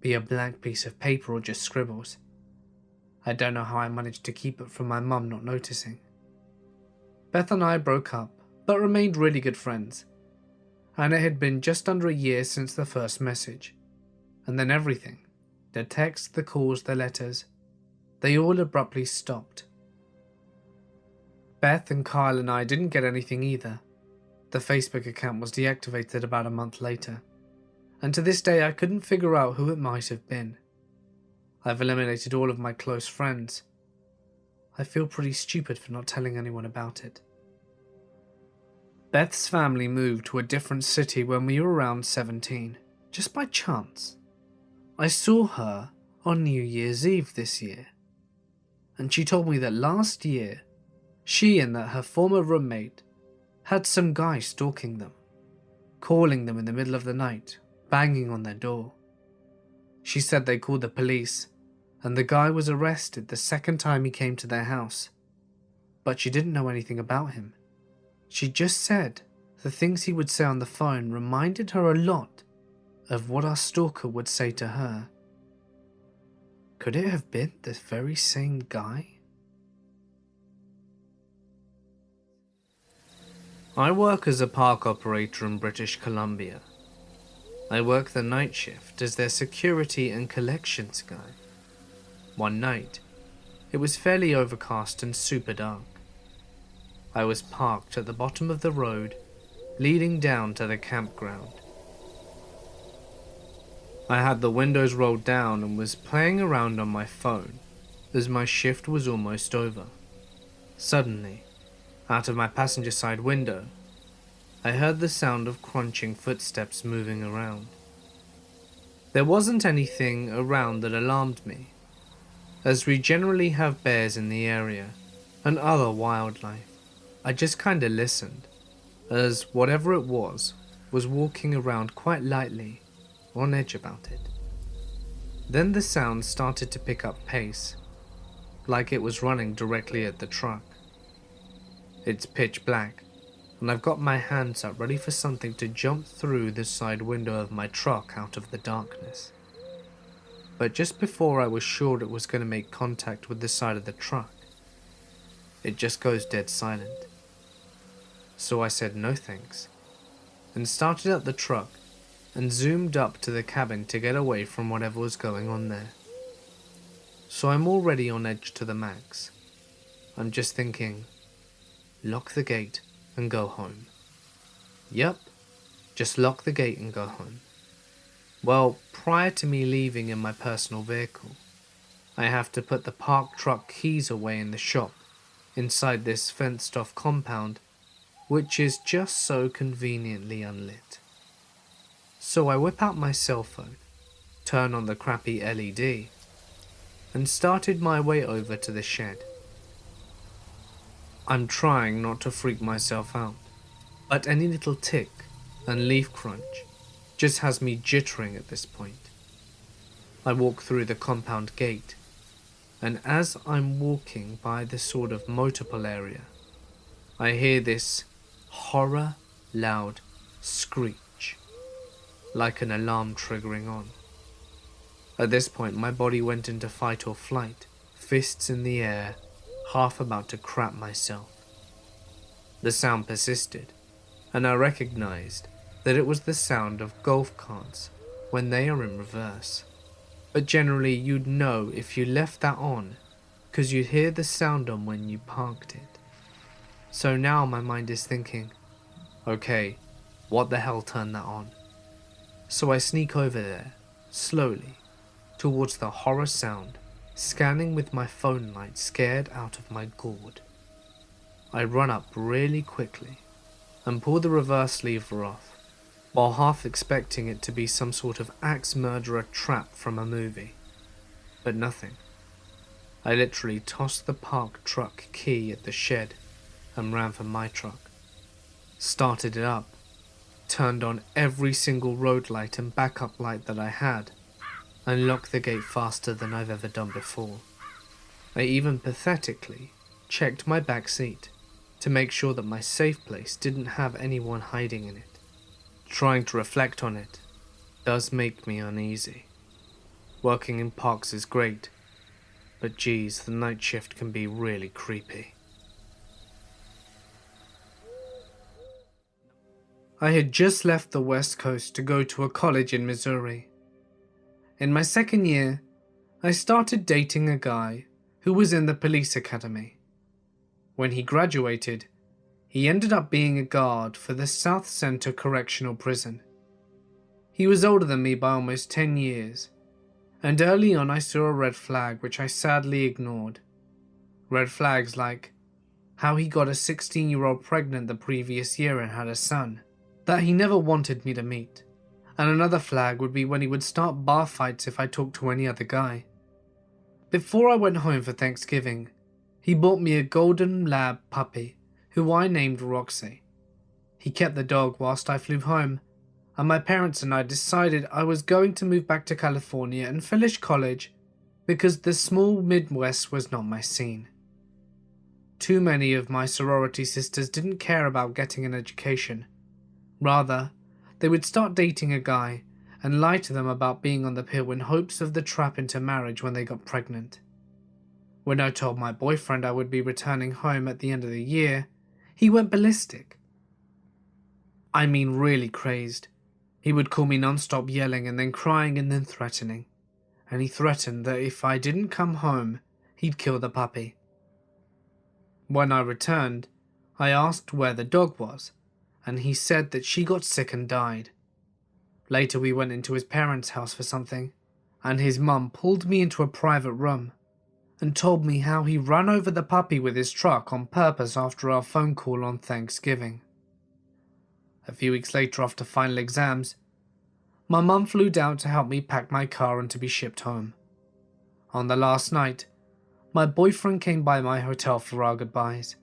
be a blank piece of paper or just scribbles. I don't know how I managed to keep it from my mum not noticing. Beth and I broke up, but remained really good friends, and it had been just under a year since the first message, and then everything, the texts, the calls, the letters, they all abruptly stopped. Beth and Kyle and I didn't get anything either. The Facebook account was deactivated about a month later, and to this day I couldn't figure out who it might have been. I've eliminated all of my close friends. I feel pretty stupid for not telling anyone about it. Beth's family moved to a different city when we were around 17, just by chance. I saw her on New Year's Eve this year, and she told me that last year, she and her former roommate had some guy stalking them, calling them in the middle of the night, banging on their door. She said they called the police, and the guy was arrested the second time he came to their house, but she didn't know anything about him. She just said the things he would say on the phone reminded her a lot of what our stalker would say to her. Could it have been the very same guy? I work as a park operator in British Columbia. I work the night shift as their security and collections guy. One night, it was fairly overcast and super dark. I was parked at the bottom of the road leading down to the campground. I had the windows rolled down and was playing around on my phone as my shift was almost over. Suddenly, out of my passenger side window, I heard the sound of crunching footsteps moving around. There wasn't anything around that alarmed me, as we generally have bears in the area and other wildlife. I just kinda listened, as whatever it was walking around quite lightly, on edge about it. Then the sound started to pick up pace, like it was running directly at the truck. It's pitch black, and I've got my hands up ready for something to jump through the side window of my truck out of the darkness. But just before I was sure it was going to make contact with the side of the truck, it just goes dead silent. So I said no thanks, and started up the truck and zoomed up to the cabin to get away from whatever was going on there. So I'm already on edge to the max. I'm just thinking, lock the gate and go home. Yep, just lock the gate and go home. Well, prior to me leaving in my personal vehicle, I have to put the parked truck keys away in the shop, inside this fenced off compound, which is just so conveniently unlit. So I whip out my cell phone, turn on the crappy LED, and started my way over to the shed. I'm trying not to freak myself out, but any little tick and leaf crunch just has me jittering at this point. I walk through the compound gate, and as I'm walking by the sort of motorpool area, I hear this horror loud screech, like an alarm triggering on. At this point, my body went into fight or flight, fists in the air, half about to crap myself. The sound persisted, and I recognized that it was the sound of golf carts when they are in reverse. But generally you'd know if you left that on, because you'd hear the sound on when you parked it. So now my mind is thinking, okay, what the hell turned that on? So I sneak over there, slowly, towards the horror sound, scanning with my phone light scared out of my gourd. I run up really quickly and pull the reverse lever off, while half expecting it to be some sort of axe murderer trap from a movie. But nothing. I literally tossed the parked truck key at the shed and ran for my truck. Started it up, turned on every single road light and backup light that I had, and locked the gate faster than I've ever done before. I even pathetically checked my back seat to make sure that my safe place didn't have anyone hiding in it. Trying to reflect on it does make me uneasy. Working in parks is great, but geez, the night shift can be really creepy. I had just left the West Coast to go to a college in Missouri. In my second year, I started dating a guy who was in the police academy. When he graduated, he ended up being a guard for the South Center Correctional Prison. He was older than me by almost 10 years, and early on I saw a red flag which I sadly ignored. Red flags like how he got a 16-year-old pregnant the previous year and had a son that he never wanted me to meet. And another flag would be when he would start bar fights if I talked to any other guy. Before I went home for Thanksgiving, he bought me a golden lab puppy, who I named Roxy. He kept the dog whilst I flew home, and my parents and I decided I was going to move back to California and finish college because the small Midwest was not my scene. Too many of my sorority sisters didn't care about getting an education. Rather, they would start dating a guy and lie to them about being on the pill in hopes of the trap into marriage when they got pregnant. When I told my boyfriend I would be returning home at the end of the year, he went ballistic. I mean really crazed. He would call me non-stop, yelling and then crying and then threatening. And he threatened that if I didn't come home, he'd kill the puppy. When I returned, I asked where the dog was, and he said that she got sick and died. Later we went into his parents' house for something, and his mum pulled me into a private room and told me how he ran over the puppy with his truck on purpose after our phone call on Thanksgiving. A few weeks later, after final exams, my mum flew down to help me pack my car and to be shipped home. On the last night, my boyfriend came by my hotel for our goodbyes.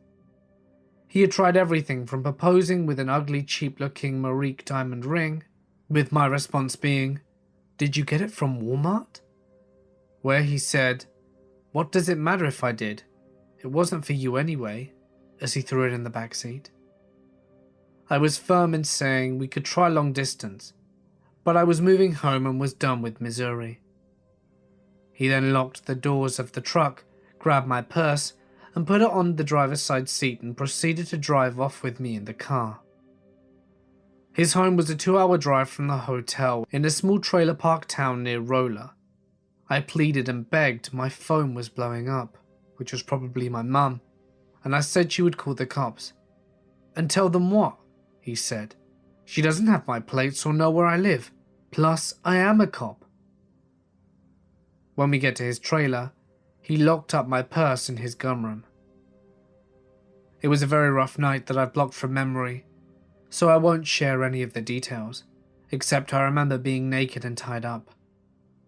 He had tried everything from proposing with an ugly, cheap-looking Marique diamond ring, with my response being, "Did you get it from Walmart?" Where he said, "What does it matter if I did? It wasn't for you anyway," as he threw it in the back seat. I was firm in saying we could try long distance, but I was moving home and was done with Missouri. He then locked the doors of the truck, grabbed my purse, and put it on the driver's side seat and proceeded to drive off with me in the car. His home was a 2-hour drive from the hotel in a small trailer park town near Rolla. I pleaded and begged, my phone was blowing up, which was probably my mum, and I said she would call the cops. "And tell them what?" he said. "She doesn't have my plates or know where I live. Plus, I am a cop." When we get to his trailer, he locked up my purse in his gun room. It was a very rough night that I've blocked from memory, so I won't share any of the details, except I remember being naked and tied up.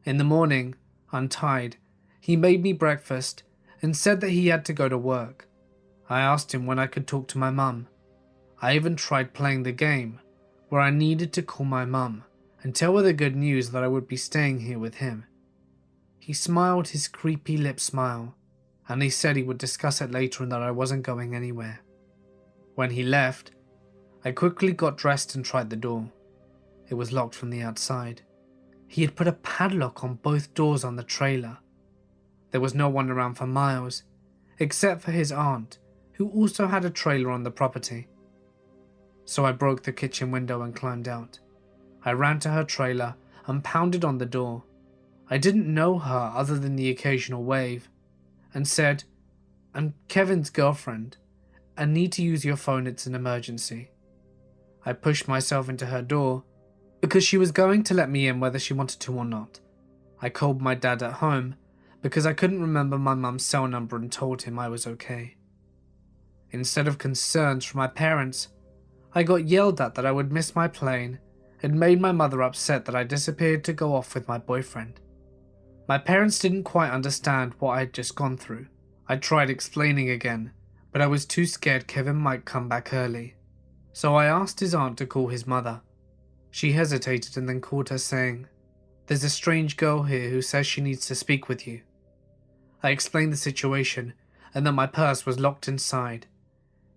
In the morning, untied, he made me breakfast and said that he had to go to work. I asked him when I could talk to my mum. I even tried playing the game, where I needed to call my mum and tell her the good news that I would be staying here with him. He smiled his creepy lip smile, and he said he would discuss it later and that I wasn't going anywhere. When he left, I quickly got dressed and tried the door. It was locked from the outside. He had put a padlock on both doors on the trailer. There was no one around for miles, except for his aunt, who also had a trailer on the property. So I broke the kitchen window and climbed out. I ran to her trailer and pounded on the door. I didn't know her other than the occasional wave, and said, "I'm Kevin's girlfriend, and need to use your phone, it's an emergency." I pushed myself into her door, because she was going to let me in whether she wanted to or not. I called my dad at home, because I couldn't remember my mum's cell number, and told him I was okay. Instead of concerns from my parents, I got yelled at that I would miss my plane, and made my mother upset that I disappeared to go off with my boyfriend. My parents didn't quite understand what I had just gone through. I tried explaining again, but I was too scared Kevin might come back early. So I asked his aunt to call his mother. She hesitated and then called her, saying, "There's a strange girl here who says she needs to speak with you." I explained the situation and that my purse was locked inside.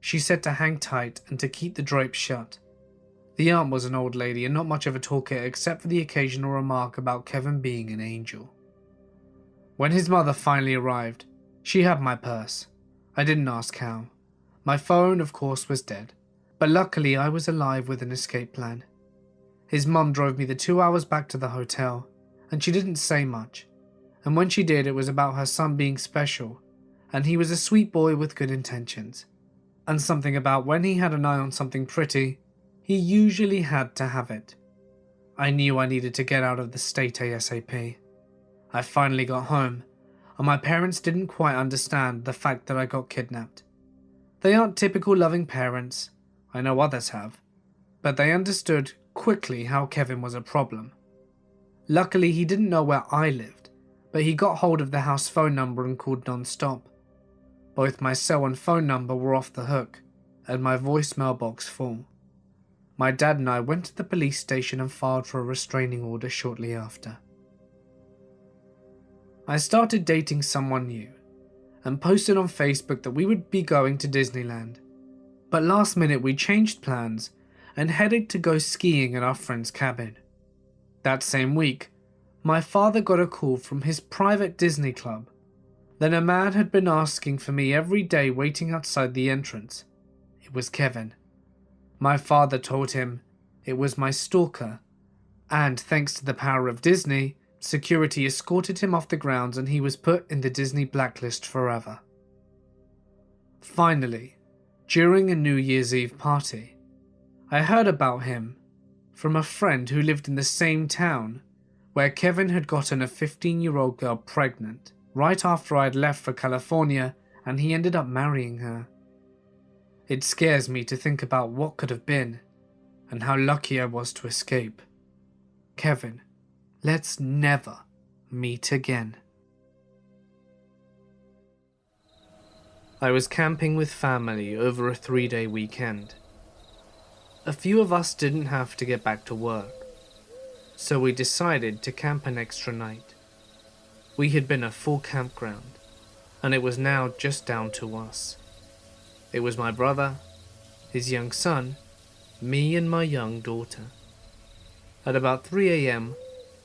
She said to hang tight and to keep the drapes shut. The aunt was an old lady and not much of a talker except for the occasional remark about Kevin being an angel. When his mother finally arrived, she had my purse. I didn't ask how. My phone, of course, was dead, but luckily I was alive with an escape plan. His mum drove me the 2 hours back to the hotel, and she didn't say much. And when she did, it was about her son being special, and he was a sweet boy with good intentions. And something about when he had an eye on something pretty, he usually had to have it. I knew I needed to get out of the state ASAP. I finally got home, and my parents didn't quite understand the fact that I got kidnapped. They aren't typical loving parents, I know others have, but they understood quickly how Kevin was a problem. Luckily he didn't know where I lived, but he got hold of the house phone number and called non-stop. Both my cell and phone number were off the hook, and my voicemail box full. My dad and I went to the police station and filed for a restraining order shortly after. I started dating someone new, and posted on Facebook that we would be going to Disneyland. But last minute we changed plans and headed to go skiing at our friend's cabin. That same week, my father got a call from his private Disney club. Then a man had been asking for me every day waiting outside the entrance. It was Kevin. My father told him it was my stalker, and thanks to the power of Disney, security escorted him off the grounds and he was put in the Disney blacklist forever. Finally, during a New Year's Eve party, I heard about him from a friend who lived in the same town where Kevin had gotten a 15-year-old girl pregnant right after I had left for California, and he ended up marrying her. It scares me to think about what could have been and how lucky I was to escape. Kevin, let's never meet again. I was camping with family over a 3-day weekend. A few of us didn't have to get back to work, so we decided to camp an extra night. We had been a full campground, and it was now just down to us. It was my brother, his young son, me and my young daughter. At about 3 a.m,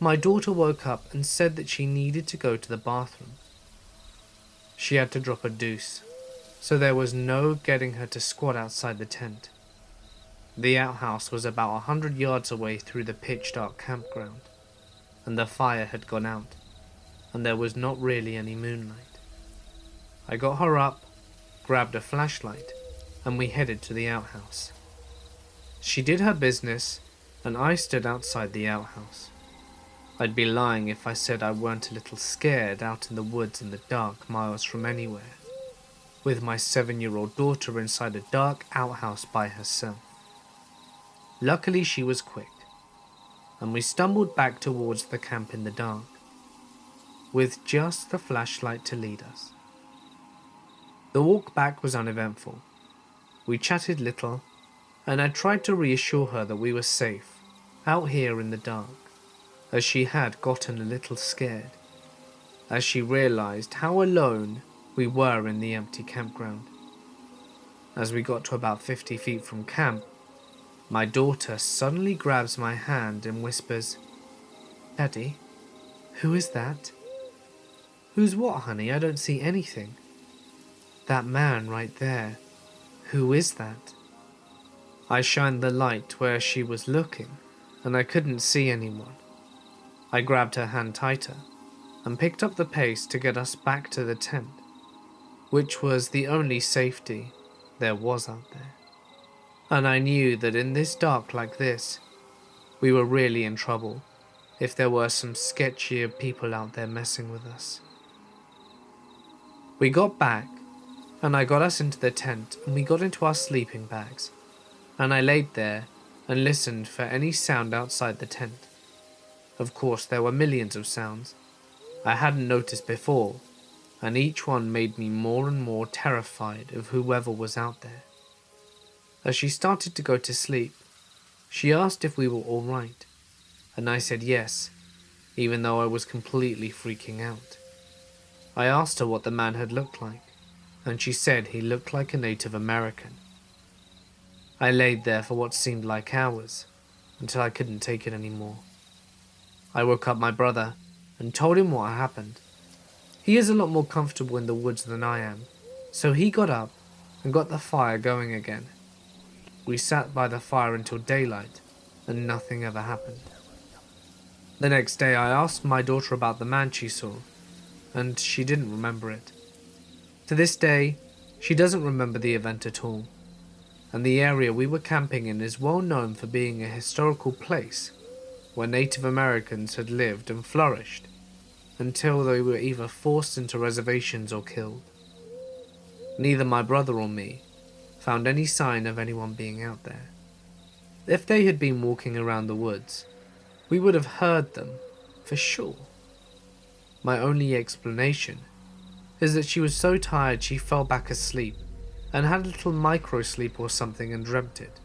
my daughter woke up and said that she needed to go to the bathroom. She had to drop a deuce, so there was no getting her to squat outside the tent. The outhouse was about 100 yards away through the pitch-dark campground, and the fire had gone out, and there was not really any moonlight. I got her up, grabbed a flashlight, and we headed to the outhouse. She did her business, and I stood outside the outhouse. I'd be lying if I said I weren't a little scared out in the woods in the dark, miles from anywhere, with my 7-year-old daughter inside a dark outhouse by herself. Luckily she was quick, and we stumbled back towards the camp in the dark, with just the flashlight to lead us. The walk back was uneventful. We chatted little, and I tried to reassure her that we were safe, out here in the dark, as she had gotten a little scared, as she realized how alone we were in the empty campground. As we got to about 50 feet from camp, my daughter suddenly grabs my hand and whispers, "Daddy, who is that?" "Who's what, honey? I don't see anything." "That man right there. Who is that?" I shined the light where she was looking, and I couldn't see anyone. I grabbed her hand tighter and picked up the pace to get us back to the tent, which was the only safety there was out there. And I knew that in this dark like this, we were really in trouble if there were some sketchier people out there messing with us. We got back, and I got us into the tent, and we got into our sleeping bags, and I laid there and listened for any sound outside the tent. Of course, there were millions of sounds I hadn't noticed before, and each one made me more and more terrified of whoever was out there. As she started to go to sleep, she asked if we were all right, and I said yes, even though I was completely freaking out. I asked her what the man had looked like, and she said he looked like a Native American. I laid there for what seemed like hours, until I couldn't take it anymore. I woke up my brother and told him what happened. He is a lot more comfortable in the woods than I am, so he got up and got the fire going again. We sat by the fire until daylight, and nothing ever happened. The next day I asked my daughter about the man she saw, and she didn't remember it. To this day, she doesn't remember the event at all, and the area we were camping in is well known for being a historical place where Native Americans had lived and flourished until they were either forced into reservations or killed. Neither my brother or me found any sign of anyone being out there. If they had been walking around the woods, we would have heard them, for sure. My only explanation is that she was so tired she fell back asleep and had a little micro-sleep or something and dreamt it.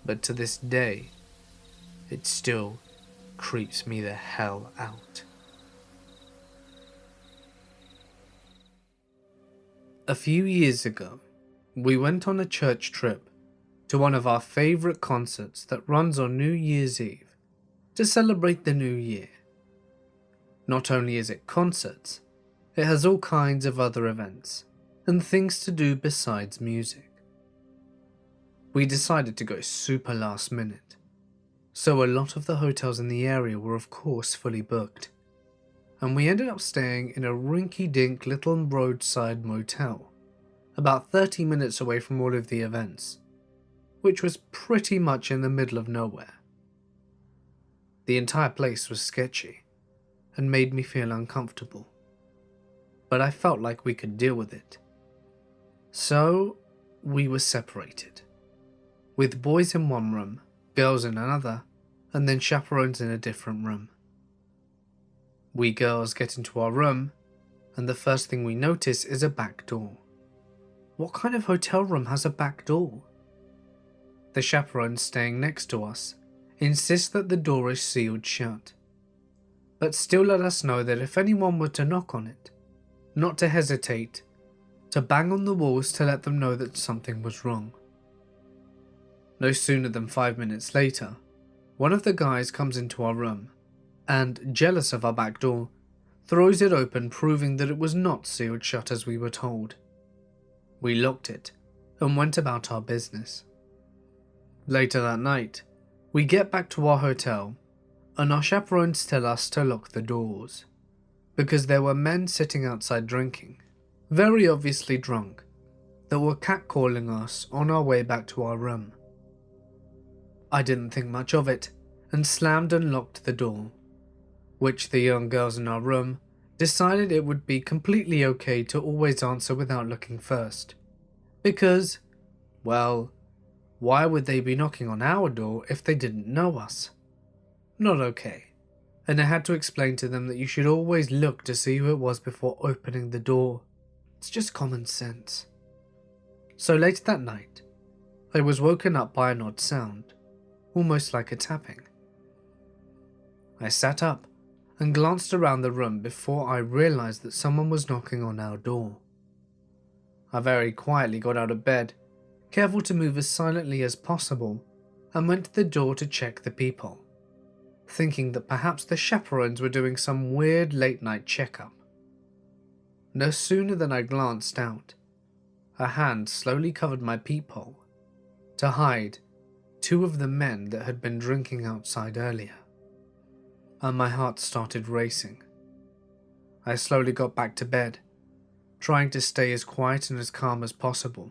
But to this day, it still creeps me the hell out. A few years ago, we went on a church trip to one of our favourite concerts that runs on New Year's Eve to celebrate the new year. Not only is it concerts, it has all kinds of other events and things to do besides music. We decided to go super last minute, so a lot of the hotels in the area were of course fully booked, and we ended up staying in a rinky-dink little roadside motel, about 30 minutes away from all of the events, which was pretty much in the middle of nowhere. The entire place was sketchy and made me feel uncomfortable, but I felt like we could deal with it. So we were separated, with boys in one room, girls in another, and then chaperones in a different room. We girls get into our room, and the first thing we notice is a back door. What kind of hotel room has a back door? The chaperones staying next to us insist that the door is sealed shut, but still let us know that if anyone were to knock on it, not to hesitate, to bang on the walls to let them know that something was wrong. No sooner than 5 minutes later, one of the guys comes into our room and, jealous of our back door, throws it open, proving that it was not sealed shut as we were told. We locked it and went about our business. Later that night, we get back to our hotel and our chaperones tell us to lock the doors because there were men sitting outside drinking, very obviously drunk, that were catcalling us on our way back to our room. I didn't think much of it and slammed and locked the door, which the young girls in our room decided it would be completely okay to always answer without looking first, because, well, why would they be knocking on our door if they didn't know us? Not okay, and I had to explain to them that you should always look to see who it was before opening the door. It's just common sense. So later that night, I was woken up by an odd sound, almost like a tapping. I sat up and glanced around the room before I realized that someone was knocking on our door. I very quietly got out of bed, careful to move as silently as possible, and went to the door to check the people, thinking that perhaps the chaperones were doing some weird late-night checkup. No sooner than I glanced out, a hand slowly covered my peephole to hide 2 of the men that had been drinking outside earlier, and my heart started racing. I slowly got back to bed, trying to stay as quiet and as calm as possible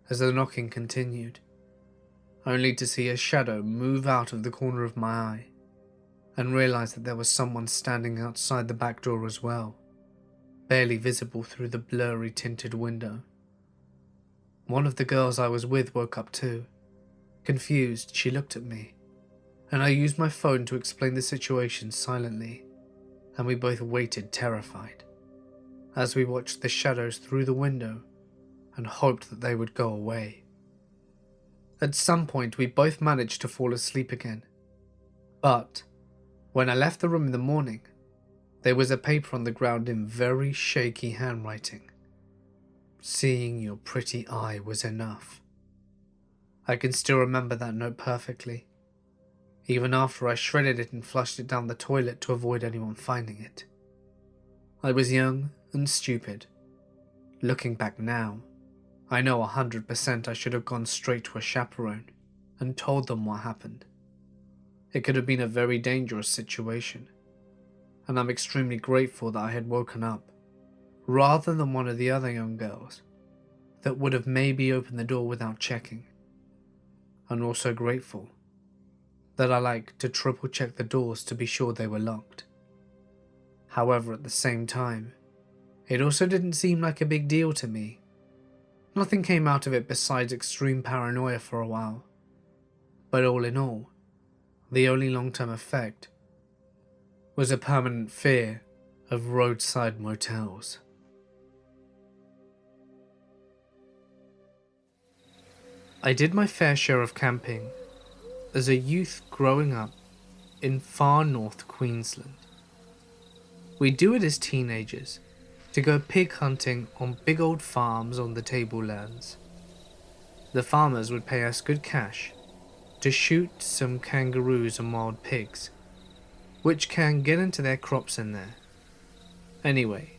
as the knocking continued, only to see a shadow move out of the corner of my eye and realize that there was someone standing outside the back door as well, barely visible through the blurry tinted window. One of the girls I was with woke up too. Confused, she looked at me, and I used my phone to explain the situation silently, and we both waited terrified as we watched the shadows through the window and hoped that they would go away. At some point we both managed to fall asleep again, but when I left the room in the morning, there was a paper on the ground in very shaky handwriting. Seeing your pretty eye was enough. I can still remember that note perfectly, even after I shredded it and flushed it down the toilet to avoid anyone finding it. I was young and stupid. Looking back now, I know 100% I should have gone straight to a chaperone and told them what happened. It could have been a very dangerous situation, and I'm extremely grateful that I had woken up, rather than one of the other young girls that would have maybe opened the door without checking. And also grateful that I like to triple check the doors to be sure they were locked. However, at the same time, it also didn't seem like a big deal to me. Nothing came out of it besides extreme paranoia for a while. But all in all, the only long-term effect was a permanent fear of roadside motels. I did my fair share of camping as a youth growing up in far north Queensland. We do it as teenagers to go pig hunting on big old farms on the tablelands. The farmers would pay us good cash to shoot some kangaroos and wild pigs, which can get into their crops in there. Anyway,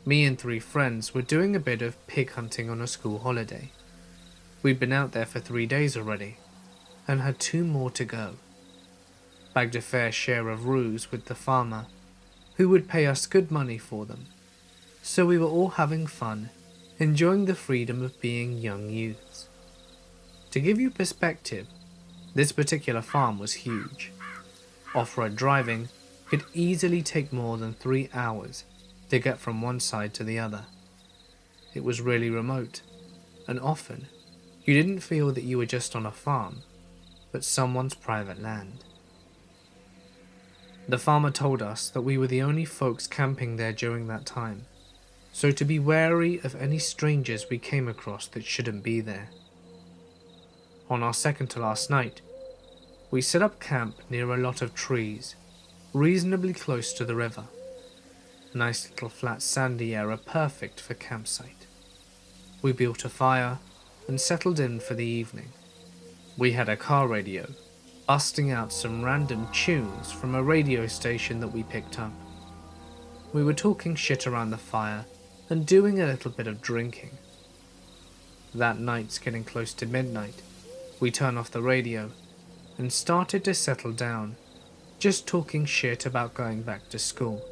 me and 3 friends were doing a bit of pig hunting on a school holiday. We'd been out there for 3 days already, and had 2 more to go. Bagged a fair share of roos with the farmer, who would pay us good money for them. So we were all having fun, enjoying the freedom of being young youths. To give you perspective, this particular farm was huge. Off-road driving could easily take more than 3 hours to get from one side to the other. It was really remote, and often you didn't feel that you were just on a farm, but someone's private land. The farmer told us that we were the only folks camping there during that time, so to be wary of any strangers we came across that shouldn't be there. On our second to last night, we set up camp near a lot of trees, reasonably close to the river. Nice little flat sandy area, perfect for campsite. We built a fire and settled in for the evening. We had a car radio, busting out some random tunes from a radio station that we picked up. We were talking shit around the fire and doing a little bit of drinking. That night's getting close to midnight. We turned off the radio and started to settle down, just talking shit about going back to school.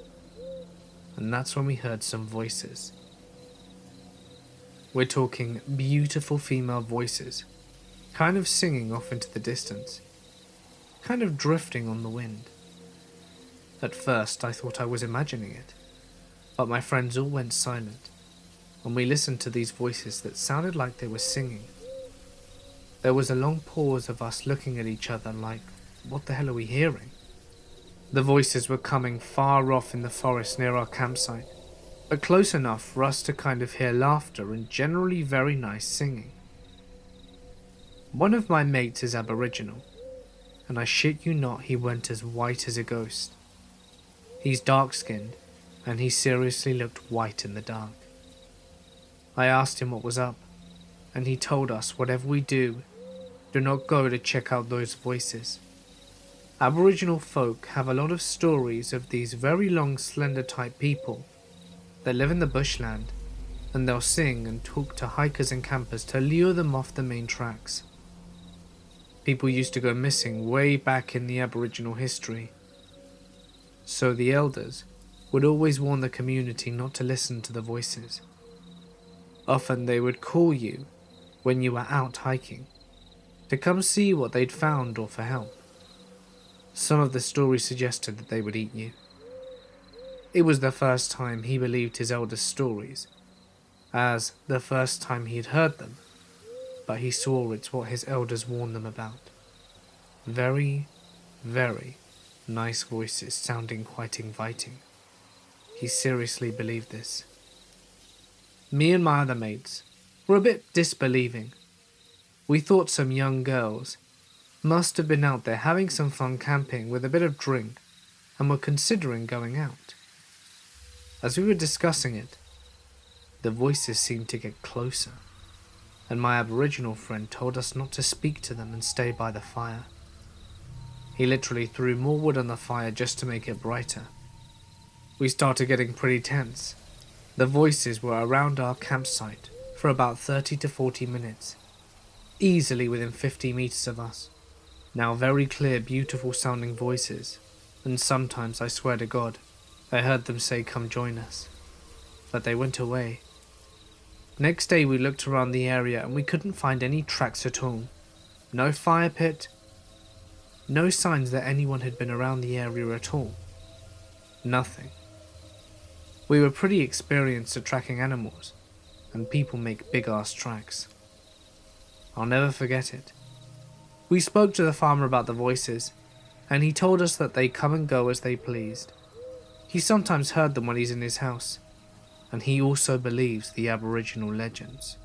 And that's when we heard some voices. We're talking beautiful female voices, kind of singing off into the distance, kind of drifting on the wind. At first I thought I was imagining it, but my friends all went silent, and we listened to these voices that sounded like they were singing. There was a long pause of us looking at each other like, what the hell are we hearing? The voices were coming far off in the forest near our campsite, but close enough for us to kind of hear laughter and generally very nice singing. One of my mates is Aboriginal, and I shit you not, he went as white as a ghost. He's dark-skinned, and he seriously looked white in the dark. I asked him what was up, and he told us whatever we do not go to check out those voices. Aboriginal folk have a lot of stories of these very long, slender type people that live in the bushland, and they'll sing and talk to hikers and campers to lure them off the main tracks. People used to go missing way back in the Aboriginal history, so the elders would always warn the community not to listen to the voices. Often they would call you when you were out hiking to come see what they'd found or for help. Some of the stories suggested that they would eat you. It was the first time he believed his elders' stories, as the first time he'd heard them, but he swore it's what his elders warned them about. Very, very nice voices sounding quite inviting. He seriously believed this. Me and my other mates were a bit disbelieving. We thought some young girls must have been out there having some fun camping with a bit of drink and were considering going out. As we were discussing it, the voices seemed to get closer, and my Aboriginal friend told us not to speak to them and stay by the fire. He literally threw more wood on the fire just to make it brighter. We started getting pretty tense. The voices were around our campsite for about 30 to 40 minutes, easily within 50 meters of us. Now very clear, beautiful sounding voices, and sometimes, I swear to God, I heard them say, "Come join us," but they went away. Next day we looked around the area and we couldn't find any tracks at all. No fire pit, no signs that anyone had been around the area at all. Nothing. We were pretty experienced at tracking animals, and people make big ass tracks. I'll never forget it. We spoke to the farmer about the voices, and he told us that they come and go as they pleased. He sometimes heard them when he's in his house, and he also believes the Aboriginal legends.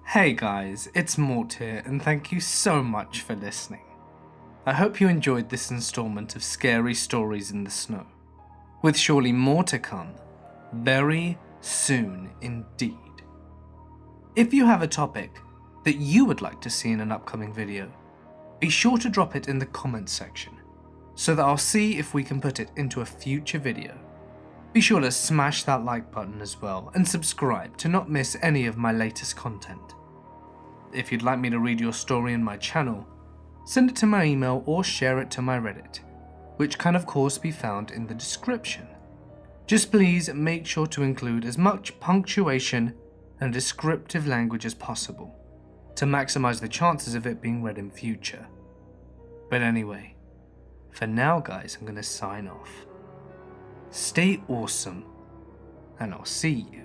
Hey guys, it's Mort here, and thank you so much for listening. I hope you enjoyed this installment of Scary Stories in the Snow, with surely more to come very soon indeed. If you have a topic that you would like to see in an upcoming video, be sure to drop it in the comments section so that I'll see if we can put it into a future video. Be sure to smash that like button as well and subscribe to not miss any of my latest content. If you'd like me to read your story in my channel, send it to my email or share it to my Reddit, which can of course be found in the description. Just please make sure to include as much punctuation and descriptive language as possible to maximize the chances of it being read in future. But anyway, for now guys, I'm going to sign off. Stay awesome, and I'll see you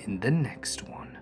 in the next one.